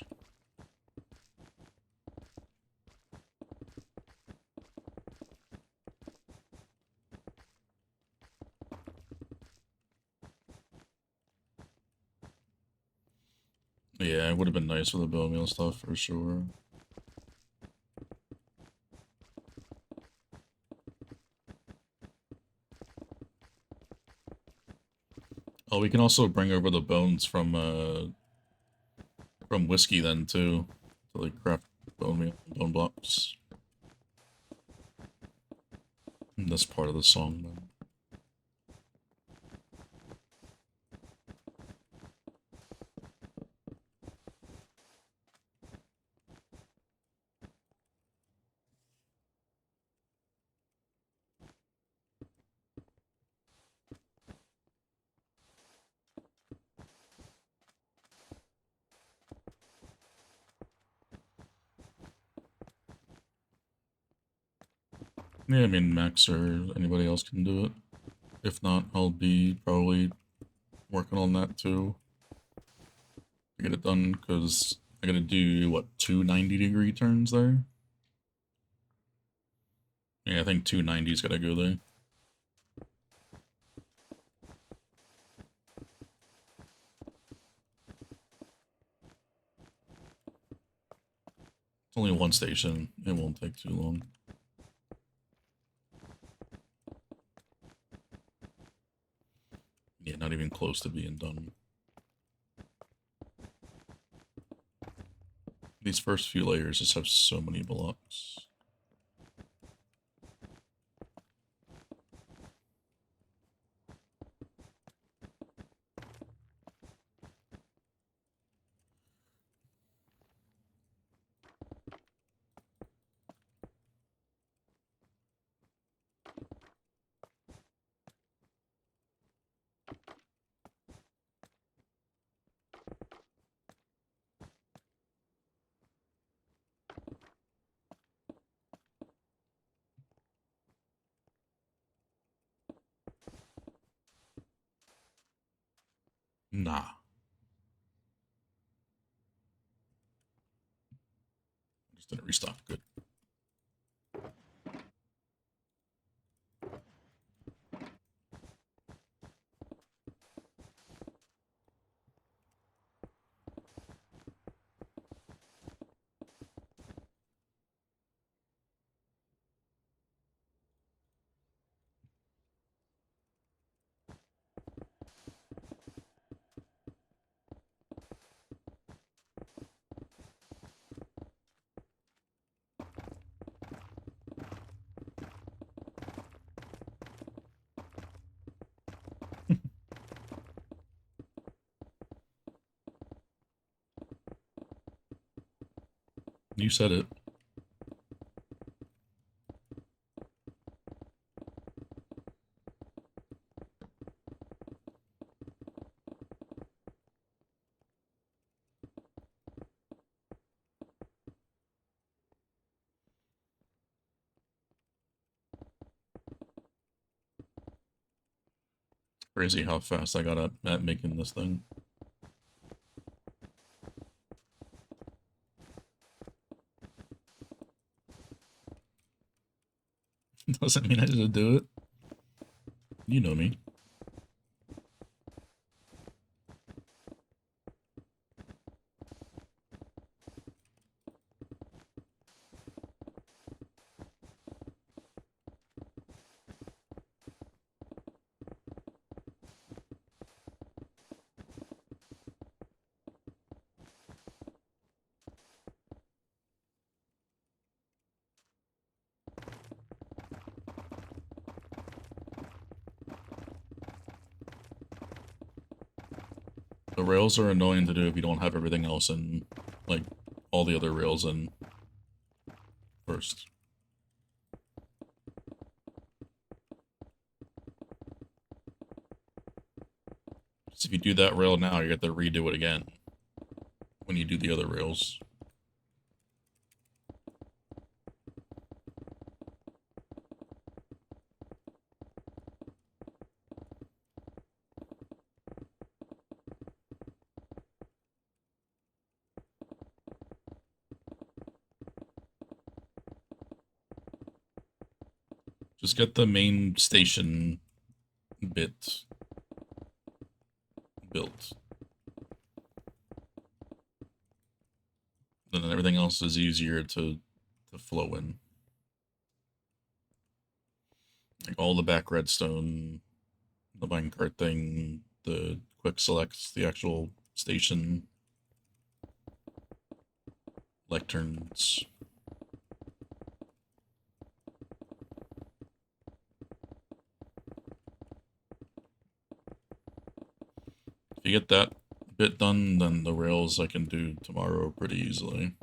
Yeah, it would have been nice with the bone meal stuff for sure. Oh, we can also bring over the bones from whiskey then too, to like craft bone meal, bone blocks. And that's part of the song then. Yeah, I mean Max or anybody else can do it. If not, I'll be probably working on that too to get it done, because I gotta do what, 2 90-degree turns there? Yeah, I think 290's gotta go there. It's only one station, it won't take too long. Yeah, not even close to being done. These first few layers just have so many blocks. Nah. Just didn't restock. Good. You said it. Crazy how fast I got at making this thing. Doesn't mean I should do it. You know me. The rails are annoying to do if you don't have everything else in, like, all the other rails in first. So if you do that rail now, you have to redo it again when you do the other rails. Just get the main station bit built. Then everything else is easier to flow in. Like all the back redstone, the minecart thing, the quick selects, the actual station, lecterns. If you get that bit done, then the rails I can do tomorrow pretty easily.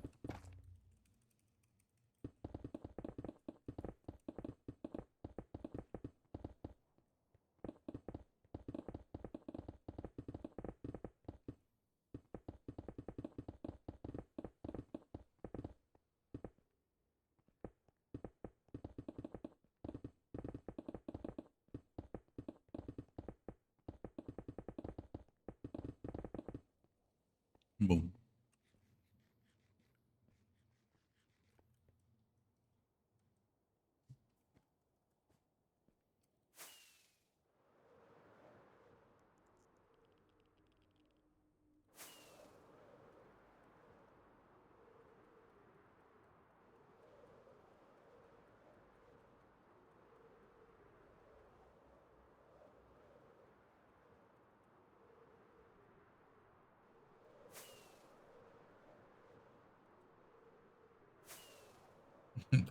Boom.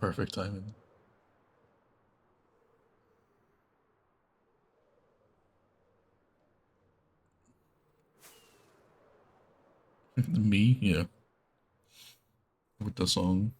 Perfect timing. Me? Yeah. With the song.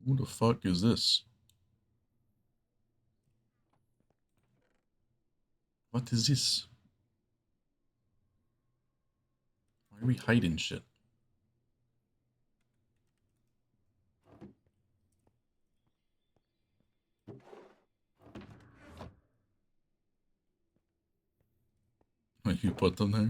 Who the fuck is this? What is this? Why are we hiding shit? Like you put them there?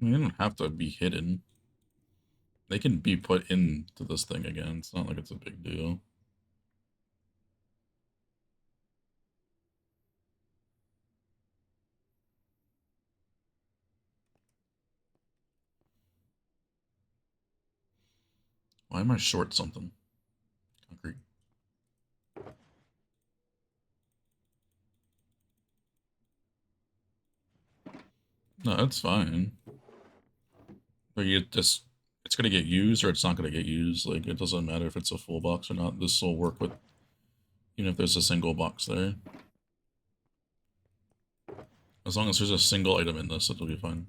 I mean, they don't have to be hidden. They can be put into this thing again. It's not like it's a big deal. Why am I short something? Concrete. No, that's fine. Like it's gonna get used or it's not gonna get used. Like it doesn't matter if it's a full box or not. This will work with even if there's a single box there. As long as there's a single item in this, it'll be fine.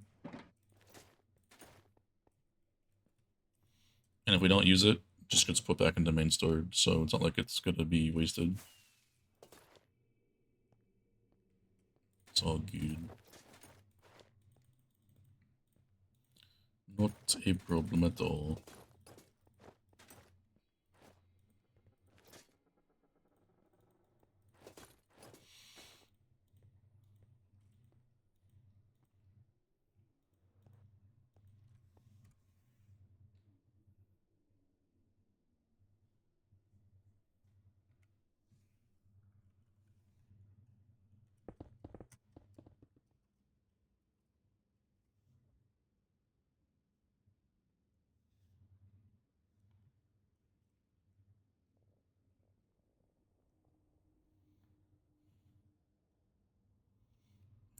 And if we don't use it, it just gets put back into main storage, so it's not like it's gonna be wasted. It's all good. Not a problem at all.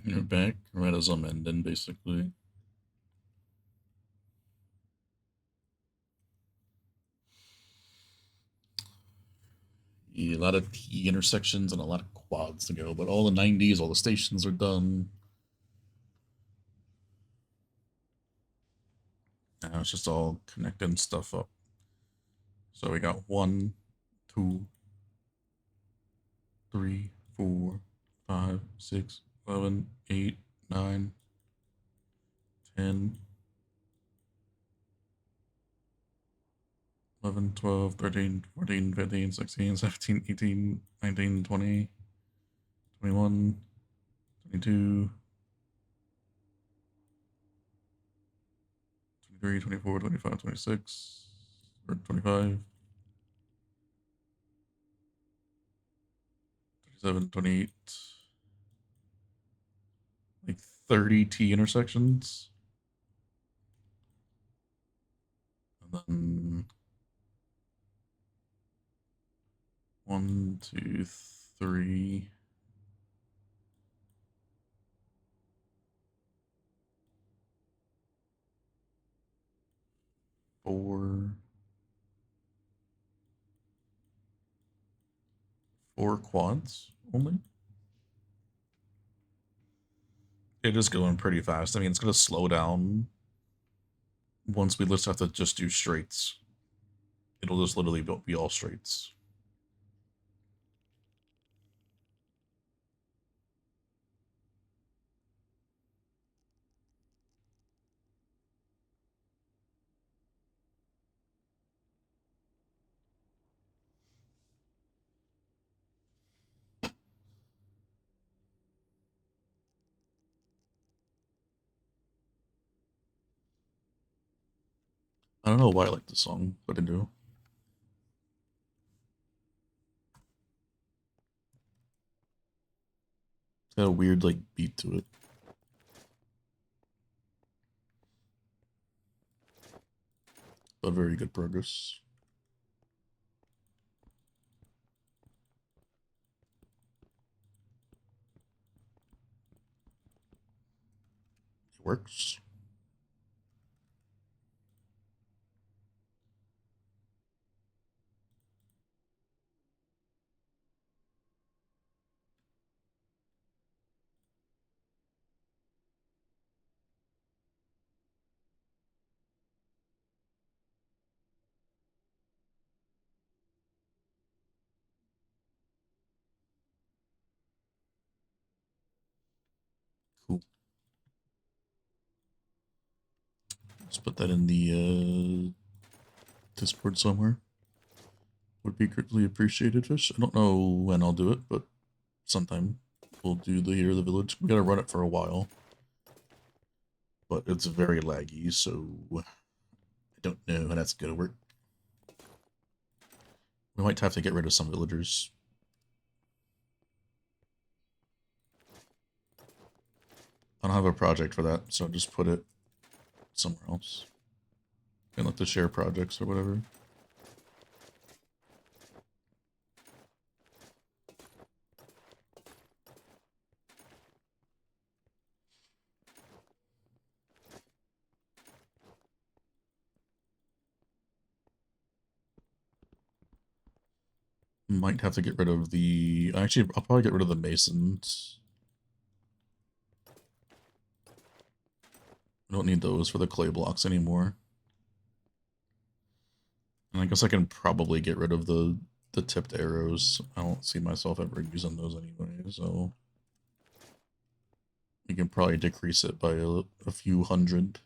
You're back right as I'm ending, basically. Yeah, a lot of T intersections and a lot of quads to go, but all the 90s, all the stations are done. Now it's just all connecting stuff up. So we got 1, 2, 3, 4, 5, 6, 7, 8, 9, 10, 11, 12, 13, 14, 15, 16, 17, 18, 19, 20, 21, 22, 23, 24, 25, 26, or 25, 27, 28, like 30 T intersections. And then 1, 2, 3, 4 quads only. It is going pretty fast. I mean, it's going to slow down once we just have to just do straights. It'll just literally be all straights. I don't know why I like this song, but I do. It's got a weird like beat to it. But very good progress. It works. Cool. Let's put that in the Discord somewhere. Would be greatly appreciated, Fish. I don't know when I'll do it, but sometime we'll do the Hero of the Village. We gotta run it for a while. but it's very laggy, so I don't know how that's gonna work. We might have to get rid of some villagers. I don't have a project for that, so just put it somewhere else. And like the share projects or whatever. Might have to get rid of the... Actually, I'll probably get rid of the masons. I don't need those for the clay blocks anymore. And I guess I can probably get rid of the tipped arrows. I don't see myself ever using those anyway, so... You can probably decrease it by a few hundred.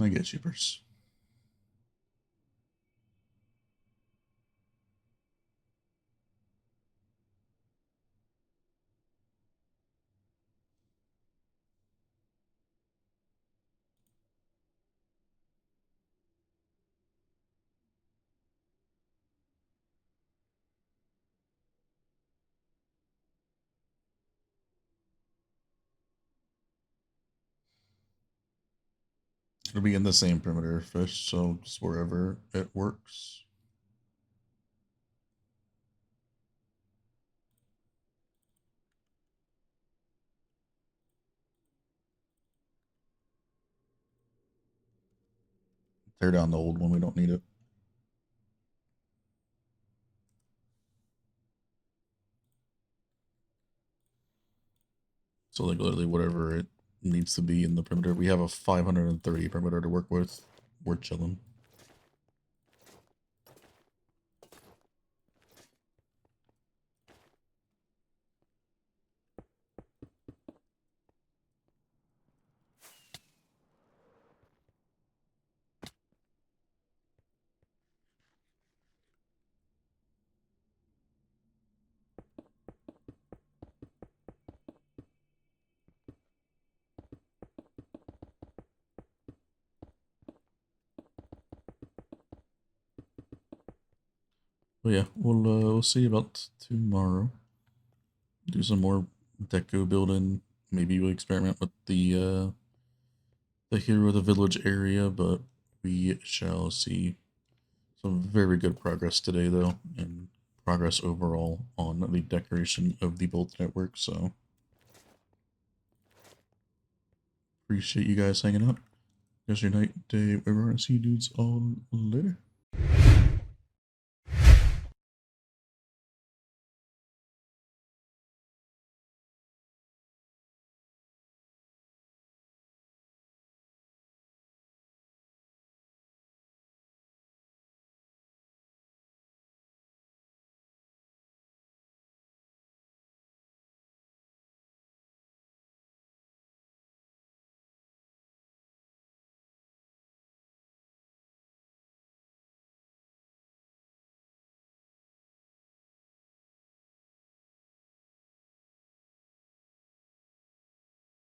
I get cheapers. It'll be in the same perimeter fish, so just wherever it works. Tear down the old one, we don't need it. So like literally whatever it needs to be in the perimeter. We have a 530 perimeter to work with. We're chilling. But yeah, we'll see about tomorrow. Do some more deco building. Maybe we'll experiment with the hero of the village area, but we shall see. Some very good progress today, though, and progress overall on the decoration of the Bolt network. So appreciate you guys hanging out. Guess your night, day, whatever. See you dudes all later.